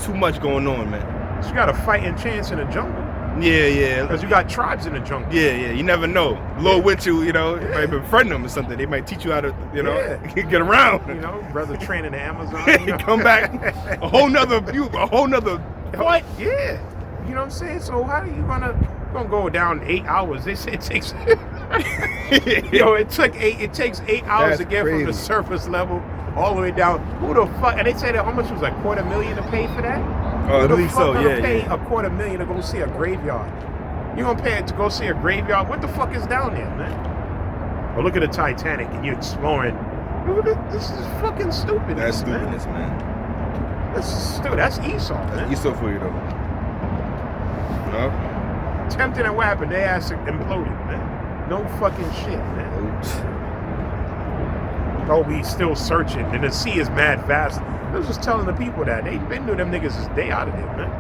C: too much going on, man.
A: You got a fighting chance in the jungle
C: Yeah.
A: because you got tribes in the jungle.
C: Yeah, you never know. Lord Winchell, you know, you might befriend them or something. They might teach you how to, you know, get around.
A: You know, brother training the Amazon. You know?
C: Come back, a whole nother
A: What? Yeah. You know what I'm saying? So how are you gonna go down 8 hours? They say it takes it takes 8 hours
C: That's
A: to get from the
C: crazy.
A: surface level all the way down. Who the fuck? And they say that how much was like $250,000 to pay for that?
C: Oh, I
A: Who the
C: believe
A: fuck
C: so.
A: gonna
C: Yeah,
A: pay
C: yeah.
A: $250,000 to go see a graveyard? You gonna pay it to go see a graveyard? What the fuck is down there, man? Well, look at the Titanic and you're exploring. This is fucking stupid.
C: That's stupidness, man.
A: That's stupid. That's Esau, man.
C: That's Esau for you, though. No.
A: Tempting and what happened? They ass imploded, man. No fucking shit, man. Oh, we still searching, and the sea is mad fast. I was just telling the people that they knew them niggas is day out of there, man.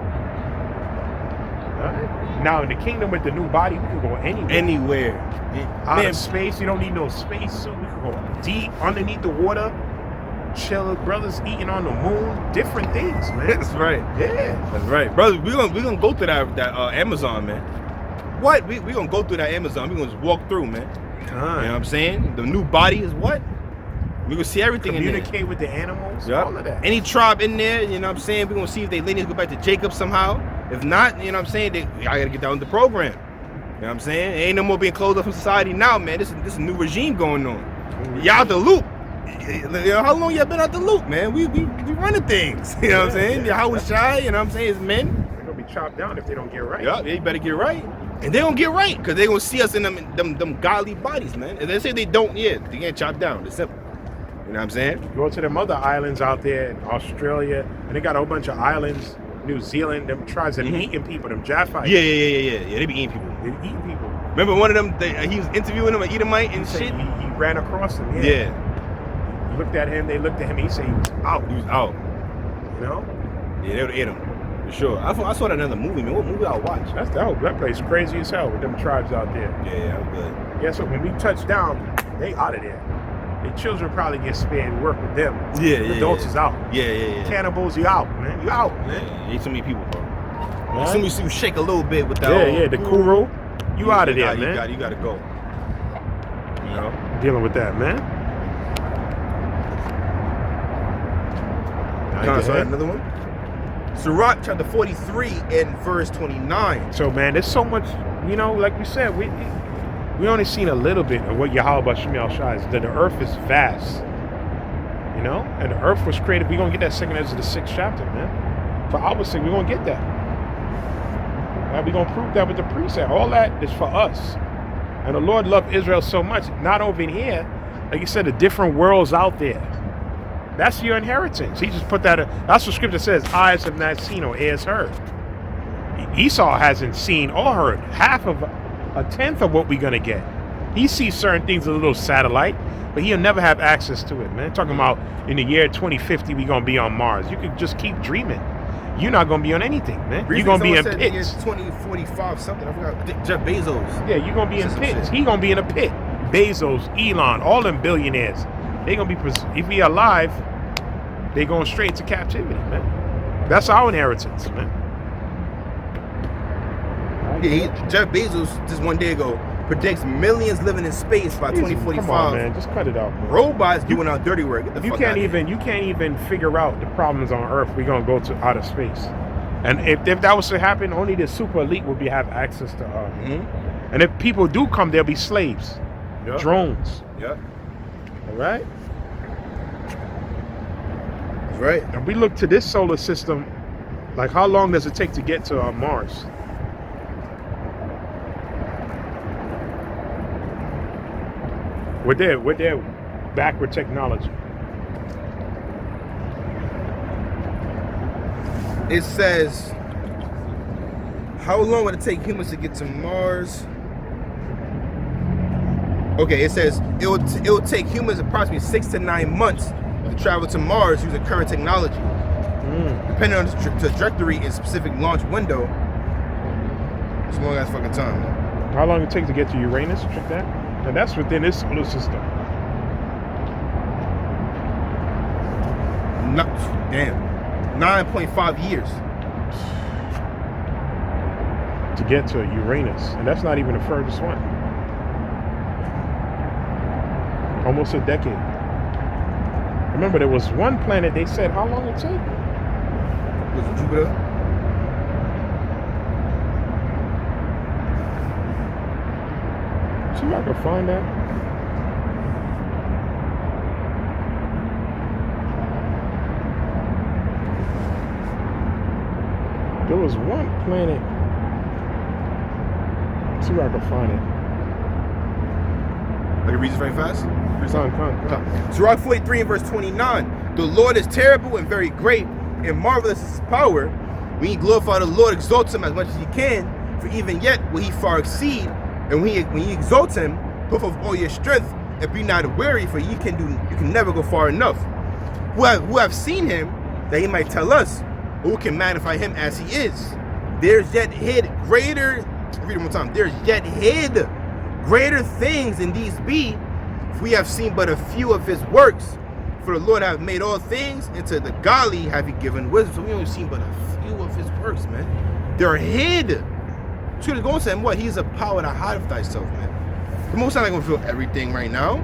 A: All right. Now in the kingdom with the new body, we can go anywhere. Out
C: Man,
A: of space, you don't need no space suit. We can go deep underneath the water, chill, brothers eating on the moon, different things, man.
C: that's right.
A: Yeah.
C: That's right, brother. We gonna go through that Amazon, man. What? We gonna go through that Amazon. We gonna just walk through, man. You know what I'm saying? The new body is what? We gonna see everything in there.
A: Communicate with the animals,
C: Yep.
A: all of that.
C: Any tribe in there, you know what I'm saying? We're gonna see if they lineage go back to Jacob somehow. If not, you know what I'm saying? I gotta get down with the program. You know what I'm saying? Ain't no more being closed up from society now, man. This is a new regime going on. Y'all out the loop. You know, how long y'all been out the loop, man? We running things. You know what I'm saying?
A: Yeah.
C: How was shy, you know what I'm saying? It's men.
A: They're gonna be chopped down if they don't get right.
C: Yeah, you better get right. And they gonna get right, because they gonna see us in them godly bodies, man. And they say they don't, they get chopped down. It's simple. You know what I'm saying?
A: Go to them other islands out there in Australia, and they got a whole bunch of islands. New Zealand, them tribes that be eating people, them Japhite.
C: Yeah. They be eating people.
A: They eating people.
C: Remember one of them? He was interviewing him, an Edomite and
A: He said
C: shit.
A: He ran across them.
C: Yeah,
A: He looked at him. They looked at him. He said he was out.
C: he was out.
A: You know,
C: Yeah, they would ate him for sure. I saw that in another movie, man. What movie I watch?
A: that's that place crazy as hell with them tribes out there.
C: Yeah, I'm good.
A: Guess what? When we touch down, they out of there. Their children probably get spared. Work with them.
C: Yeah,
A: The adults is out.
C: Yeah.
A: Cannibals, you out, man. You out, man.
C: Yeah, ate so many people, bro.
A: Right?
C: As soon as you shake a little bit with that.
A: The Kuru. You out of there, man.
C: You gotta go. You know.
A: Dealing with that, man.
C: So another one. Sirach chapter 43 and verse 29.
A: So man, there's so much, you know, like we said, we only seen a little bit of what Yahweh Shemiel Shai is. That the earth is vast, you know, and the earth was created. We're gonna get that second Ezra the 6th chapter, man. For our sake, we're gonna get that. And we're gonna prove that with the precept. All that is for us. And the Lord loved Israel so much, not over here, like you said, the different worlds out there. That's your inheritance. He just put that. That's what Scripture says: eyes have not seen or ears heard. Esau hasn't seen or heard half of a tenth of what we're gonna get. He sees certain things a little satellite, but he'll never have access to it, man. Talking about in the year 2050, we're gonna be on Mars. You could just keep dreaming. You're not gonna be on anything, man. You're gonna be in pits.
C: 2045 something. I forgot. Jeff Bezos.
A: Yeah, you're gonna be in
C: Some
A: pits.
C: shit.
A: He gonna be in a pit. Bezos, Elon, all them billionaires. They gonna be if he alive, they going straight to captivity, man. That's our inheritance, man.
C: Jeff Bezos just one day ago predicts millions living in space by 2045.
A: Come on, man. Just cut it out, man.
C: Robots doing our dirty work. Get the
A: You
C: fuck
A: can't
C: outta here.
A: even figure out the problems on Earth. We're gonna go to outer space, and if that was to happen, only the super elite will have access to Earth. And if people do come, they'll be slaves,
C: Yeah.
A: drones.
C: Yeah,
A: All right.
C: that's right.
A: And we look to this solar system. Like, how long does it take to get to Mars? With their backward technology.
B: It says, how long would it take humans to get to Mars? Okay, it says it will take humans approximately 6 to 9 months to travel to Mars using current technology. Depending on the trajectory and specific launch window, it's a long ass fucking time, man.
A: How long it take to get to Uranus? Check that. And that's within this solar system.
B: No, damn. 9.5 years.
A: To get to Uranus. And that's not even the furthest one. Almost a decade. Remember, there was one planet they said how long it take?
B: Was it Jupiter?
A: See if I can find that. There was one planet. Let's see if I can find it.
B: I can read this very fast.
A: Come.
B: Sirach 43 and verse 29. The Lord is terrible and very great, and marvelous is his power. When ye glorify the Lord, exalt him as much as ye can, for even yet will he far exceed. And when ye exalt him, put forth all your strength, and be not weary, for you can never go far enough. Who have seen him, that he might tell us, who can magnify him as he is. There's yet hid greater, read it one time, there's yet hid greater things than these be, if we have seen but a few of his works. For the Lord hath made all things, and to the godly have he given wisdom. So we only seen but a few of his works, man. They're hid. So you're going to him, what? He's a power to hide of thyself, man. The Most High not gonna feel everything right now,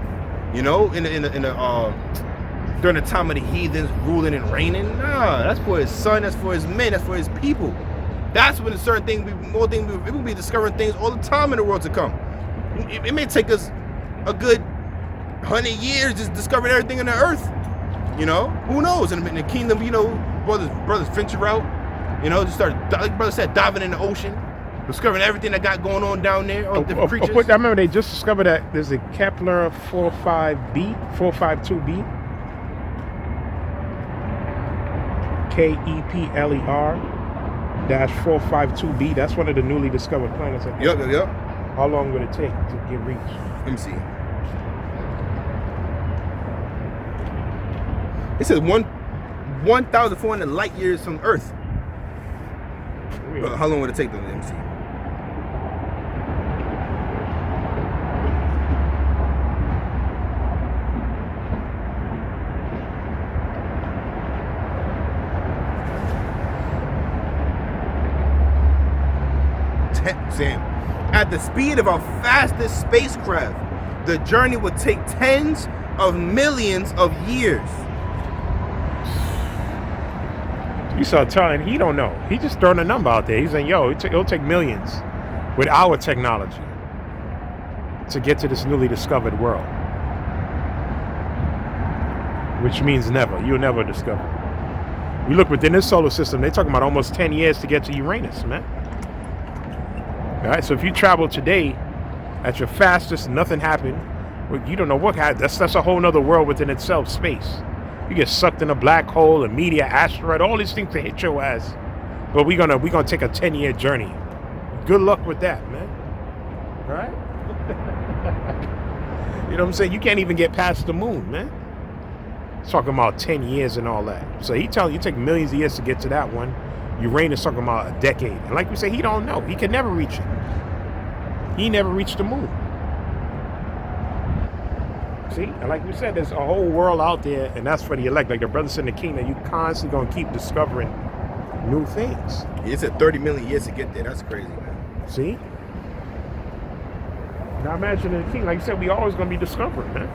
B: you know. During the time of the heathens ruling and reigning, nah. That's for his son. That's for his men. That's for his people. That's when certain things, it will be discovering things all the time in the world to come. It may take us a good 100 years just discovering everything in the earth. You know, who knows? In the kingdom, you know, brothers venture out. You know, just start, like brother said, diving in the ocean, discovering everything that got going on down there. All different creatures.
A: I remember they just discovered that there's a Kepler 452b, Kepler -452b. That's one of the newly discovered planets.
B: Yep.
A: How long would it take to get reached?
B: Let me see. It says 1,400 light years from Earth. How long would it take them? Let me see. Sam, at the speed of our fastest spacecraft, the journey would take tens of millions of years.
A: You saw telling he don't know. He just throwing a number out there. He's saying, yo, it'll take millions with our technology to get to this newly discovered world. Which means never. You'll never discover. We look within this solar system, they're talking about almost 10 years to get to Uranus, man. All right, so if you travel today at your fastest, nothing happened. Well, you don't know what happened. That's a whole nother world within itself, space. You get sucked in a black hole, a meteor, asteroid, all these things to hit your ass. But we're gonna take a 10-year journey. Good luck with that, man. All right? You know what I'm saying? You can't even get past the moon, man. It's talking about 10 years and all that. So he telling you it take millions of years to get to that one. Uranus talking about a decade. And like we say, he don't know. He can never reach it. He never reached the moon. See? And like we said, there's a whole world out there, and that's for the elect. Like the brothers in the kingdom, you constantly gonna keep discovering new things.
B: It said 30 million years to get there. That's crazy, man.
A: See? Now imagine in the kingdom, like you said, we always gonna be discovering, man.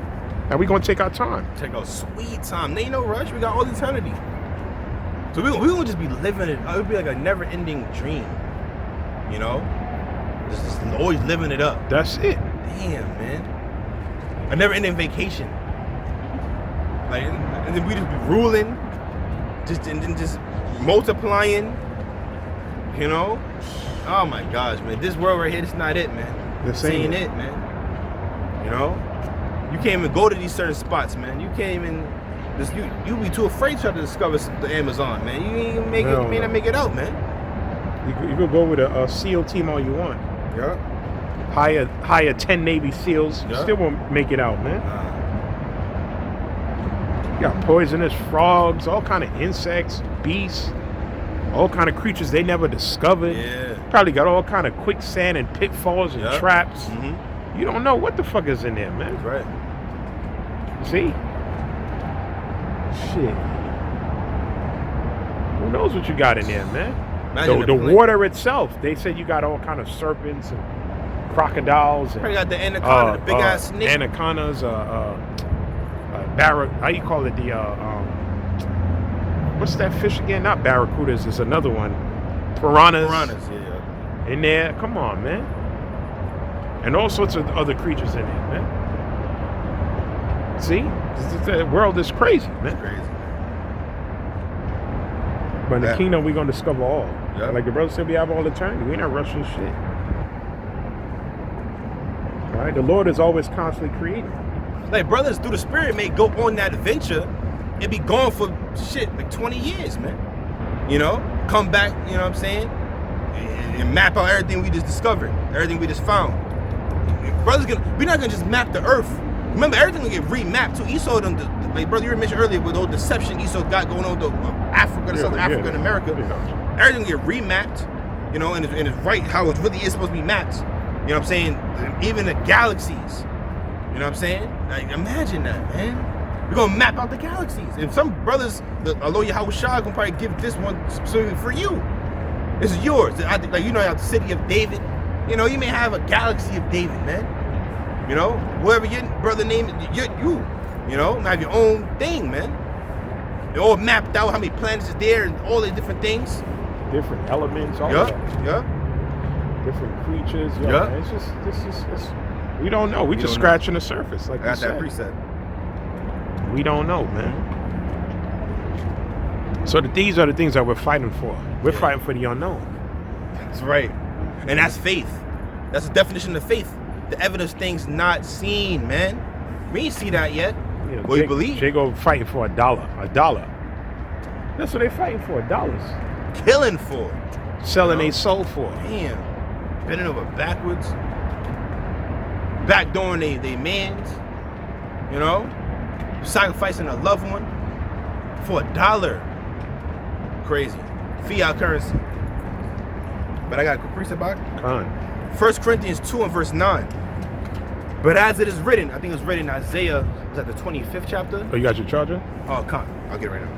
A: And we're gonna take our time.
B: Take our sweet time. There ain't no rush. We got all eternity. So we gonna just be living it. It would be like a never-ending dream. You know? Just always living it up.
A: That's it.
B: Damn, man. A never-ending vacation. Like, and then we just be ruling, just multiplying. You know? Oh my gosh, man. This world right here, this is not it, man.
A: This
B: ain't it, man. You know? You can't even go to these certain spots, man. You can't even You be too afraid to try to discover the Amazon, man. You ain't gonna make it. You may not make it out, man.
A: You could go with a SEAL team all you want.
B: Yeah.
A: Hire 10 Navy SEALs. You still won't make it out, man. You got poisonous frogs, all kind of insects, beasts, all kind of creatures they never discovered.
B: Yeah.
A: Probably got all kind of quicksand and pitfalls and traps.
B: Mm-hmm.
A: You don't know what the fuck is in there, man.
B: That's right.
A: See? Shit. Who knows what you got in there, man? The water itself, they said you got all kind of serpents and crocodiles. And,
B: probably got the anaconda, the big ass snake.
A: Anacondas, how you call it? What's that fish again? Not barracudas. It's another one. Piranhas.
B: Piranhas, yeah.
A: In there. Come on, man. And all sorts of other creatures in there, man. See? The world is crazy, man.
B: It's crazy.
A: But in the kingdom, we're going to discover all.
B: Yeah.
A: Like the brother said, we have all the time. We're not rushing shit. All right? The Lord is always constantly creating.
B: Like brothers through the spirit may go on that adventure and be gone for shit like 20 years, man. You know, come back, you know what I'm saying, and map out everything we just discovered, everything we just found. Brothers, we're not gonna just map the earth. Remember, everything will get remapped too. Esau, like brother, you mentioned earlier with all deception Esau got going on with Africa, South Africa, and America.
A: Yeah.
B: Everything will get remapped, you know, and it's right how it really is supposed to be mapped. You know what I'm saying? Even the galaxies. You know what I'm saying? Like, imagine that, man. We're gonna map out the galaxies. And some brothers, Allah Yahweh Shah, gonna probably give this one specifically for you. This is yours. Like, you know, the city of David. You know, you may have a galaxy of David, man. You know, whoever your brother name is, you know, have your own thing, man. They're all mapped out, how many planets is there, and all the different things.
A: Different elements, all
B: that.
A: Different creatures.
B: Yeah.
A: It's just, we don't know. We just scratching the surface, like
B: I got
A: you
B: that
A: said.
B: preset.
A: We don't know, man. So these are the things that we're fighting for. We're fighting for the unknown.
B: That's right. And that's faith. That's the definition of faith. The evidence things not seen, man. We ain't see that yet. Well, you believe?
A: Jacob fighting for $1. $1. That's what they fighting for, dollars.
B: Killing for.
A: Selling a soul for.
B: Damn. Bending over backwards. Backdooring they mans. You know? Sacrificing a loved one for $1. Crazy. Fiat currency. But I got a caprice about it. 1 Corinthians 2 and verse 9. But as it is written, I think it's written in Isaiah, is that the 25th chapter?
A: Oh, you got your charger?
B: Oh, come. I'll get it right now.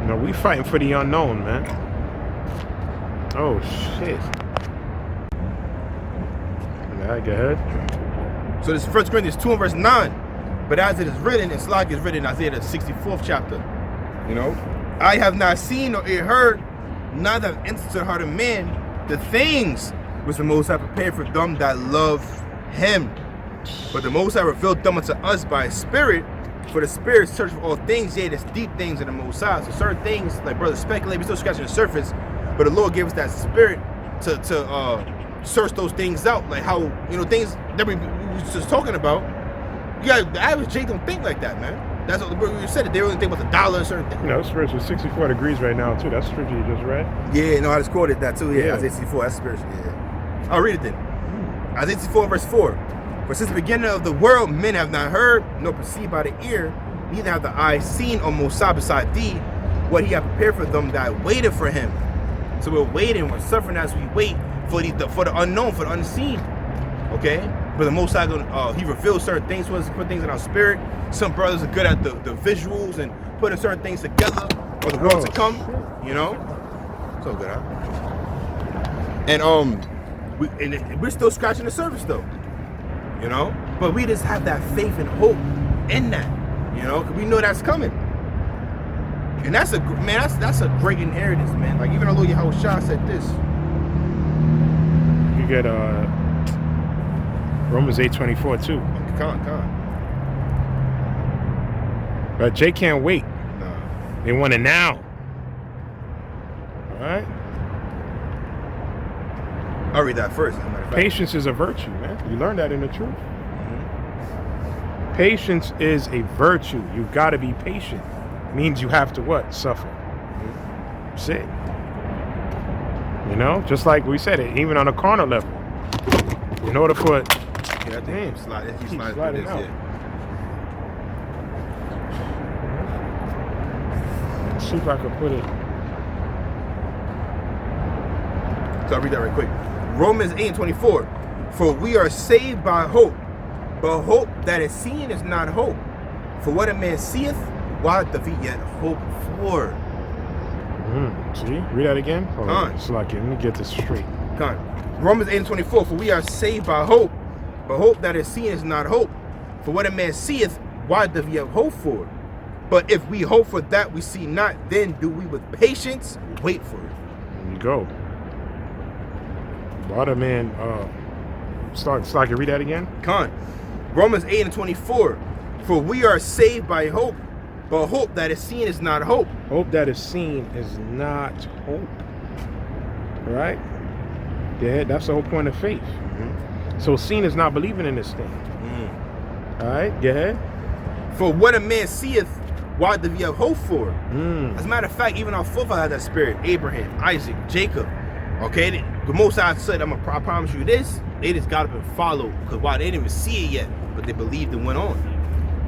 A: No, we fighting for the unknown, man. Oh, shit. Yeah, go ahead.
B: So this is 1 Corinthians 2 and verse 9. But as it is written, and Slack is written in Isaiah the 64th chapter. You know? I have not seen or ear heard, neither have entered the heart of man, the things which the Most High prepared for them that love him. But the Most High revealed them unto us by his Spirit, for the Spirit search for all things, yea, there's deep things in the Most High. So certain things, like brothers speculate, we're still scratching the surface, but the Lord gave us that Spirit to search those things out. Like how, you know, things that we was just talking about, you got, the average J don't think like that, man. That's what we said. They only think about the dollar and certain things.
A: You know, spiritual 64 degrees right now, too. That's scripture you just read.
B: Yeah, no, I just quoted that, too. Yeah,
A: Yeah.
B: Isaiah 64, that's spiritual, yeah. I'll read it then. Isaiah 64, verse 4. For since the beginning of the world, men have not heard, nor perceived by the ear, neither have the eye seen, O Most High, beside thee, what he hath prepared for them that waited for him. So we're waiting, we're suffering as we wait for the unknown, for the unseen. Okay? But the Most High, he reveals certain things to us, put things in our spirit. Some brothers are good at the visuals and putting certain things together for the world to come. You know? So good, huh? And we're still scratching the surface though. You know? But we just have that faith and hope in that. You know? Because we know that's coming. And that's a great inheritance, man. Like even although Yahweh Shah said this.
A: You get Romans 8:24 too.
B: Con.
A: But Jay can't wait.
B: No.
A: They want it now. All right?
B: I'll read that first. As a matter of fact.
A: Patience is a virtue, man. You learn that in the truth. Patience is a virtue. You've got to be patient. Means you have to what? Suffer. That's it. You know, just like we said it, even on a carnal level. In order for
B: Yeah, I think keep sliding through
A: sliding
B: this.
A: out.
B: Yeah.
A: Let's see if I can put it.
B: So I'll read that right quick. Romans 8:24. For we are saved by hope, but hope that is seen is not hope. For what a man seeth, why doth he yet hope for?
A: See? Read that again. Hold on.
B: Huh.
A: So like, let me get this straight.
B: Come on. Romans 8:24. For we are saved by hope, but hope that is seen is not hope. For what a man seeth, why doth he have hope for? But if we hope for that we see not, then do we with patience wait for it.
A: There you go. Water man, start. So I can read that again.
B: Come on. Romans 8:24. For we are saved by hope, but hope that is seen is not hope.
A: Hope that is seen is not hope. Right? Yeah, that's the whole point of faith. So seen is not believing in this thing. All right, go ahead.
B: For what a man seeth, why doth he have hope for?
A: Mm.
B: As a matter of fact, even our forefathers had that spirit. Abraham, Isaac, Jacob. Okay, the Most High said, I promise you this. They just got up and followed. Because why? They didn't even see it yet, but they believed and went on.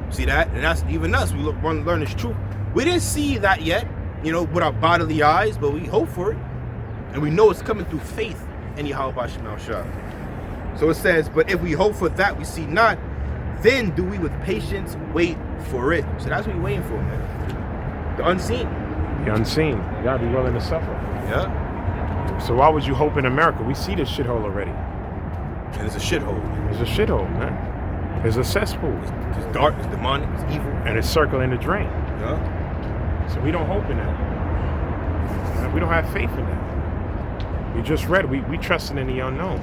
B: See that? And that's even us. We want to learn this truth. We didn't see that yet, you know, with our bodily eyes, but we hope for it. And we know it's coming through faith in Yahweh B'Shem El Shah. So it says, but if we hope for that we see not, then do we with patience wait for it. So that's what we're waiting for, man. The unseen.
A: The unseen. You gotta be willing to suffer.
B: Yeah.
A: So why would you hope in America? We see this shithole already.
B: And it's a shithole.
A: It's a shithole, man. It's a cesspool.
B: It's dark, it's demonic, it's evil.
A: And it's circling the drain.
B: Yeah.
A: So we don't hope in that. We don't have faith in that. We just read, we trusted in the unknown.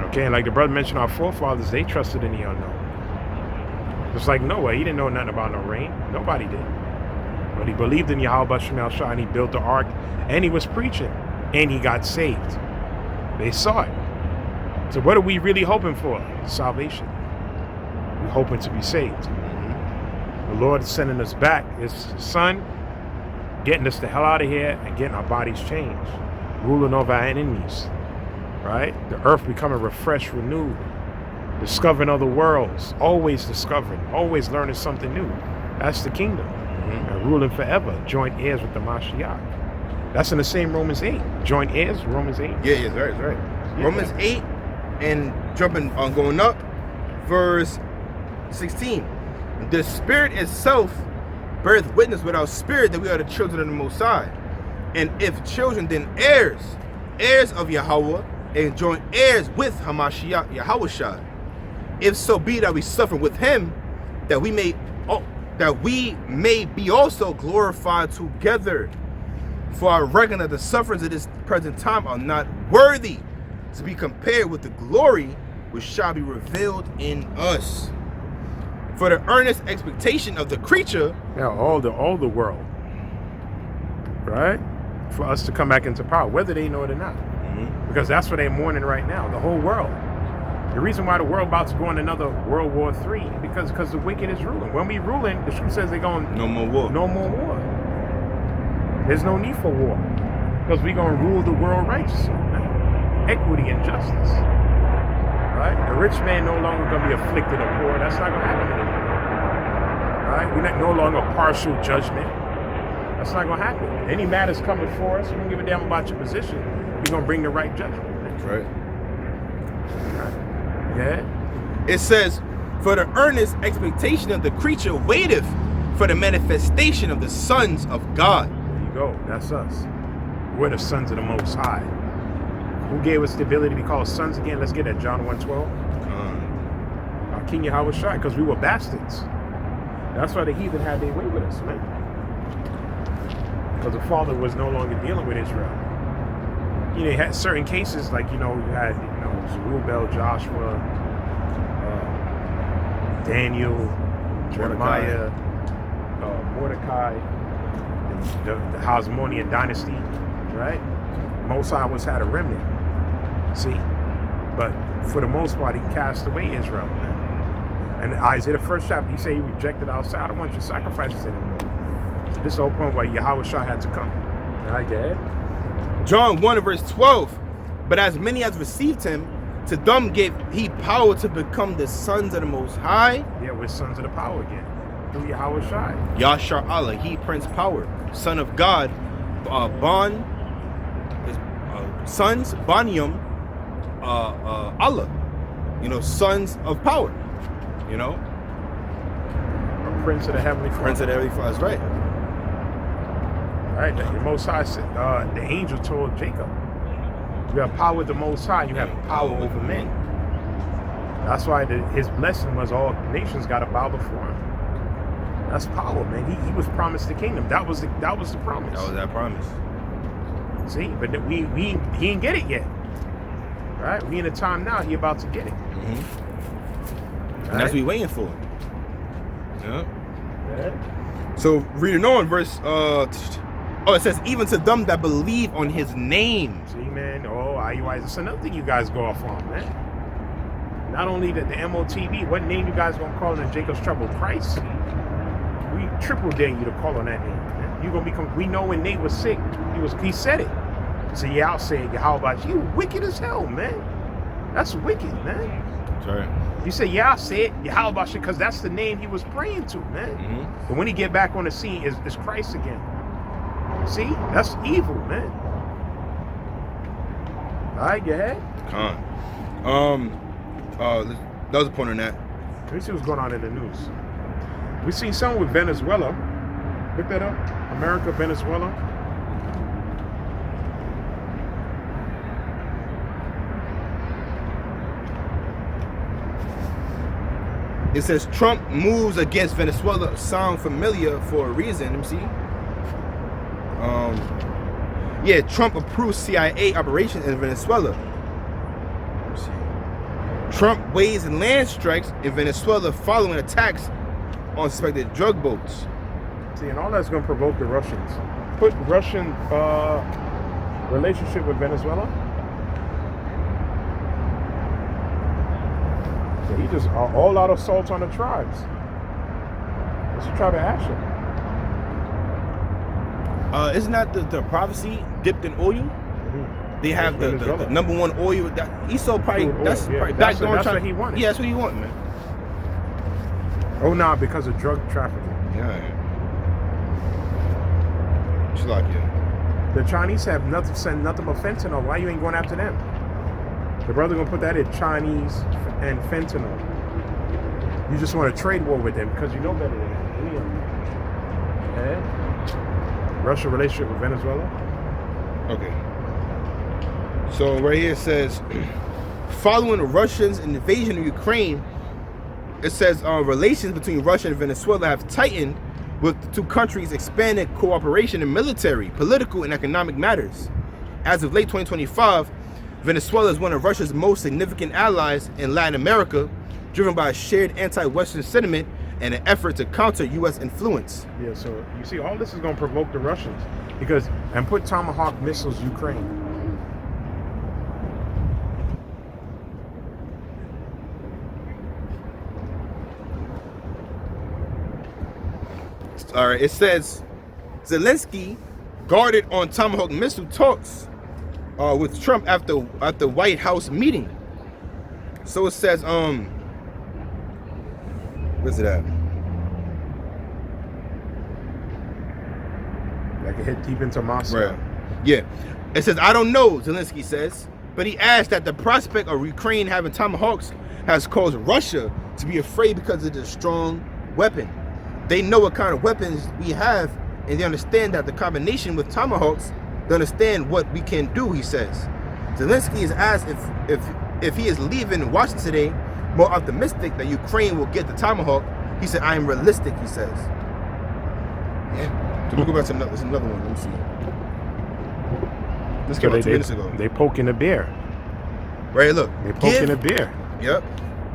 A: Okay, and like the brother mentioned, our forefathers, they trusted in the unknown. Just like Noah, he didn't know nothing about no rain. Nobody did. But he believed in Yahweh B'Shem El Shah, and he built the ark, and he was preaching, and he got saved. They saw it. So what are we really hoping for? Salvation. We're hoping to be saved. The Lord is sending us back, His Son, getting us the hell out of here and getting our bodies changed, ruling over our enemies, right? The earth becoming refreshed, renewed, discovering other worlds, always discovering, always learning something new. That's the kingdom. And ruling forever, joint heirs with the Mashiach. That's in the same Romans 8. Joint heirs, Romans 8.
B: Yeah, it's right, it's right.
A: Yeah.
B: Romans 8 and jumping on going up, verse 16. The Spirit itself beareth witness with our spirit that we are the children of the Most High. And if children, then heirs, heirs of Yahweh, and joint heirs with Hamashiach, Yahushua. If so be that we suffer with him, that we may be also glorified together. For I reckon that the sufferings of this present time are not worthy to be compared with the glory which shall be revealed in us. For the earnest expectation of the creature,
A: Now all the world, right? For us to come back into power, whether they know it or not. Because that's what they're mourning right now, the whole world. The reason why the world about to go in another World War III, because the wicked is ruling. When we ruling, the truth says they're going,
B: no more war.
A: no more war. There's no need for war. Because we're going to rule the world righteously. Equity and justice. Right? The rich man no longer going to be afflicted or poor. That's not going to happen anymore. Right? We're not no longer partial judgment. That's not going to happen. Any matters coming for us, we don't give a damn about your position. We're going to bring the right judgment.
B: That's right.
A: Yeah?
B: It says, for the earnest expectation of the creature waiteth for the manifestation of the sons of God.
A: There you go. That's us. We're the sons of the Most High. Who gave us the ability to be called sons again? Let's get that. John 1:12. Our King Yahweh Shai, because we were bastards. That's why the heathen had their way with us, man. Because the Father was no longer dealing with Israel. You know, you had certain cases like, you had, Zerubbabel, Joshua, Daniel, Jeremiah, Mordecai, the Hasmonean dynasty, right? Most High always had a remnant. See? But for the most part, he cast away Israel, man. And Isaiah, the first chapter, he said he rejected our side. I don't want your sacrifices anymore. So this is the whole point why Yahweh Shah had to come. All right, go ahead.
B: John 1 verse 12. But as many as received him, to them gave he power to become the sons of the Most High.
A: Yeah, we're sons of the power again. Through Yahweh Shai.
B: Yashar Allah, he Prince Power, Son of God, sons, Banium, Allah. You know, sons of power. You know?
A: A prince of the heavenly Father.
B: Prince of the Heavenly Father, that's right.
A: All right, the Most High said, the angel told Jacob, you have power with the Most High, you have power over men. That's why his blessing was all nations got to bow before him. That's power, man. He was promised the kingdom. That was the promise.
B: That was that promise.
A: See, but he didn't get it yet. Right? We in a time now, he about to get it.
B: Mm-hmm. And that's what we waiting for. Yeah. So reading on verse it says even to them that believe on his name.
A: See, man, IUIs, it's another thing you guys go off on, man. Not only the MOTB, what name you guys gonna call in Jacob's trouble? Christ. We triple dare you to call on that name, man. You gonna become. We know when Nate was sick, he said it. So yeah, I'll say it. How about you? Wicked as hell, man. That's wicked, man.
B: Sorry.
A: You say, yeah, I'll say it. Yeah, how about you? Because that's the name he was praying to, man.
B: Mm-hmm.
A: But when he get back on the scene, it's Christ again. See, that's evil, man. All right, go ahead.
B: That was a point on that.
A: Let me see what's going on in the news. We seen something with Venezuela. Look that up. America, Venezuela.
B: It says Trump moves against Venezuela sound familiar for a reason. Let me see. Yeah, Trump approves CIA operation in Venezuela. Let me see. Trump weighs in land strikes in Venezuela following attacks on suspected drug boats.
A: See, and all that's going to provoke the Russians. Put Russian relationship with Venezuela. So he just all out assaults on the tribes. It's a tribe of action.
B: Isn't that the prophecy dipped in oil?
A: Mm-hmm.
B: They have the number one oil that Esau probably that's
A: yeah.
B: probably
A: That's
B: backdoor
A: what he wanted.
B: Yeah, that's what he wanted, man.
A: Oh, nah, because of drug trafficking.
B: Yeah. It's like
A: The Chinese have send nothing but fentanyl. Why you ain't going after them? The brother gonna put that in Chinese and fentanyl. You just want to trade war with them because you know better than that. Okay? Russia relationship with Venezuela.
B: okay. So right here it says, following the Russians' invasion of Ukraine, it says relations between Russia and Venezuela have tightened with the two countries expanding cooperation in military, political, and economic matters. As of late 2025, Venezuela is one of Russia's most significant allies in Latin America, driven by a shared anti-Western sentiment and an effort to counter U.S. influence.
A: Yeah, so you see, all this is going to provoke the Russians and put Tomahawk missiles Ukraine.
B: All right, it says Zelensky guarded on Tomahawk missile talks with Trump after White House meeting. So it says, where's it at?
A: Like it hit deep into Moscow.
B: Right. Yeah. It says, I don't know, Zelensky says, but he adds that the prospect of Ukraine having Tomahawks has caused Russia to be afraid because of the strong weapon. They know what kind of weapons we have, and they understand that the combination with Tomahawks, they understand what we can do, he says. Zelensky is asked if he is leaving Washington today more optimistic that Ukraine will get the Tomahawk. He said, I am realistic, he says. Yeah. So we'll go back to another one. Let me see. This came out 2 minutes ago.
A: They poking the bear.
B: Right, look.
A: They poking the bear.
B: Yep.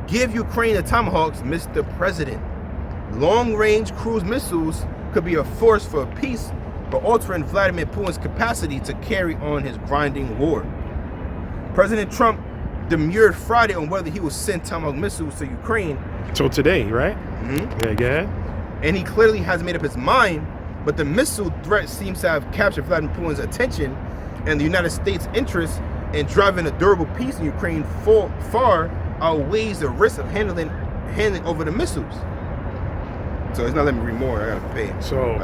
B: Give Ukraine the Tomahawks, Mr. President. Long-range cruise missiles could be a force for peace but altering Vladimir Putin's capacity to carry on his grinding war. President Trump demurred Friday on whether he will send Tomahawk missiles to Ukraine.
A: So today, right?
B: Mhm.
A: Yeah.
B: And he clearly has made up his mind, but the missile threat seems to have captured Vladimir Putin's attention, and the United States' interest in driving a durable peace in Ukraine far outweighs the risk of handing over the missiles. So it's not letting me read more. I gotta pay.
A: So,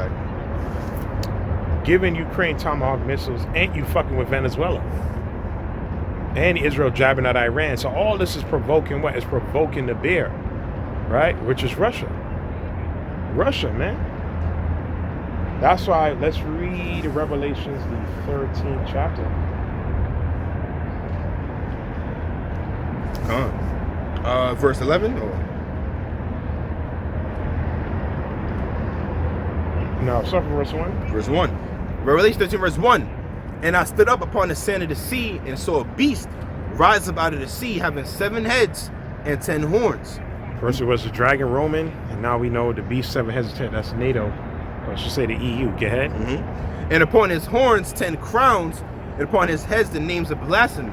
A: giving Ukraine Tomahawk missiles, ain't you fucking with Venezuela? And Israel jabbing at Iran. So all this is provoking what? It's provoking the bear, right? Which is Russia. Russia, man. That's why, let's read Revelations, the 13th chapter.
B: Verse 11? Or?
A: No, start from verse 1.
B: Verse 1. Revelation 13, verse 1. And I stood up upon the sand of the sea and saw a beast rise up out of the sea, having 7 heads and 10 horns.
A: First it was the dragon Roman, and now we know the beast 7 heads. That's NATO. Or I should say the EU. Go ahead.
B: And upon his horns 10 crowns, and upon his heads the names of blasphemy.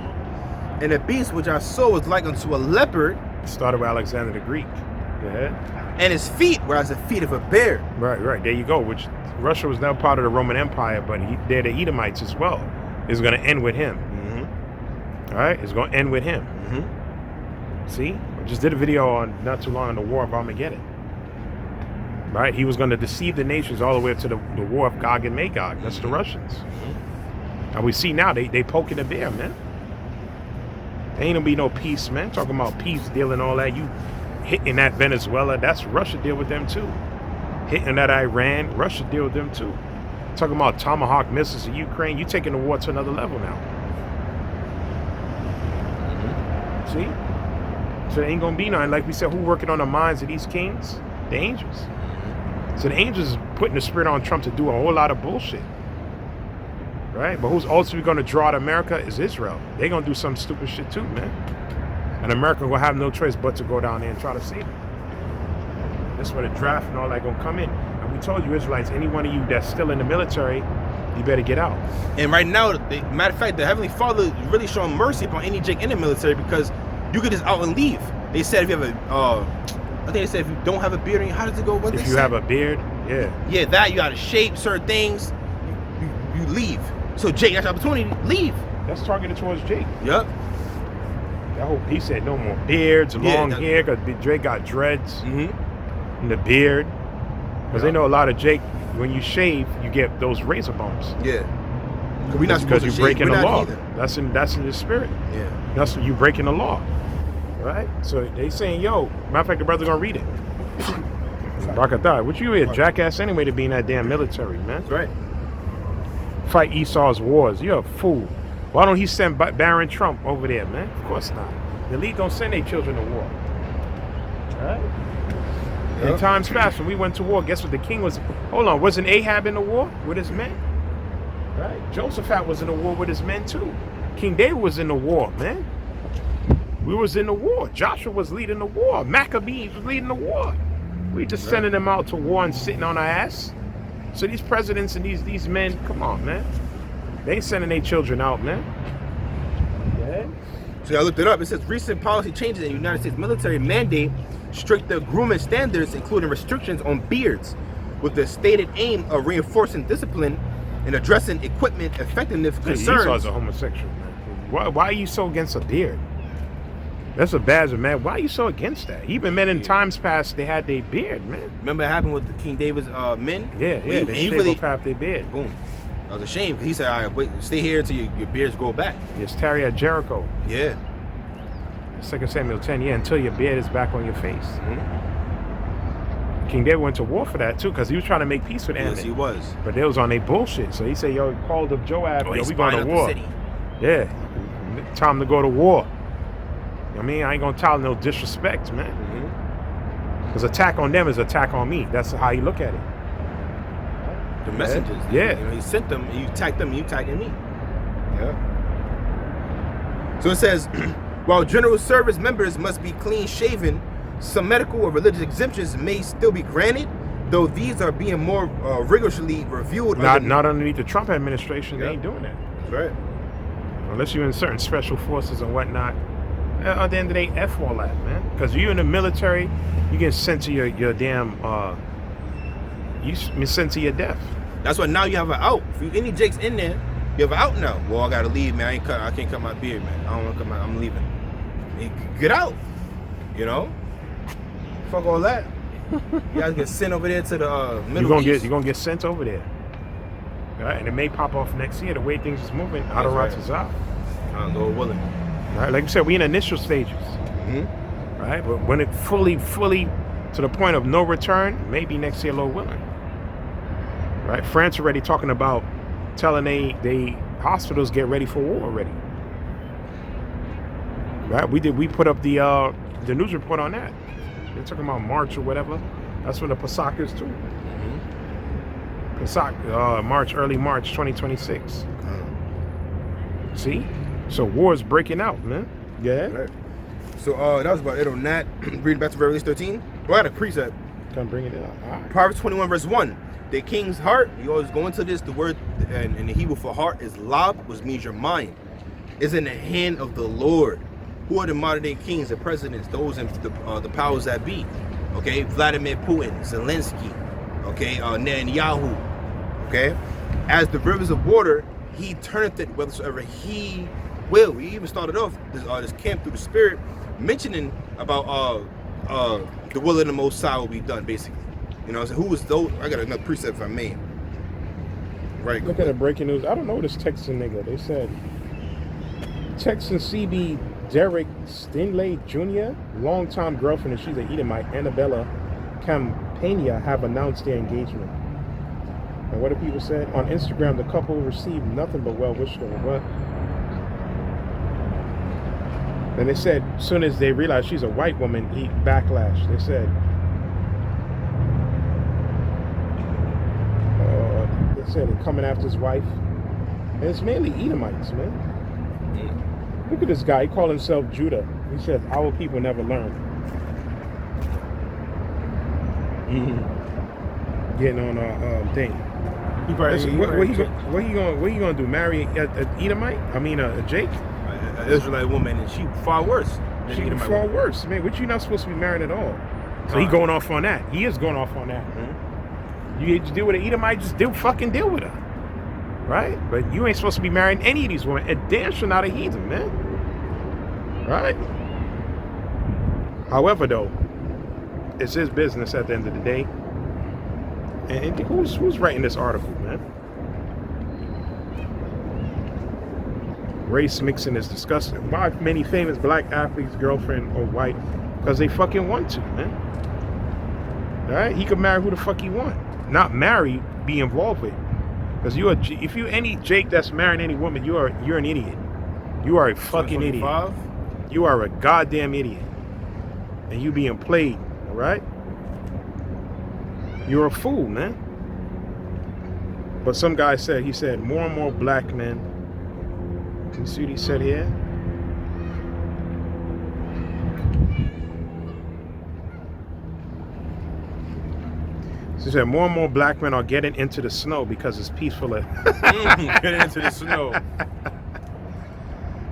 B: And the beast which I saw was like unto a leopard.
A: Started with Alexander the Greek. Go ahead.
B: And his feet were as the feet of a bear.
A: Right. There you go. Which Russia was now part of the Roman Empire, but they're the Edomites as well. It's going to end with him. All right? It's going to end with him. See? I just did a video on not too long on the War of Armageddon. Right? He was going to deceive the nations all the way up to the War of Gog and Magog. That's the Russians. And we see now they poking the bear, man. There ain't going to be no peace, man. Talking about peace deal and all that. You hitting that Venezuela, that's Russia deal with them too. Hitting that Iran, Russia deal with them too. Talking about Tomahawk missiles in Ukraine, you taking the war to another level now. See? So there ain't gonna be nothing. Like we said, who working on the minds of these kings? The angels. So the angels is putting the spirit on Trump to do a whole lot of bullshit. Right? But who's ultimately gonna draw to America is Israel. They're gonna do some stupid shit too, man. And America will have no choice but to go down there and try to save them. That's where the draft and all that gonna come in. And we told you Israelites, any one of you that's still in the military, you better get out.
B: And right now, matter of fact, the Heavenly Father is really showing mercy upon any Jake in the military, because you could just out and leave. They said if you have a, I think they said if you don't have a beard, how does it go?
A: If you have a beard,
B: yeah, that you got to shape certain things, you leave. So Jake, that's an opportunity, leave.
A: That's targeted towards Jake.
B: Yep.
A: He said no more beards, long hair, because Drake got dreads in the beard. Because they know a lot of Jake, when you shave, you get those razor bumps.
B: Yeah. We're not
A: because you're breaking the law.
B: Either.
A: That's in the spirit.
B: Yeah.
A: That's you breaking the law. Right? So they saying, yo, matter of fact, the brother gonna read it. Barakatah, what you a jackass anyway to be in that damn military, man?
B: That's right.
A: Fight Esau's wars. You're a fool. Why don't he send Barron Trump over there, man? Of course not. The elite don't send their children to war. Right? Yep. In times past, when we went to war, guess what the king was? Hold on, wasn't Ahab in the war with his men? Right? Jehoshaphat was in the war with his men too. King David was in the war, man. We was in the war. Joshua was leading the war. Maccabees was leading the war. We just sending them out to war and sitting on our ass. So these presidents and these men, come on, man. They ain't sending their children out, man. Yeah.
B: So I looked it up. It says recent policy changes in the United States military mandate stricter grooming standards, including restrictions on beards, with the stated aim of reinforcing discipline and addressing equipment effectiveness concerns.
A: Esau's a homosexual, man. Why are you so against a beard? That's a bad man. Why are you so against that? Even men in times past, they had their beard, man.
B: Remember what happened with the King David's men?
A: Yeah, they really half their beard.
B: Boom. That was a shame. He said, all right, wait, stay here until your beards grow back.
A: Yes, tarry at Jericho.
B: Yeah.
A: 2 Samuel 10, until your beard is back on your face. King David went to war for that too, because he was trying to make peace with Ammon.
B: Yes, he was.
A: But they was on their bullshit. So he said, yo, he called up Joab, yo, we going to war. Yeah, time to go to war. You know what I mean? I ain't going to tell no disrespect, man. Because attack on them is attack on me. That's how you look at it.
B: The messengers.
A: Yeah.
B: You know, he sent them, and you attacked them, and you attacking me. Yeah. So it says, while general service members must be clean shaven, some medical or religious exemptions may still be granted, though these are being more rigorously reviewed.
A: Not underneath the Trump administration, they ain't doing that.
B: Right.
A: Unless you're in certain special forces and whatnot. At the end of the day, F all that, man. Because you're in the military, you get sent to your damn, you sent to your death.
B: That's why now you have an out. If any Jake's in there, you have an out now. Well, I gotta leave, man. I can't cut my beard, man. I don't wanna cut my, I'm leaving. Get out. You know? Fuck all that. You guys get sent over there to the Middle East.
A: You're gonna get sent over there. Right? And it may pop off next year. The way things is moving,
B: That's
A: Adorat
B: right.
A: is out.
B: Lord willing.
A: Right? Like you said, we in initial stages.
B: Mm-hmm.
A: Right? But when it fully to the point of no return, maybe next year, Lord willing. Right? France already talking about telling they hospitals get ready for war already. Right? We put up the news report on that. They're talking about March or whatever. That's when the Pesach is too. Pesach, early March 2026. See? So war is breaking out, man. Yeah.
B: Right. So that was about it on that. Reading back to Revelation 13. Well, I had a precept.
A: Come bring it up. All right.
B: Proverbs 21 verse 1. The king's heart, you always go into this, the word in the Hebrew for heart is lab, which means your mind, is in the hand of the Lord. Who are the modern day kings, the presidents, those in the powers that be? Okay, Vladimir Putin, Zelensky, okay, Netanyahu, okay? As the rivers of water, he turneth it whatsoever he will. We even started off this camp through the Spirit, mentioning about the will of the Most High will be done, basically. You know, so who was those? I got another precept if I may. Right.
A: Look at the breaking news. I don't know this Texan nigga. They said Texan CB Derek Stingley Jr., longtime girlfriend, and she's an Edomite, Annabella Campania, have announced their engagement. And what do people say? On Instagram, the couple received nothing but well wishes. What? And they said, as soon as they realized she's a white woman, he backlash. They said, they're coming after his wife. And it's mainly Edomites, man. Look at this guy. He called himself Judah. He says, our people never learn. Getting on a thing. What you gonna do? Marry a Edomite? I mean a Jake?
B: An Israelite woman, and she far worse.
A: She far worse, man. Which you're not supposed to be married at all. So he going off on that. He is going off on that. You deal with an Edomite, just fucking deal with her. Right? But you ain't supposed to be marrying any of these women. And damn sure not a heathen, man. Right? However, though, it's his business at the end of the day. And who's writing this article, man? Race mixing is disgusting. Why many famous black athletes' girlfriend or white? Because they fucking want to, man. All right? He could marry who the fuck he want. Not marry, be involved with. Because if you any Jake that's marrying any woman, you're an idiot. You are a fucking idiot. You are a goddamn idiot. And you being played, all right? You're a fool, man. But some guy said, he said, more and more black men. Can you see what he said here? He said, more and more black men are getting into the snow because it's peaceful.
B: Getting into the snow.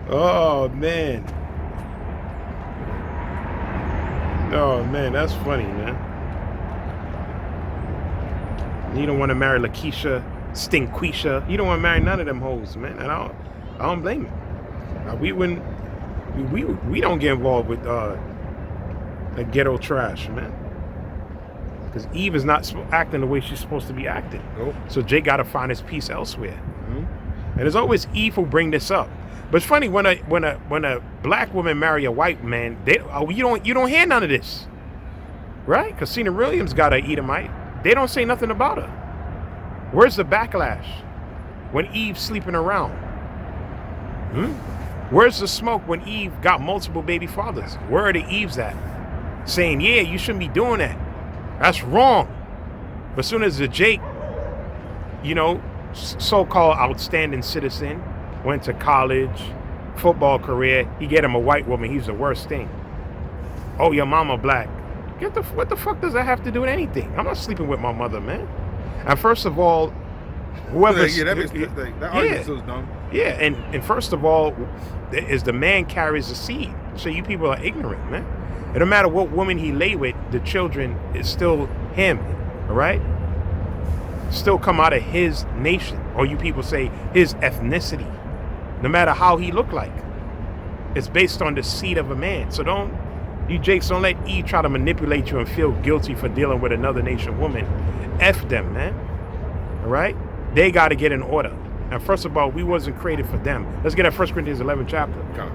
A: Oh, man. Oh, man, that's funny, man. You don't want to marry Lakeisha, Stinquisha. You don't want to marry none of them hoes, man. And I don't blame you. We don't get involved with the ghetto trash, man. Because Eve is not acting the way she's supposed to be acting.
B: Nope.
A: So Jay got to find his peace elsewhere. And there's always Eve who bring this up. But it's funny when a black woman marry a white man, you don't hear none of this, right? Because Serena Williams got a Edomite. They don't say nothing about her. Where's the backlash when Eve's sleeping around? Where's the smoke when Eve got multiple baby fathers? Where are the Eves at? Saying, yeah, you shouldn't be doing that. That's wrong. But as soon as the Jake, so-called outstanding citizen, went to college, football career, he get him a white woman, he's the worst thing. Oh, your mama black. What the fuck does that have to do with anything? I'm not sleeping with my mother, man. And first of all, whoever.
B: Yeah, that argument is dumb.
A: Yeah, and first of all, is the man carries the seed. So you people are ignorant, man. It don't matter what woman he lay with, the children is still him, all right? Still come out of his nation, or you people say his ethnicity. No matter how he look like, it's based on the seed of a man. So you Jakes, don't let Eve try to manipulate you and feel guilty for dealing with another nation woman. F them, man. All right? They got to get in order. And first of all, we wasn't created for them. Let's get at 1 Corinthians 11 chapter.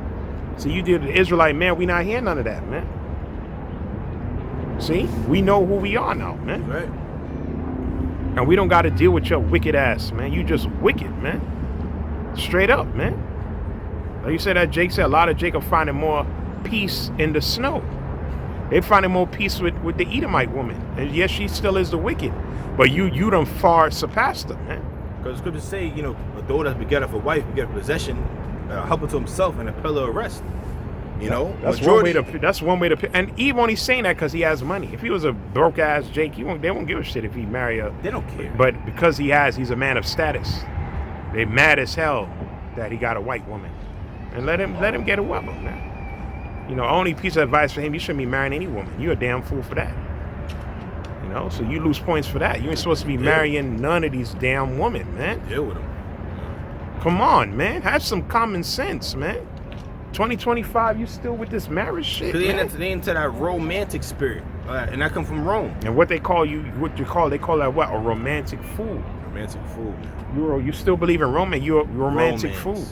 A: So you deal with the Israelite man, we not hearing none of that, man. See? We know who we are now, man.
B: Right.
A: And we don't got to deal with your wicked ass, man. You just wicked, man. Straight up, man. Like you said, that Jake said, a lot of Jacob finding more peace in the snow. They finding more peace with the Edomite woman. And yes, she still is the wicked. But you done far surpassed them, man.
B: Because the scriptures say, a daughter that's beget of a wife, beget of possession, help to himself and a pillar of rest.
A: That's one way to. That's one way to. And Eve only saying that because he has money. If he was a broke ass Jake, they won't give a shit if he marry a.
B: They don't care.
A: But because he's a man of status, they mad as hell that he got a white woman, and let him get a woman, man. Only piece of advice for him: you shouldn't be marrying any woman. You're a damn fool for that. So you lose points for that. You ain't supposed to be marrying none of these damn women, man.
B: Deal with them.
A: Come on, man. Have some common sense, man. 2025, you still with this marriage shit?
B: They into that romantic spirit, and that come from Rome.
A: And what they call that what? A romantic fool.
B: Romantic fool. Man.
A: You still believe in romance? You're a romantic fool.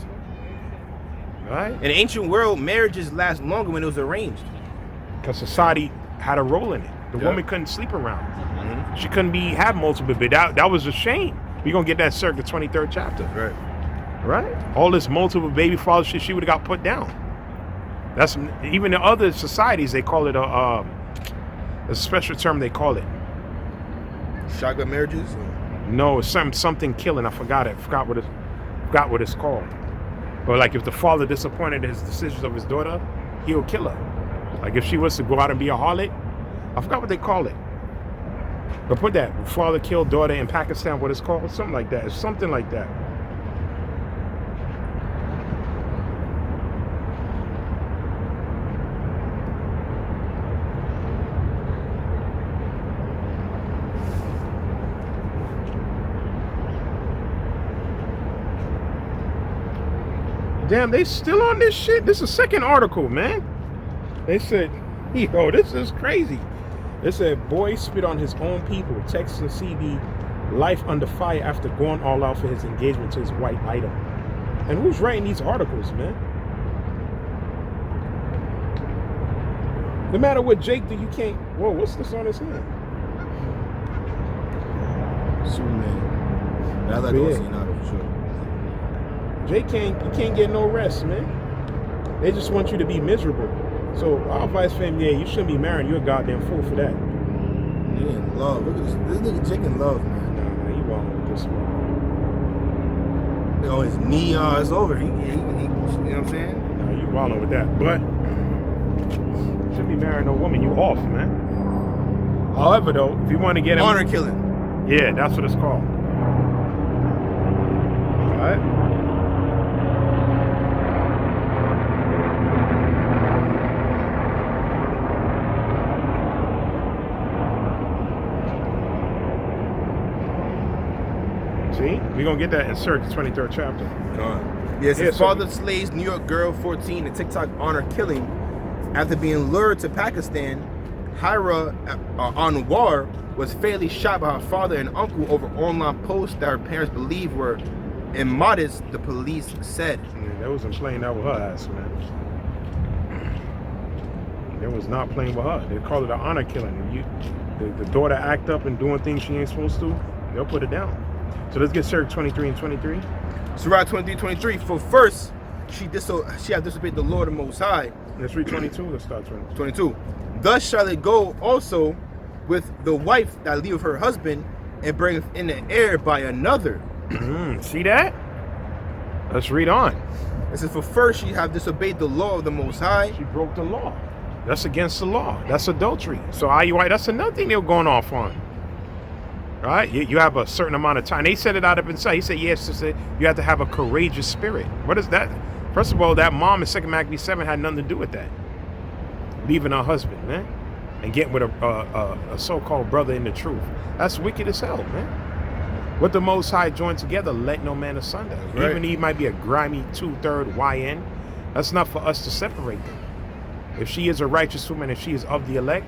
A: Right?
B: In the ancient world, marriages last longer when it was arranged.
A: Because society had a role in it. The woman couldn't sleep around. Mm-hmm. She couldn't have multiple, but that was a shame. We're going to get that circa 23rd chapter. Right? All this multiple baby father shit, she would have got put down. That's even in other societies, they call it a special term they call it.
B: Shotgun marriages?
A: No, it's something killing. I forgot it. Forgot what it's called. But like if the father disappointed his decisions of his daughter, he'll kill her. Like if she was to go out and be a harlot, I forgot what they call it. But put that, father killed daughter in Pakistan, what it's called? Something like that. It's something like that. Damn, they still on this shit? This is the second article, man. They said, this is crazy. They said, boy spit on his own people. Texas CD, life under fire after going all out for his engagement to his white idol. And who's writing these articles, man? No matter what Jake do, you can't. Whoa, what's this on his hand?
B: Superman. Now that goes for sure.
A: Jake can't get no rest, man. They just want you to be miserable. So our advice for him, you shouldn't be married. You're a goddamn fool for that.
B: He in love. Look at this nigga Jake in love, man.
A: Nah, he wrong with this one.
B: His knee, it's over. He you know what I'm saying?
A: Nah, you wrong with that. But you shouldn't be marrying no woman. You off, man. However, though, if you want to get him,
B: honor killing.
A: Yeah, that's what it's called. All right. See? We're going to get that in Cirque, the 23rd chapter.
B: Yes, his father slays New York girl 14 in TikTok honor killing. After being lured to Pakistan, Hyra Anwar was fatally shot by her father and uncle over online posts that her parents believed were immodest, the police said.
A: Yeah, they wasn't playing that with her ass, man. They was not playing with her. They call it an honor killing. The daughter act up and doing things she ain't supposed to, they'll put it down. So let's get Surah 23 and 23.
B: Surah 23:23. For first, she had disobeyed the Lord the Most High.
A: Let's read 22. Let's start 22.
B: 22. Thus shall it go also with the wife that leaveth her husband and bringeth in the heir by another.
A: See that? Let's read on.
B: It says, for first she have disobeyed the law of the Most High.
A: She broke the law. That's against the law. That's adultery. So IUI, that's another thing they're going off on. Right? You have a certain amount of time. They said it out up inside. He said, yes, sister, you have to have a courageous spirit. What is that? First of all, that mom in 2 Maccabees 7 had nothing to do with that. Leaving her husband, man, and getting with a so-called brother in the truth. That's wicked as hell, man. What the Most High joined together, let no man asunder.
B: Right.
A: Even he might be a grimy 2/3 YN. That's not for us to separate them. If she is a righteous woman and she is of the elect,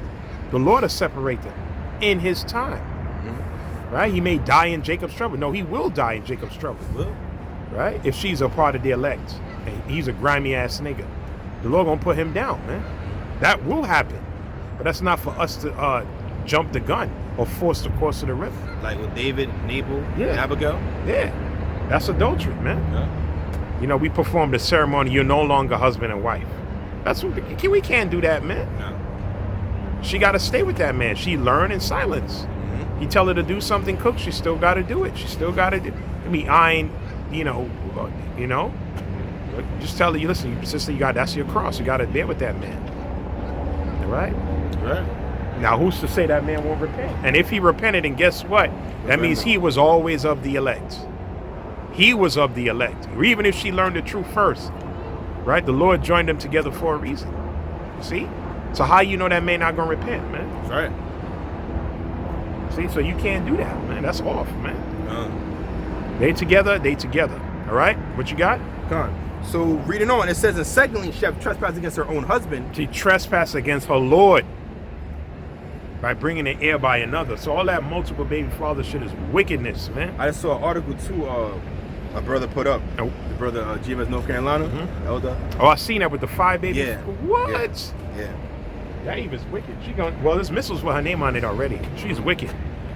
A: the Lord will separate them in his time. Right? He may die in Jacob's trouble. No, he will die in Jacob's trouble.
B: Will.
A: Right? If she's a part of the elect and he's a grimy ass nigga, the Lord gonna put him down, man. That will happen. But that's not for us to jump the gun or force the course of the river.
B: Like with David, Nabal,
A: Yeah.
B: and Abigail.
A: Yeah. That's adultery, man.
B: Yeah.
A: You know, we performed a ceremony, you're no longer husband and wife. That's what we can't do that, man.
B: No.
A: She gotta stay with that man. She learned in silence. You tell her to do something, cook, she still got to do it. She still got to do. I mean, you know. Just tell her, you listen, sister, that's your cross. You got to bear with that man. All right?
B: Right.
A: Now, who's to say that man won't repent? And if he repented, then guess what? That means he was always of the elect. He was of the elect. Or even if she learned the truth first, right? The Lord joined them together for a reason. You see? So how you know that man not going to repent, man?
B: That's right.
A: See, so you can't do that, man. That's off, man. They together. All right? What you got?
B: Con. So reading on, it says, and secondly, she have trespassed against her own husband.
A: She trespassed against her Lord by bringing an heir by another. So all that multiple baby father shit is wickedness, man.
B: I just saw an article too. My brother put up.
A: Oh.
B: The brother GMS North Carolina, elder.
A: Oh, I seen that with the 5 babies.
B: Yeah.
A: What?
B: Yeah.
A: That Eva's wicked. There's missiles with her name on it already. She's wicked.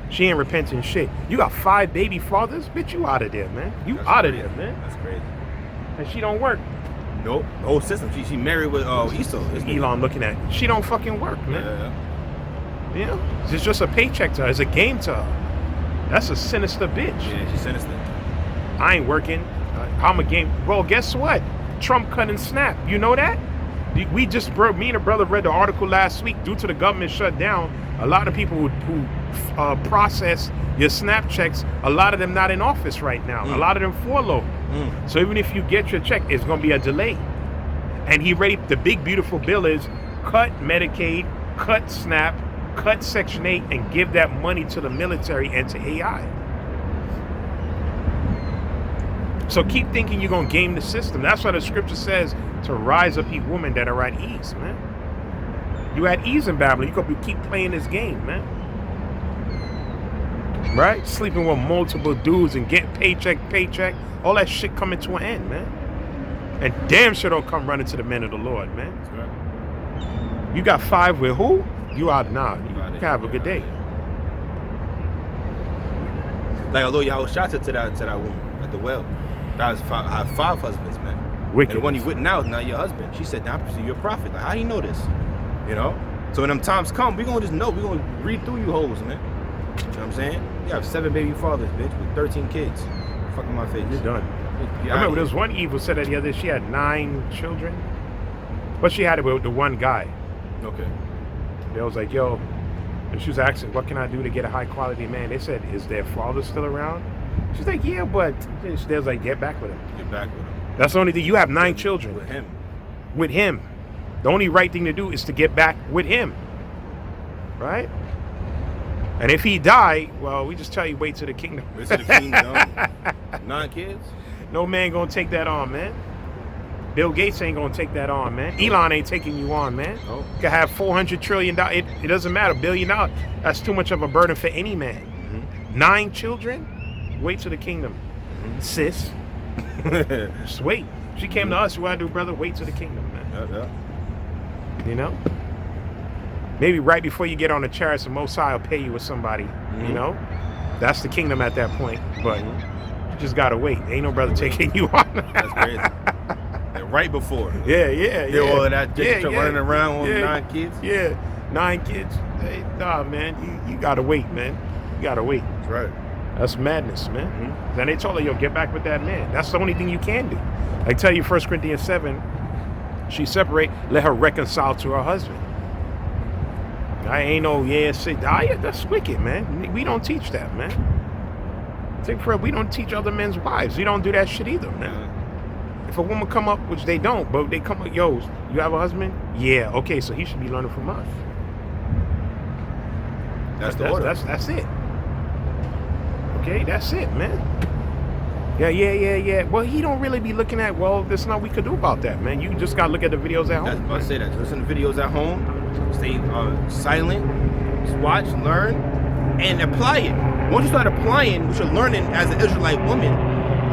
A: She ain't repenting shit. You got 5 baby fathers? Bitch, you out of there, man. You
B: That's
A: out of
B: crazy.
A: there, man.
B: That's crazy.
A: And she don't work.
B: Nope. The whole system. She married with Esau. isn't it?
A: Elon looking at. She don't fucking work, man.
B: Yeah.
A: You know? It's just a paycheck to her. It's a game to her. That's a sinister bitch.
B: Yeah, she's sinister.
A: I ain't working. I'm a game. Well, guess what? Trump cut and snap. You know that? Me and a brother read the article last week. Due to the government shutdown, a lot of people who process your snap checks, a lot of them not in office right now. A lot of them furloughed. So even if you get your check, it's going to be a delay. And the big beautiful bill is cut Medicaid, cut SNAP, cut Section 8, and give that money to the military and to AI. So keep thinking you're going to game the system. That's why the scripture says to rise up ye women that are at ease, man. You at ease in Babylon. You going to keep playing this game, man. Right? Sleeping with multiple dudes and get paycheck. All that shit coming to an end, man. And damn sure don't come running to the men of the Lord, man.
B: That's right.
A: You got 5 with who? You out now. You
B: out
A: can
B: there.
A: have a good day.
B: Like although y'all shot to that woman at the well. I have 5 husbands, man.
A: Wicked.
B: And the one you with now is not your husband. She said, "Now you're a prophet." Like, how you know this? You know. So when them times come, we gonna just know. We gonna read through you hoes, man. You know what I'm saying? You have 7 baby fathers, bitch, with 13 kids. Fucking my face.
A: You're done. I remember there was one evil said that the other day. She had 9 children, but she had it with the one guy.
B: Okay.
A: They was like, yo, and she was asking, what can I do to get a high quality man? They said, is their father still around? She's like, yeah, but they was like, get back with him.
B: Get back with him.
A: That's the only thing. You have 9 children
B: With him.
A: with him. The only right thing to do is to get back with him, right? And if he die, well, we just tell you, wait till the kingdom.
B: Wait till the kingdom. 9 kids.
A: No man gonna take that on, man. Bill Gates ain't gonna take that on, man. Elon ain't taking you on, man.
B: No.
A: You can have $400 trillion. It doesn't matter. $1 billion. That's too much of a burden for any man. 9 children. Wait till the kingdom, sis. Just wait. She came to us. What I do, brother? Wait till the kingdom, man.
B: Yeah.
A: You know. Maybe right before you get on the chariots, the Most High will pay you with somebody. You know. That's the kingdom at that point. But you just gotta wait. Ain't no brother taking you on.
B: That's crazy. And right before.
A: Yeah.
B: Did all of that just
A: Yeah.
B: running around with
A: Yeah.
B: 9 kids.
A: Yeah, 9 kids. Hey, nah, man, you gotta wait, man. You gotta wait.
B: That's right.
A: That's madness, man. Then they told her, yo, get back with that man. That's the only thing you can do. I tell you, 1 Corinthians 7, she separate, let her reconcile to her husband. I ain't no sit diet. That's wicked, man. We don't teach that, man. We don't teach other men's wives. We don't do that shit either, man. If a woman come up, which they don't, but they come up, yo, you have a husband? Yeah, okay, so he should be learning from us.
B: That's the order.
A: That's it. Okay, that's it, man. Yeah. Well, he don't really be looking at, well, there's nothing we could do about that, man. You just got to look at the videos at home.
B: That's what I say that. Listen to videos at home. Stay silent. Just watch, learn, and apply it. Once you start applying what you're learning as an Israelite woman,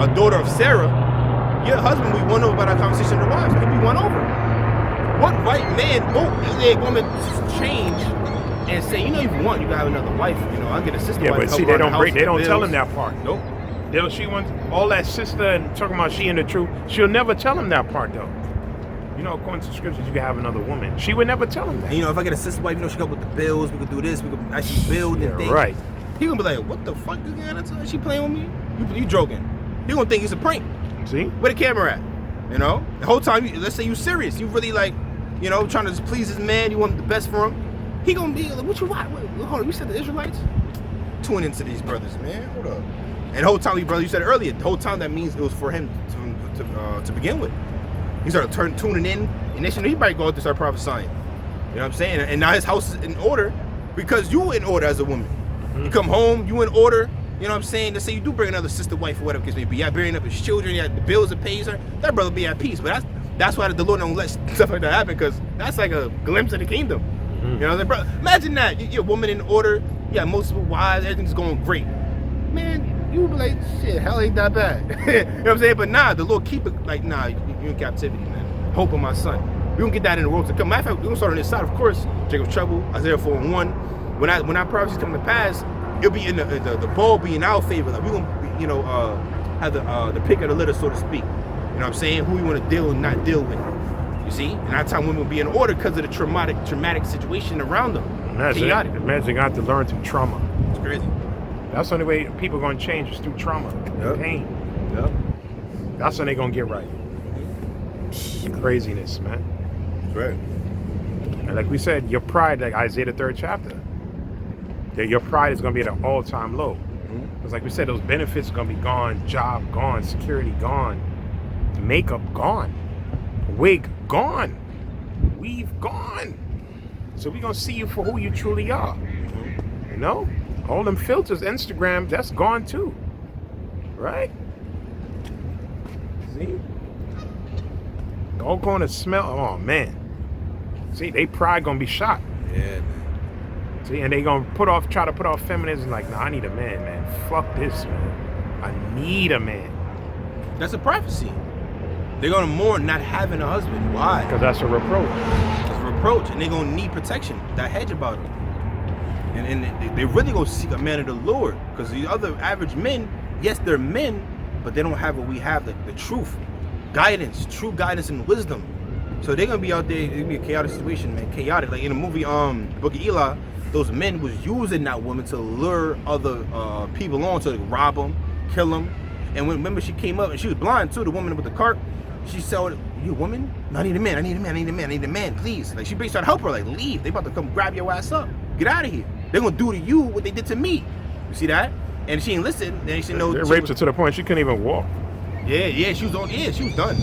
B: a daughter of Sarah, your husband will be won over by that conversation with the wives. He'll be won over. What right man won't a woman change and say, you know, if you want, you can have another wife. You know, I'll get a sister.
A: Yeah,
B: wife
A: but
B: to
A: see,
B: help
A: they
B: run the
A: don't
B: house,
A: they don't
B: the
A: tell
B: bills.
A: him that part.
B: Nope.
A: She wants all that sister and talking about she in the truth. She'll never tell him that part though. You know, according to scriptures, you can have another woman. She would never tell him that.
B: And you know, if I get a sister wife, you know, she help with the bills. We could do this. We could actually build and things.
A: Right.
B: He gonna be like, what the fuck is going on? She playing with me? You joking? He gonna think it's a prank.
A: See?
B: Where the camera at? You know, the whole time. Let's say you serious. You really like, you know, trying to please his man. You want the best for him. He gonna be like, what you want? Hold on, you said the Israelites? Tune into these brothers, man. Hold up. And the whole time, brother, you said it earlier. The whole time that means it was for him to begin with. He started tuning in, and next thing he might go out to start prophesying. You know what I'm saying? And now his house is in order because you in order as a woman. Mm-hmm. You come home, you in order. You know what I'm saying? Let's say you do bring another sister, wife, or whatever case may be. Yeah, bringing up his children, yeah, the bills that pays her. That brother be at peace. But that's why the Lord don't let stuff like that happen, because that's like a glimpse of the kingdom. Mm-hmm. You know, like, bro, imagine that you're a woman in order. Yeah, multiple wives, everything's going great. Man, you would be like, shit, hell ain't that bad. You know what I'm saying? But nah, the Lord keep it like, nah, you in captivity, man. Hope of my son. We gonna get that in the world to come. Matter of fact, we're gonna start on this side, of course. Jacob's trouble, Isaiah 4:1. When our prophecies come to pass, it'll be in the ball be in our favor. Like we gonna, you know, have the pick of the litter, so to speak. You know what I'm saying? Who we want to deal and not deal with. You see? And that time women will be in order because of the traumatic situation around them.
A: Imagine got to learn through trauma.
B: It's crazy.
A: That's the only way people are gonna change is through trauma, pain.
B: Yep.
A: That's when they gonna get right. Craziness, man.
B: That's right.
A: And like we said, your pride, like Isaiah the 3rd chapter, that your pride is gonna be at an all-time low. Because like we said, those benefits are gonna be gone, job gone, security gone, makeup gone, wig gone, weave gone. So we're gonna see you for who you truly are. You know? All them filters, Instagram, that's gone too. Right? See? All going to smell. Oh man. See, they pride gonna be shot.
B: Yeah.
A: See, and they gonna try to put off feminism like, nah, I need a man. Fuck this, man. I need a man.
B: That's a prophecy. They're gonna mourn not having a husband. Why?
A: Because that's a reproach.
B: It's a reproach, and they're gonna need protection. That hedge about them. And they really gonna seek a man of the Lord. Because the other average men, yes, they're men, but they don't have what we have, the truth. Guidance, true guidance and wisdom. So they're gonna be out there, it's gonna be a chaotic situation, man. Chaotic. Like in the movie Book of Eli, those men was using that woman to lure other people on to rob them, kill them. And remember she came up and she was blind too, the woman with the cart. She said, you a woman? No, I need a man, please. Like she basically tried to help her, like leave. They about to come grab your ass up. Get out of here. They're gonna do to you what they did to me. You see that? And she ain't listen, then she knows
A: they raped her to the point she couldn't even walk.
B: Yeah, she was on. Yeah, she was done,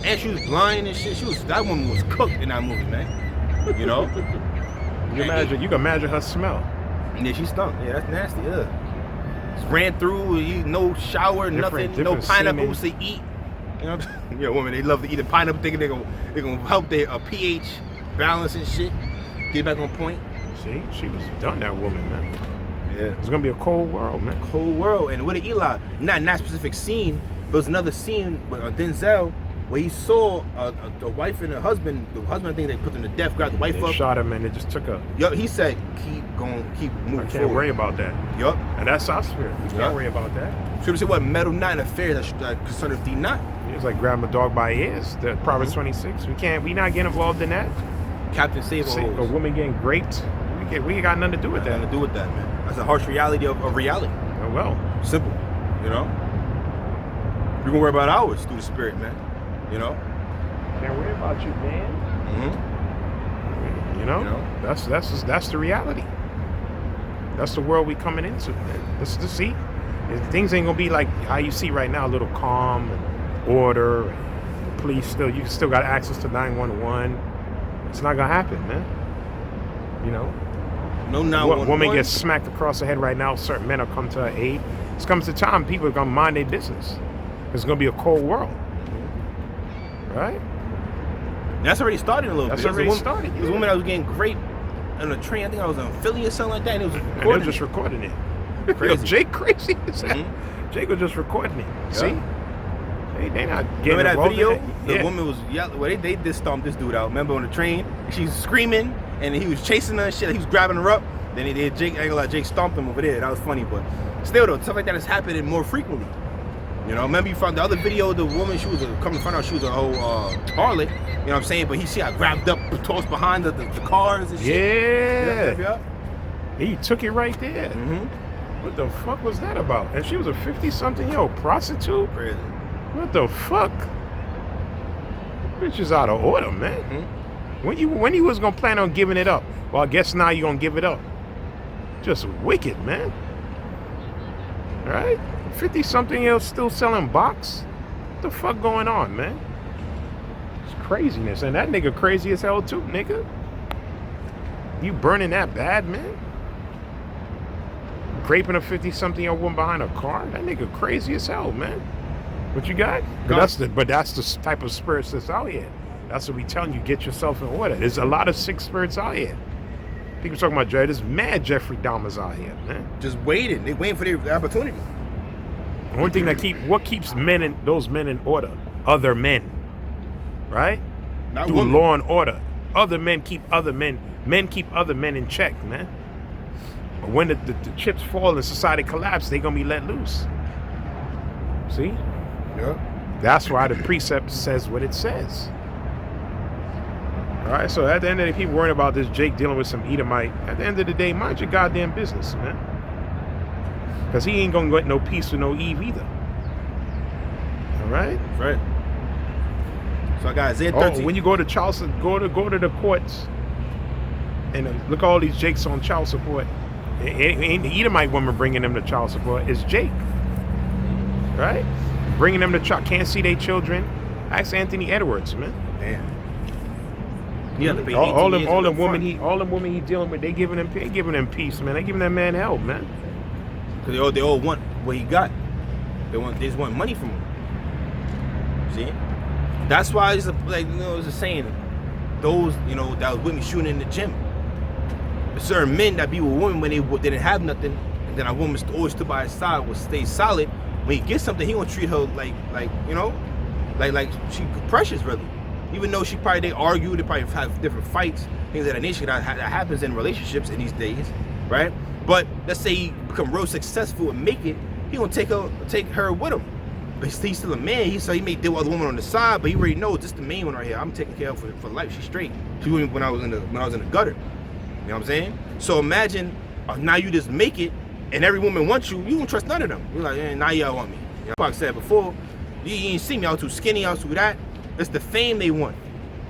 B: and she was blind and shit. That woman was cooked in that movie, man. You know.
A: You can imagine her smell.
B: Yeah, she stunk. Yeah, that's nasty. Ugh. Just ran through. No shower, nothing. No pineapples to eat. You know. Yeah, women. They love to eat a pineapple, thinking they're gonna help their pH balance and shit. Get back on point.
A: See, she was done. That woman, man.
B: Yeah.
A: It's gonna be a cold world, man.
B: Cold world. And with Eli, not in that specific scene. There was another scene with Denzel where he saw the wife and the husband. The husband, I think they put them to death, grabbed the wife up.
A: They shot him and they just took her.
B: Yup, he said, keep moving forward.
A: I can't worry about that.
B: Yup.
A: And that's our spirit. We can't worry about that.
B: Scripture said, what? Meddle not in affairs that concerneth thee not.
A: It's like grabbing a dog by ears. The Proverbs 26. We not getting involved in that.
B: Captain Save
A: a woman getting raped. We ain't got nothing to do with that.
B: Nothing to do with that, man. That's a harsh reality of reality.
A: Oh well.
B: Simple. You know? We're gonna worry about ours through the spirit, man. You know?
A: Can't worry about you, man. You know? That's the reality. That's the world we coming into, man. This to see. Things ain't gonna be like how you see right now, a little calm and order. And the police you still got access to 911. It's not gonna happen, man. You know?
B: No 911.
A: Woman gets smacked across the head right now. Certain men will come to her aid. It's comes to time people are gonna mind their business. It's gonna be a cold world, right?
B: That's already started a little
A: That's
B: bit.
A: already started.
B: There's a woman that was getting raped on a train. I think I was in Philly or something like that. And it was
A: And
B: recording.
A: they're just recording it.
B: Crazy.
A: Yo, Jake crazy. Jake was just recording it.
B: Yeah.
A: See? They not getting
B: Remember that
A: involved
B: video?
A: in it?
B: The
A: Yeah.
B: woman was yelling. Well, they did stomp this dude out. Remember on the train? She's screaming, and he was chasing her and shit. He was grabbing her up. Then he did. Jake, I ain't gonna lie, Jake stomped him over there. That was funny, but still though, stuff like that is happening more frequently. You know, remember you found the other video, the woman, she was coming to find out she was a whole harlot. You know what I'm saying? But she got grabbed up, tossed behind the cars and shit.
A: Yeah. He took it right there.
B: Mm-hmm.
A: What the fuck was that about? And she was a 50-something-year-old prostitute?
B: Crazy.
A: What the fuck? Bitch is out of order, man.
B: Mm-hmm.
A: When you was gonna plan on giving it up? Well, I guess now you're gonna give it up. Just wicked, man. All right? 50-something-year-old still selling box? What the fuck going on, man? It's craziness. And that nigga crazy as hell too, nigga. You burning that bad, man? Raping a 50-something-year-old woman behind a car? That nigga crazy as hell, man. What you got? But that's the type of spirits that's out here. That's what we telling you. Get yourself in order. There's a lot of sick spirits out here. People talking about Jeffrey. There's mad Jeffrey Dahmers out here, man.
B: Just waiting. They waiting for their opportunity.
A: The only thing that keeps those men in order? Other men, right?
B: Not
A: Through
B: women.
A: law and order. Other men keep other men. Men keep other men in check, man. But when the chips fall and society collapse, they gonna be let loose. See?
B: Yeah.
A: That's why the precept says what it says. All right, so at the end of the day, people worrying about this Jake dealing with some Edomite. At the end of the day, mind your goddamn business, man. Because he ain't going to get no peace with no Eve either. All right?
B: Right. So I got Isaiah 13.
A: When you go to child go to the courts and look at all these Jakes on child support. It ain't the Edomite woman bringing them to child support. It's Jake. Right? Bringing them to child, can't see their children. Ask Anthony Edwards, man.
B: Damn. You have to pay
A: All
B: 18 years
A: them
B: up
A: women
B: front.
A: he dealing with, they giving him peace, man. They giving that man hell, man.
B: Because they all want what he got. They just want money from him. See? That's why it's like, you know, it's a saying, those, you know, that was with me shooting in the gym. Certain men that be with women when they didn't have nothing, and then a woman always stood by his side, would stay solid. When he gets something, he gonna treat her like you know, like she precious, really. Even though they argue, they probably have different fights, things of that nature that happens in relationships in these days, right? But let's say he become real successful and make it, he gonna take her with him. But he's still a man. He may deal with other women on the side, but he already knows this is the main one right here. I'm taking care of her for life. She's straight. She was when I was in the gutter. You know what I'm saying? So imagine now you just make it, and every woman wants you. You don't trust none of them. You're like, now y'all want me. You know, like I said before, you ain't see me. I was too skinny. I was too that. It's the fame they want.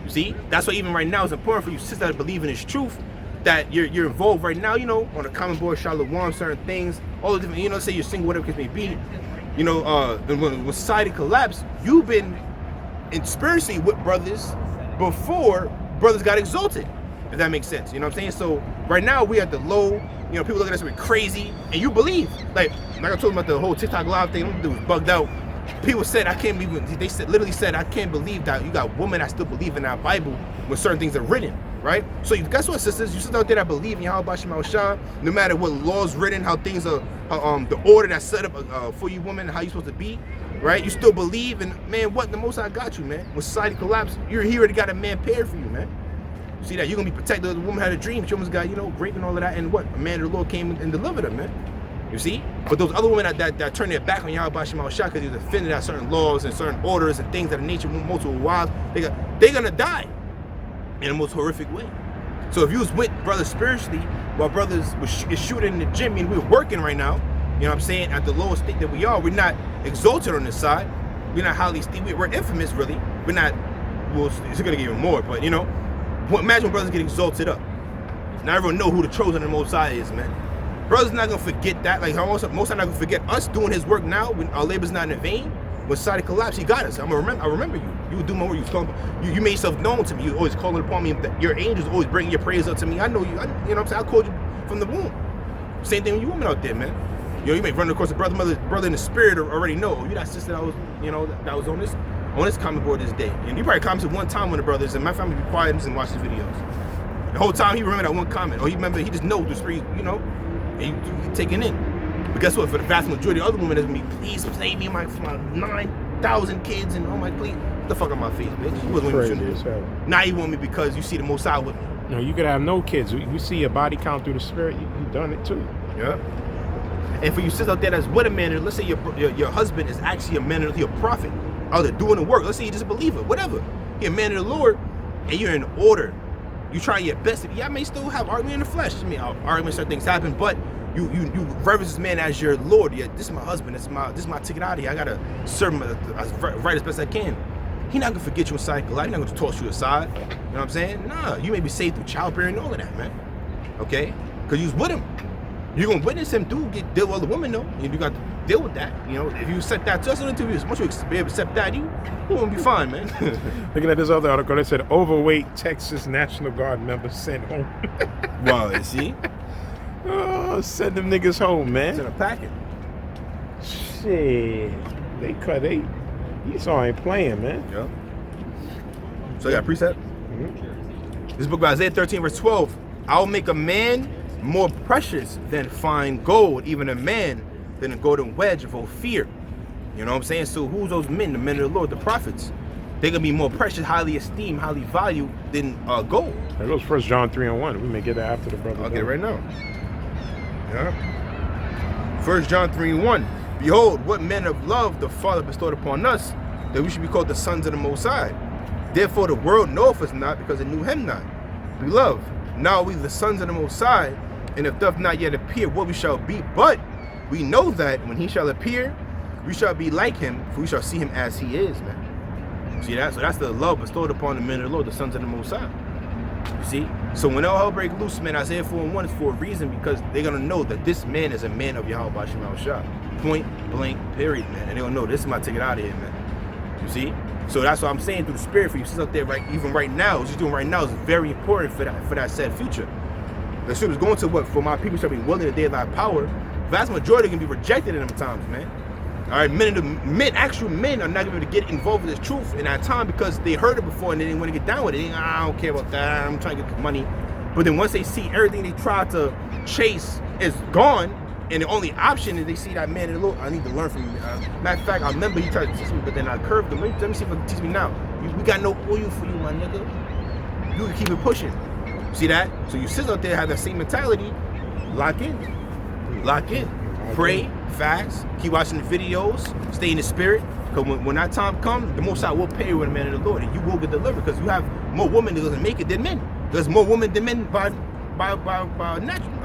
B: You see? That's why even right now it's important for you sisters that believe in this truth, that you're involved right now, you know, on the common board, Shalom, certain things, all the different, you know, say you're single, whatever the case may be. You know, and when society collapsed, you've been in spiritually with brothers before brothers got exalted, if that makes sense. You know what I'm saying? So right now we at the low, you know, people look at us, we're crazy, and you believe. Like I told them about the whole TikTok live thing, them dudes bugged out. People said, literally said, I can't believe that you got women that still believe in that Bible when certain things are written, right? So guess what, sisters? You sisters out there that believe in Yahweh Shem Shah, no matter what law's written, how things are, the order that's set up for you women, how you supposed to be, right? You still believe, and man, what the Most High got you, man. When society collapsed, he already got a man paired for you, man. You see that? You're going to be protected. The woman had a dream. She almost got, you know, raped and all of that, and what? A man of the Lord came and delivered her, man. You see? But those other women that turn their back on Yahweh Shem Shah because they're offended at certain laws and certain orders and things that are nature multiple wives, they're going to die in the most horrific way. So if you was with brothers spiritually, while brothers was shooting in the gym, and we're working right now, you know what I'm saying, at the lowest state that we are, we're not exalted on this side. We're not highly esteemed. We're infamous, really. We're not, well, it's going to get even more, but, you know, Imagine when brothers get exalted up. Now everyone know who the chosen of the Most High is, man. Brothers not gonna forget that. Like most not gonna forget us doing His work now when our labor's not in vain. When society collapsed, He got us. I remember you. You would do my work. You made yourself known to me. You always calling upon me. Your angels always bringing your praise up to me. I know you. You know what I'm saying? I called you from the womb. Same thing with you women out there, man. You may run across a brother in the spirit already know. Oh, you that sister that was, that was on this comment board this day. And you probably commented one time on the brothers, and my family be quiet and watch the videos. The whole time he remember that one comment. Or he just knows the street, and he taking in. But guess what? For the vast majority of other women, there's gonna be, please save me my 9,000 kids and please, get the fuck out my face, bitch. You wasn't
A: Crazy
B: with me.
A: as hell.
B: Now you want me because you see the Most High with me.
A: No, you could have no kids. We see your body count through the spirit. You done it too.
B: Yeah. And for you sisters out there that's with a man, let's say your husband is actually a man, he a prophet, out there doing the work. Let's say he's just a believer, whatever. He's a man of the Lord, and you're in order. You try your best. I may still have argument in the flesh. I mean, arguments, certain things happen, but you reverence this man as your Lord. Yeah, this is my husband. This is my ticket out of here. I gotta serve him right as best I can. He's not gonna forget you in cycle. He's not gonna toss you aside. You know what I'm saying? Nah, you may be saved through childbearing and all of that, man. Okay? Because you was with him. You're gonna witness him deal with other women though. You got to deal with that. If you accept that just into you, once you be able to accept that, you gonna be fine, man.
A: Looking at this other article, they said overweight Texas National Guard member sent home.
B: Wow, you see?
A: Oh, send them niggas home, man.
B: It's in a packet.
A: Shit. Esau ain't playing, man.
B: Yeah. So you got a precept?
A: Mm-hmm.
B: This book by Isaiah 13, verse 12. I'll make a man more precious than fine gold, even a man than a golden wedge of Ophir. You know what I'm saying? So who's those men? The men of the Lord, the prophets. They're gonna be more precious, highly esteemed, highly valued than gold.
A: There goes 1 John 3:1. We may get that after the brother.
B: I'll get it right now. Yeah. 1 John 3:1. Behold, what manner of love the Father bestowed upon us, that we should be called the sons of the Most High. Therefore the world knoweth us not, because it knew him not. Beloved, now are we the sons of the Most High, and it doth not yet appear what we shall be, but we know that when he shall appear, we shall be like him, for we shall see him as he is, man. See that? So that's the love bestowed upon the men of the Lord, the sons of the Most High. You see? So when all hell break loose, man, Isaiah 4:1 is for a reason, because they're going to know that this man is a man of Yahweh Bashim al-Shah. Point blank, period, man. And they're going to know this is my ticket out of here, man. You see? So that's what I'm saying through the spirit for you. Sit out there, right? Even right now, what you're doing right now is very important for that said future. The scripture is going to what? For my people shall be willing to day of thy power. Vast majority can be rejected in them times, man. All right, actual men are not going to be able to get involved with this truth in that time because they heard it before and they didn't want to get down with it. I don't care about that. I'm trying to get the money. But then once they see everything they tried to chase is gone, and the only option is they see that man in the Lord, I need to learn from him. Matter of fact, I remember he tried to teach me, but then I curved him. Let me see if he can teach me now. We got no oil for you, my nigga. You can keep it pushing. See that? So you sit out there, have that same mentality. Lock in. Lock in. Pray, fast, keep watching the videos, stay in the spirit. Because when that time comes, the Most High will pay you with the man of the Lord, and you will get delivered. Because you have more women that doesn't make it than men. There's more women than men by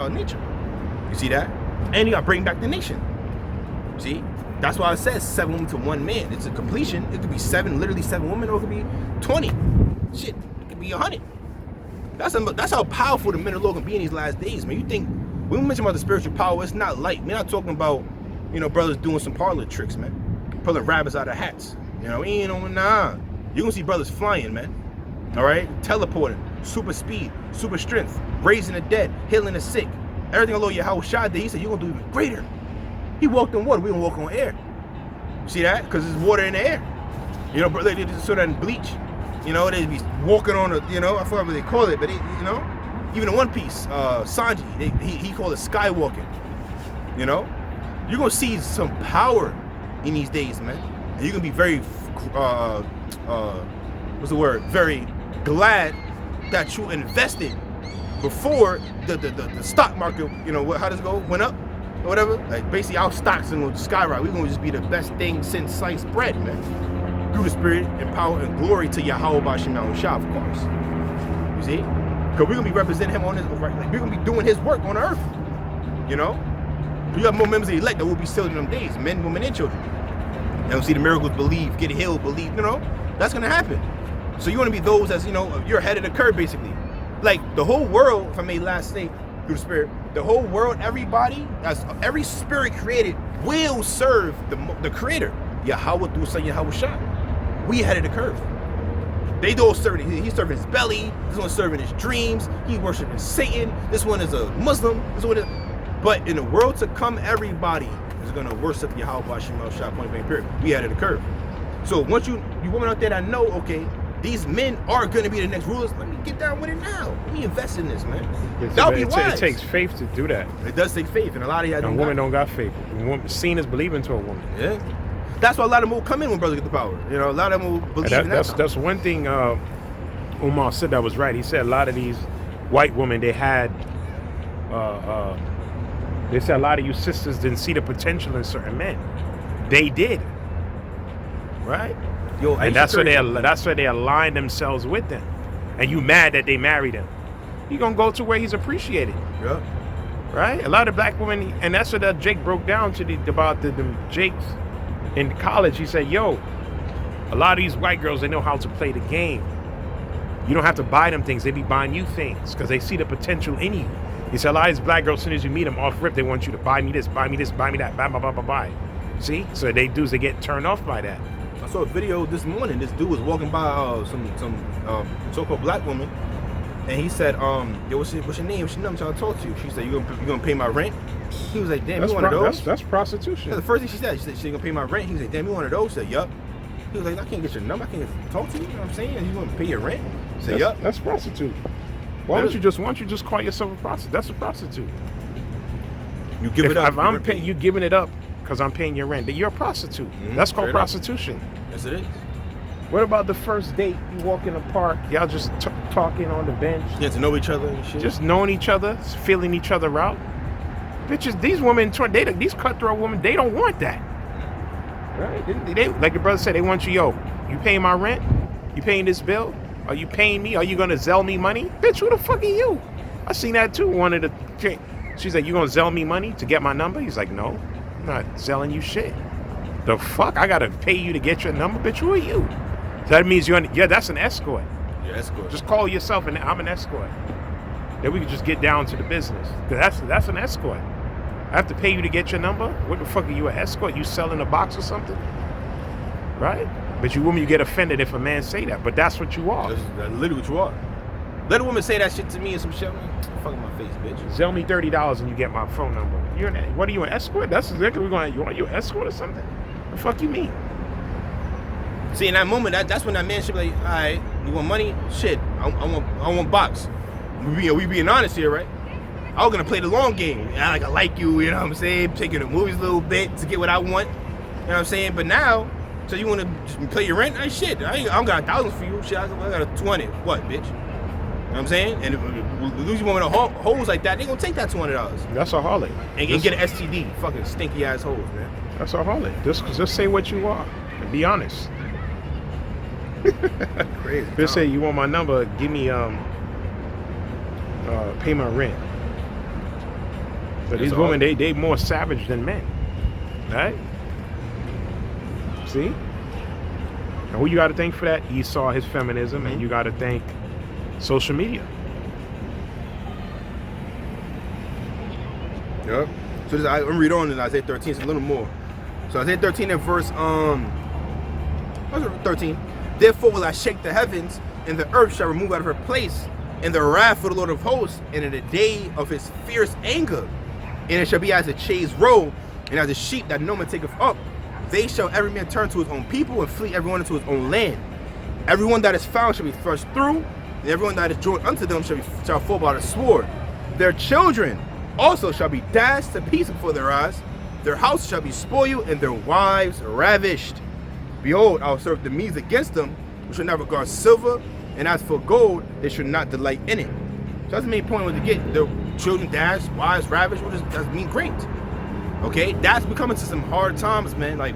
B: nature. You see that? And you got to bring back the nation. See? That's why it says 7 women to 1 man. It's a completion. It could be 7, literally 7 women, or it could be 20. Shit, it could be 100. That's how powerful the men of the Lord can be in these last days, man. You think, when we mention about the spiritual power, it's not light. We're not talking about, brothers doing some parlor tricks, man. Pulling rabbits out of hats. Nah. You're going to see brothers flying, man. All right? Teleporting, super speed, super strength, raising the dead, healing the sick. Everything Allah Yahweh Shah did, he said, you're going to do even greater. He walked on water, we're going to walk on air. See that? Because there's water in the air. They just sort of bleach. They be walking on I forgot what they call it, but even in One Piece, Sanji, he called it skywalking. You're going to see some power in these days, man. And you're going to be very, very glad that you invested before the stock market, how does it go? Went up or whatever. Like basically our stocks are going to skyrocket. We're going to just be the best thing since sliced bread, man. Through the spirit and power and glory to Yahweh Bashim al-Shah, of course. You see? Because we're going to be representing him on this, we're going to be doing his work on earth. You have more members of the elect that will be sealed in them days, men, women, and children. They'll see the miracles, believe, get healed, believe, that's going to happen. So you want to be those as, you know, you're ahead of the curve, basically. Like, the whole world, if I may last say, through the spirit, the whole world, everybody, every spirit created will serve the creator. Yahweh through Son Yahweh Shah. We ahead of the curve. They don't serve, he's serving his belly, this one's serving his dreams, he worshiping Satan, this one is a Muslim, this one is, but in the world to come, everybody is gonna worship Yahweh Shema Shah, point blank period. We ahead of the curve. So once you women out there that know, okay, these men are gonna be the next rulers, let me get down with it now. Let me invest in this, man. That'll be wise.
A: It takes faith to do that.
B: It does take faith, and a lot of y'all
A: don't. A woman don't got faith. Seen is believing to a woman.
B: Yeah. That's why a lot of them will come in when brothers get the power. You know, a lot of them will believe in that.
A: That's one thing Umar said that was right. He said a lot of these white women, they said a lot of you sisters didn't see the potential in certain men. They did. Right?
B: Yo,
A: and that's why they align themselves with them. And you mad that they married him. You're gonna go to where he's appreciated.
B: Yeah.
A: Right? A lot of black women, and that's what that Jake broke down to about the Jakes in college. He said, yo, a lot of these white girls, they know how to play the game. You don't have to buy them things. They be buying you things because they see the potential in you. He said, a lot of these black girls, as soon as you meet them off rip, they want you to buy me this, buy me this, buy me that, buy, buy, buy, buy, buy. See? So they do is they get turned off by that.
B: I saw a video this morning. This dude was walking by some so-called black woman, and he said, yo, what's your name? What's your number? I'm trying to talk to you. She said, you gonna pay my rent? He was like, damn, you one of those?
A: That's prostitution.
B: The first thing she said, she gonna pay my rent. He was like, damn, you one of those? She said, yup. He was like, I can't get your number. I can't talk to you. You know what I'm saying? You want to pay your rent? He said, yup.
A: That's prostitute. Why don't you just call yourself a prostitute? That's a prostitute.
B: You give it up.
A: If I'm paying, you giving it up because I'm paying your rent, then you're a prostitute. Mm-hmm. That's called prostitution.
B: Yes, it is.
A: What about the first date? You walk in the park, y'all just talking on the bench.
B: Get to know each other and shit.
A: Just knowing each other, feeling each other out. Bitches, these women, these cutthroat women, they don't want that. Right? They, like your brother said, they want you, yo, you paying my rent? You paying this bill? Are you paying me? Are you gonna sell me money? Bitch, who the fuck are you? I seen that too. One of the, she's like, you gonna sell me money to get my number? He's like, no, I'm not selling you shit. The fuck? I gotta pay you to get your number? Bitch, who are you? So that means that's an escort.
B: Yeah, escort.
A: Just call yourself I'm an escort. Then we can just get down to the business. Cause that's an escort. I have to pay you to get your number? What the fuck are you, an escort? You selling a box or something? Right? But you women, you get offended if a man say that. But that's what you are.
B: That's literally what you are. Let a woman say that shit to me and some shit. Fuck my face, bitch.
A: Sell me $30 and you get my phone number. What are you, an escort? That's exactly what we're going to. You want you an escort or something? What the fuck you mean?
B: See, in that moment, that's when that man should be like, all right, you want money? Shit, I want box. We being honest here, right? I was gonna play the long game. I like you, you know what I'm saying? Taking the movies a little bit to get what I want. You know what I'm saying? But now, so you wanna just play your rent? Hey, shit, I don't got 1,000 for you. Shit, I got a 20. What, bitch? You know what I'm saying? And if these women are hoes like that, they gonna take that $200.
A: That's a harlot.
B: And get an STD. Fucking stinky ass hoes, man.
A: That's a harlot. Just say what you are and be honest.
B: Crazy.
A: Just say you want my number, give me pay my rent. But these women, they more savage than men, right? See? And who you got to thank for that? Esau, his feminism, and you got to thank social media.
B: Yep. So I'm read on in Isaiah 13, it's a little more. So Isaiah 13 and verse 13. Therefore will I shake the heavens, and the earth shall remove out of her place, in the wrath of the Lord of hosts, and in the day of his fierce anger. And it shall be as a chased roe, and as a sheep that no man taketh up. They shall every man turn to his own people, and flee everyone into his own land. Everyone that is found shall be thrust through, and everyone that is joined unto them shall fall by the sword. Their children also shall be dashed to pieces before their eyes. Their house shall be spoiled, and their wives ravished. Behold, I will serve the Medes against them, which shall not regard silver, and as for gold, they should not delight in it. So that's the main point was to get their children dashed, wives ravished, which does mean great. Okay, that's becoming to some hard times, man. Like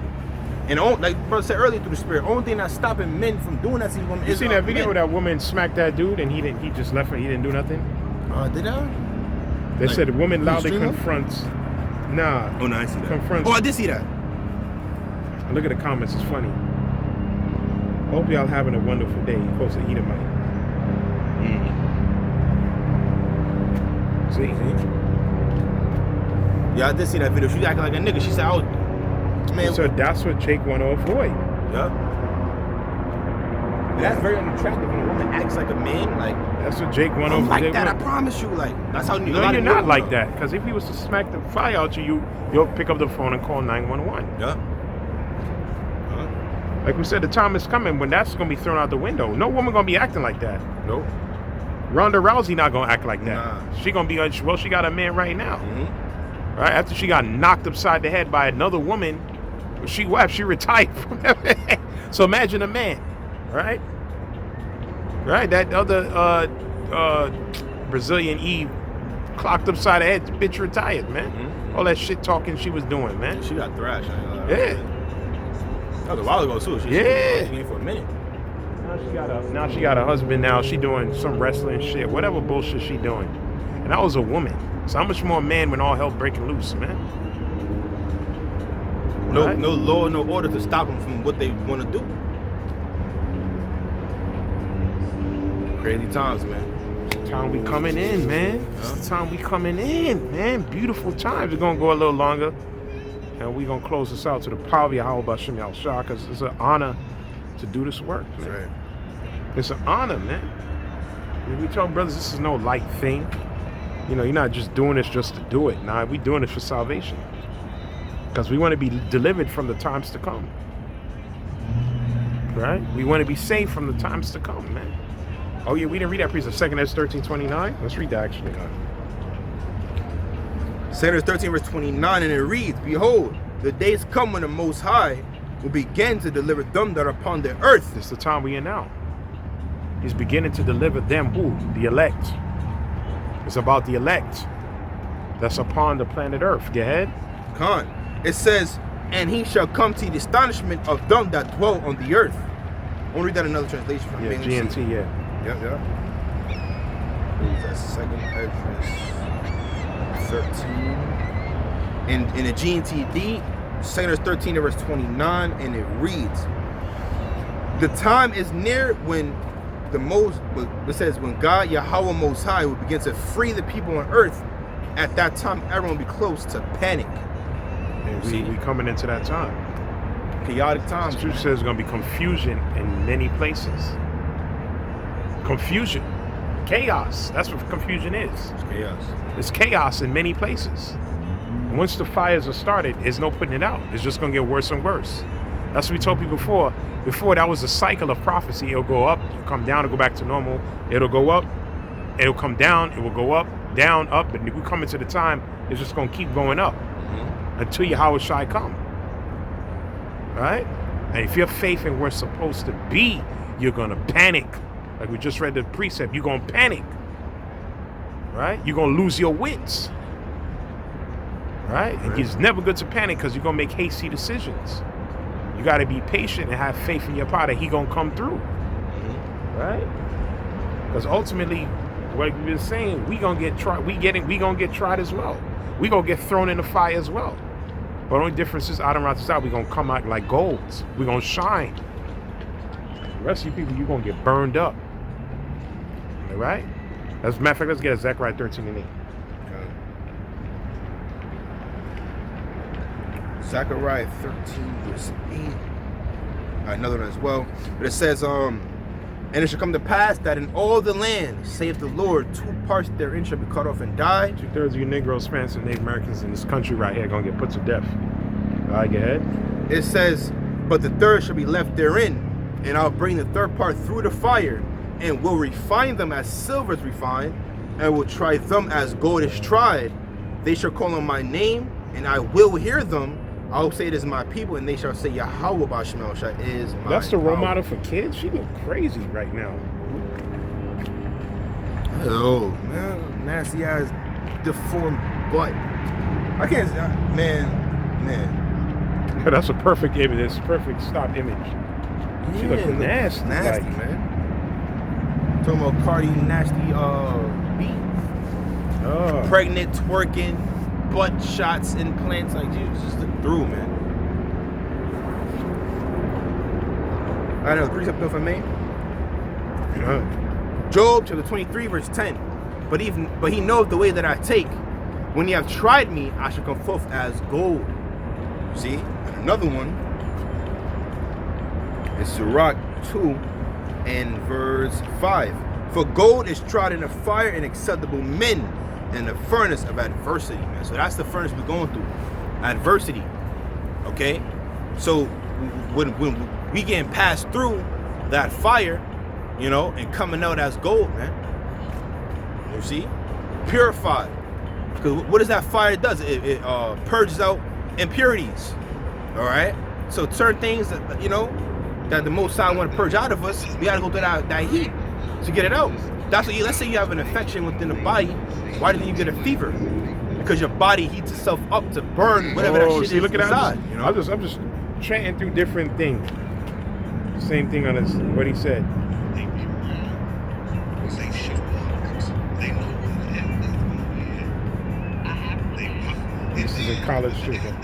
B: brother said earlier through the spirit, only thing that's stopping men from doing that to these women is.
A: You seen that video where that woman smacked that dude and he just left her, he didn't do nothing?
B: Did I?
A: They said the woman loudly confronts. Nah.
B: Oh no, I see that.
A: Confronts.
B: Oh, I did see that.
A: Look at the comments, it's funny. Hope y'all having a wonderful day. You're supposed to eat a mic. See?
B: Yeah, I did see that video. She acting like a nigga. She said, "Oh, man."
A: So that's what Jake want to avoid.
B: Yeah. That's very unattractive when a woman acts like a man. Like,
A: That's what Jake want to
B: I'm
A: avoid.
B: like that. I promise you. Like, that's how.
A: No, you're not like that. Because if he was to smack the fire out you'll pick up the phone and call 911.
B: Yeah.
A: Like we said, the time is coming when that's going to be thrown out the window. No woman going to be acting like that.
B: Nope.
A: Ronda Rousey not going to act like that.
B: Nah.
A: She going to be like, well, she got a man right now.
B: Mm-hmm.
A: Right? After she got knocked upside the head by another woman, she retired from that. So imagine a man, right? Right? That other Brazilian Eve clocked upside the head, bitch retired, man.
B: Mm-hmm.
A: All that shit talking she was doing, man.
B: She got thrashed.
A: Yeah.
B: That was a while ago too. She in for a minute.
A: Now she got a husband. Now she doing some wrestling shit, whatever bullshit she doing. And that was a woman. So how much more man when all hell breaking loose, man?
B: No,
A: Right?
B: no law, no order to stop them from what they want to do. Crazy times, man.
A: Time we coming in, man. It's the time we coming in, man. Beautiful times. We're gonna go a little longer, and we're gonna close this out to the power of Yahweh Bashem Yahushua, because it's an honor to do this work, man.
B: That's right.
A: It's an honor, man. We tell brothers this is no light thing. You know, you're not just doing this just to do it. Nah, we doing this for salvation. Because we want to be delivered from the times to come. Right? We want to be saved from the times to come, man. Oh yeah, we didn't read that precept. 2 Ezra 13:29. Let's read that actually.
B: 2 Ezra 13 verse 29, and it reads, "Behold, the days come when the Most High will begin to deliver them that are upon the earth."
A: It's the time we in now. He's beginning to deliver them, who? The elect. It's about the elect that's upon the planet Earth. Go ahead.
B: Khan. It says, "And he shall come to the astonishment of them that dwell on the earth." I want to read that in another translation from
A: Yeah,
B: English.
A: GNT, yeah.
B: Yep. Read that 2 Ezra 13. In the GNTD, 2 Ezra 13 verse 29, and it reads, "The time is near when it says, when God Yahweh Most High will begin to free the people on earth. At that time, everyone will be close to panic."
A: And
B: See?
A: we coming into that time.
B: Chaotic times.
A: The truth says there's going to be confusion in many places. Confusion. Chaos. That's what confusion is.
B: It's chaos.
A: It's chaos in many places. And once the fires are started, there's no putting it out. It's just going to get worse and worse. That's what we told people before. Before, that was a cycle of prophecy. It'll go up, it'll come down, it'll go back to normal. It'll go up, it'll come down, it will go up, down, up. And if we come into the time, it's just going to keep going up until Yahweh Shai come. Right? And if your faith in where it's supposed to be, you're going to panic. Like we just read the precept, you're going to panic. Right? You're going to lose your wits. Right? And it's never good to panic because you're going to make hasty decisions. You got to be patient and have faith in your Father. He going to come through. Right? Because ultimately, like we've been saying, we going to get tried. We going to get tried as well. We going to get thrown in the fire as well. But the only difference is out and around the side, we're going to come out like golds. We're going to shine. The rest of you people, you're going to get burned up. All right? As a matter of fact, let's get Zechariah 13:8.
B: Zechariah 13 verse 8. Another one as well. But it says, and it shall come to pass that in all the land, saith the Lord, 2 parts therein shall be cut off and die.
A: 2/3 of you Negroes, Spanish, and Native Americans in this country right here are going to get put to death. All right, go ahead.
B: It says, but the third shall be left therein, and I'll bring the third part through the fire, and will refine them as silver is refined, and will try them as gold is tried. They shall call on my name, and I will hear them. I'll say it is my people, and they shall say Yahweh Bashem Yahushua is my
A: That's the role
B: power.
A: model for kids. She look crazy right now.
B: Oh man, nasty ass deformed butt. I can't, man.
A: That's a perfect image. That's a perfect stock image. She looks
B: look
A: nasty,
B: nasty,
A: like-
B: man. Talking about Cardi nasty, beat.
A: Oh.
B: Pregnant, twerking, butt shots, implants. Like, you just look through, man. I know the precept if I may.
A: Uh,
B: Job chapter 23 verse 10. But he knoweth the way that I take. When ye have tried me, I shall come forth as gold. See? And another one is Sirach 2 and verse 5. For gold is tried in the fire and acceptable men in the furnace of adversity, man. So that's the furnace we're going through. Adversity. Okay? So when we getting passed through that fire, you know, and coming out as gold, man. You see? Purified. Because what does that fire does? It purges out impurities. All right? So certain things that, you know, that the Most High want to purge out of us, we got to go through that heat to get it out. That's what let's say you have an infection within the body. Why do you get a fever? Because your body heats itself up to burn whatever that shit is
A: look at
B: inside.
A: that.
B: You know?
A: I'm just chanting through different things. Same thing on his, what he said. This is a college student.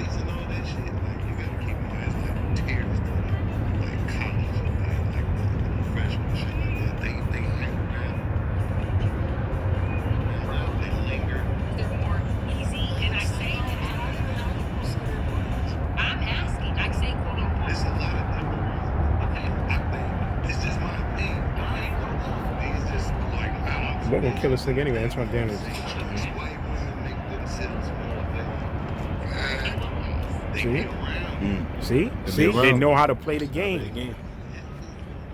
A: What gonna kill this nigga anyway? That's my damage. See? See? They know how to play the game.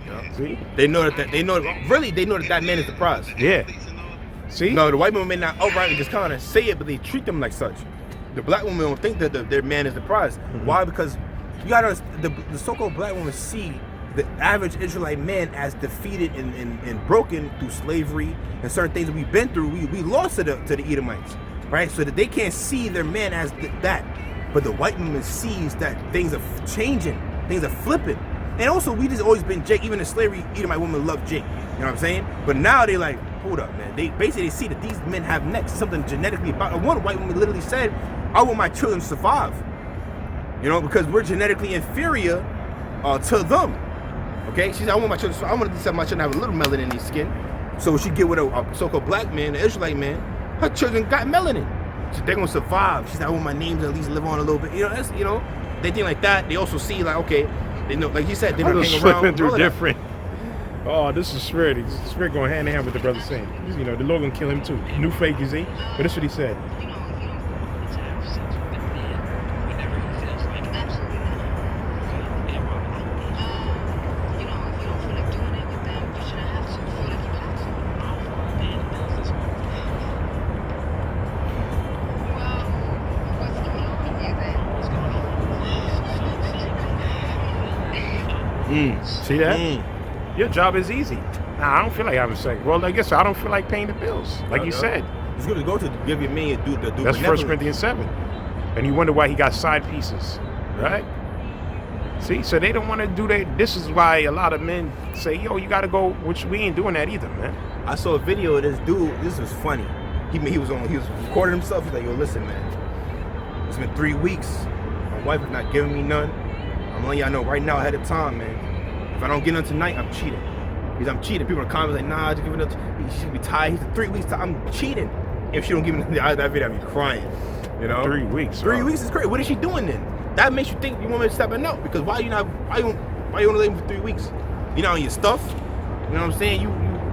B: Yeah.
A: See?
B: They know that man is the prize.
A: Yeah. See?
B: No, the white woman may not outrightly just kind of say it, but they treat them like such. The black woman don't think that their man is the prize.
A: Mm-hmm.
B: Why? Because you gotta the so-called black woman see the average Israelite man as defeated and broken through slavery and certain things that we've been through. We lost to the Edomites, right? So that they can't see their man as that. But the white woman sees that things are changing, things are flipping. And also, we just always been Jake. Even in slavery, Edomite women love Jake. You know what I'm saying? But now they like, hold up, man. They basically see that these men have necks, something genetically about. One white woman literally said, "I want my children to survive." You know, because we're genetically inferior to them. Okay, she said, "I want my children. I want my children to have a little melanin in their skin." So she get with a so-called black man, an Israelite man. Her children got melanin. So they're gonna survive. She said, "I want my name to at least live on a little bit." You know, that's, you know, they think like that. They also see like, okay, they know, like he said, they're not hang around.
A: Slipping through different. Oh, this is Spirit. Spirit going hand in hand with the brother saying, you know, the Lord gonna kill him too. New fake, you see? But that's what he said. See that? Your job is easy. Nah, I don't feel like having sex. Well, I guess I don't feel like paying the bills. Like you said.
B: It's good to go to give your man do
A: That's 1 Corinthians 7. And you wonder why he got side pieces. Right? See? So they don't want to do that. This is why a lot of men say, yo, you got to go, which we ain't doing that either, man.
B: I saw a video of this dude. This was funny. He was recording himself. He's like, yo, listen, man. It's been 3 weeks. My wife is not giving me none. I'm letting y'all know right now ahead of time, man. If I don't get none tonight, I'm cheating. Because I'm cheating. People in the comments like, nah, just give it up. She should be tired. He said 3 weeks time. I'm cheating. If she don't give me that video, I'd be crying. You know?
A: 3 weeks.
B: 3 weeks is crazy. What is she doing then? That makes you think you want me to step in out. Because why you only leaving for 3 weeks? You know, on your stuff. You know what I'm saying? You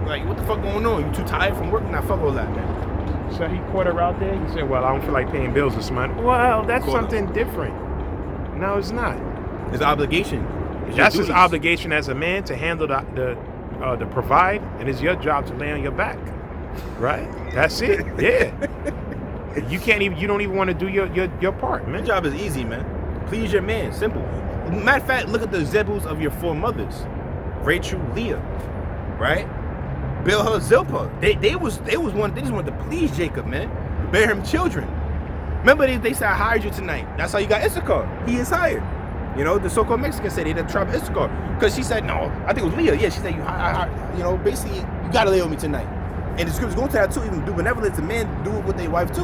B: like, what the fuck going on? You too tired from work? Nah, fuck all that, man.
A: So he caught her out there. He said, well, I don't feel like paying bills this month. Well, that's something different. No, it's not.
B: It's an obligation.
A: That's his obligation as a man to handle the provide, and it's your job to lay on your back, right? That's it. Yeah. You don't even want to do your part, man.
B: Your job is easy, man. Please your man. Simple. Matter of fact, look at the Zebus of your four mothers, Rachel, Leah, right? Bilhah, Zilpah. They just wanted to please Jacob, man. Bear him children. Remember they said I hired you tonight. That's how you got Issachar. He is hired. You know, the so-called Mexicans said they didn't tribe Issachar. Because she said, no, I think it was Leah. Yeah, she said, you know, basically, you got to lay with me tonight. And the scriptures go to that too, even do benevolence to men, do it with their wife too.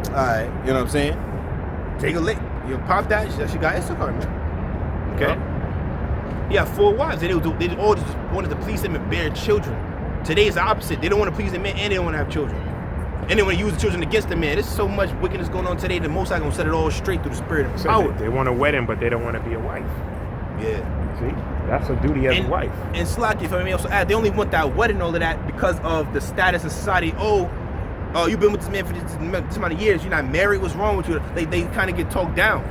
B: Alright, you know what I'm saying? Take a lick. You pop that, she got Issachar, man. Okay? He had 4 wives. They all just wanted to please him and bear children. Today is the opposite. They don't want to please the man and they don't want to have children. And they want to use the children against the man. There's so much wickedness going on today. The Most High gonna set it all straight through the spirit of power.
A: They want a wedding, but they don't want to be a wife.
B: Yeah.
A: See, that's a duty as a wife.
B: And Slack, if I may also add, they only want that wedding and all of that because of the status in society. Oh, you've been with this man for this amount of years. You're not married. What's wrong with you? They kind of get talked down.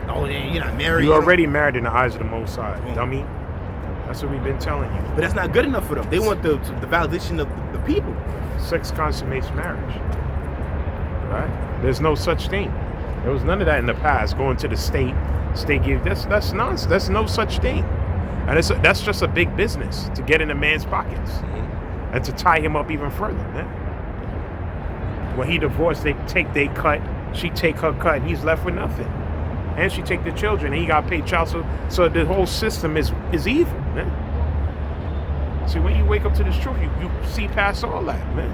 B: Oh, you're not married.
A: You're already married in the eyes of the Most High, dummy. That's what we've been telling you.
B: But that's not good enough for them. They want the validation of the people.
A: Sex consummates marriage. Right? There's no such thing. There was none of that in the past. Going to the state give that's nonsense. That's no such thing. And that's just a big business to get in a man's pockets and to tie him up even further, man. When he divorced, they take their cut, she take her cut, and he's left with nothing. And she take the children, and he got paid child support. So the whole system is evil, man. See, when you wake up to this truth, you see past all that, man.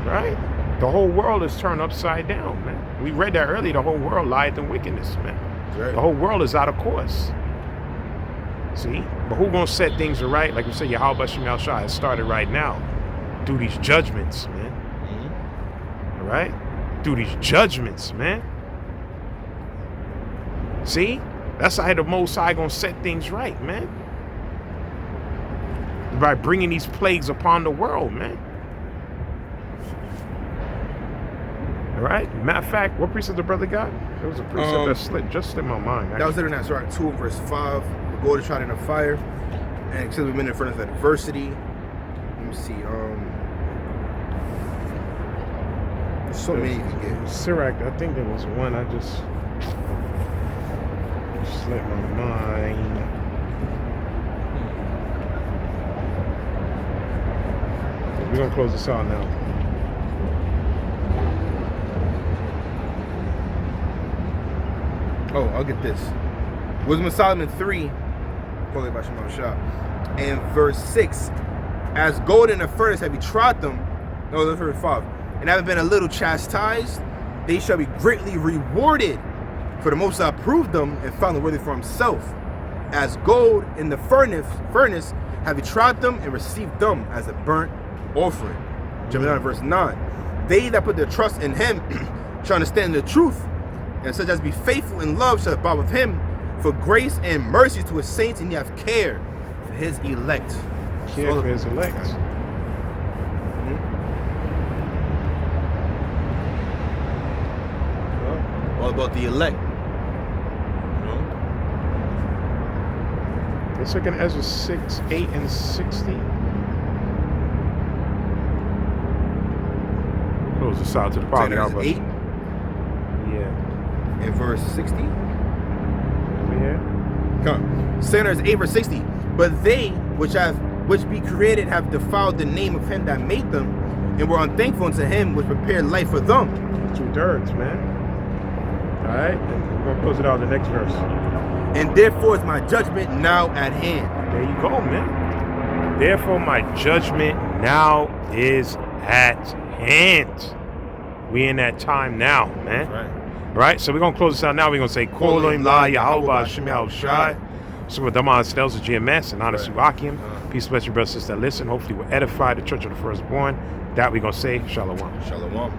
A: Right? The whole world is turned upside down, man. We read that earlier. The whole world lieth in wickedness, man.
B: Right.
A: The whole world is out of course. See? But who gonna set things right? Like we said, Yahweh Shem Shai has started right now through these judgments, man. All right? Through these judgments, man. See? That's how the Most High gonna set things right, man. By bringing these plagues upon the world, man. All right? Matter of fact, what precept the brother got? There was a precept that slipped just in my mind.
B: That was in Sirach 2 verse 5. The gold is tried in a fire, and because we've been in front of adversity. Let me see. There's so many you can get.
A: Sirach, I think there was one I just slipped my mind. We're gonna close this out now.
B: Oh, I'll get this. Wisdom of Solomon 3, and verse 6. As gold in a furnace have you trod them. No, that's verse 5. And having been a little chastised, they shall be greatly rewarded. For the Most High approved them and found them worthy for himself. As gold in the furnace have you trod them and received them as a burnt offering. Jumping down to verse 9. They that put their trust in him shall understand the truth, and such as be faithful in love shall abide with him. For grace and mercy to his saints, and he have care for his elect.
A: Care for his elect.
B: All about the elect.
A: Let's look at Ezra 6, 8, and 16. Close this out to the bottom.
B: Verse 8
A: Yeah.
B: and verse 60.
A: Yeah.
B: Come. Sinners 8 verse 60. But they which be created have defiled the name of him that made them, and were unthankful unto him which prepared life for them.
A: 2 thirds, man. All right, and we're gonna close it out in the next verse.
B: And therefore is my judgment now at hand.
A: There you go, man. Therefore, my judgment now is at hand. We in that time now, man.
B: Right.
A: Right? So we're going to close this out now. We're going to say, Kolim La Yahweh Shem Shai. So with Daman Stels of GMS and Honor Suakim. Peace, bless your brothers and sisters that listen. Hopefully we'll edify the Church of the Firstborn. That we're going to say, Shalom.
B: Shalom.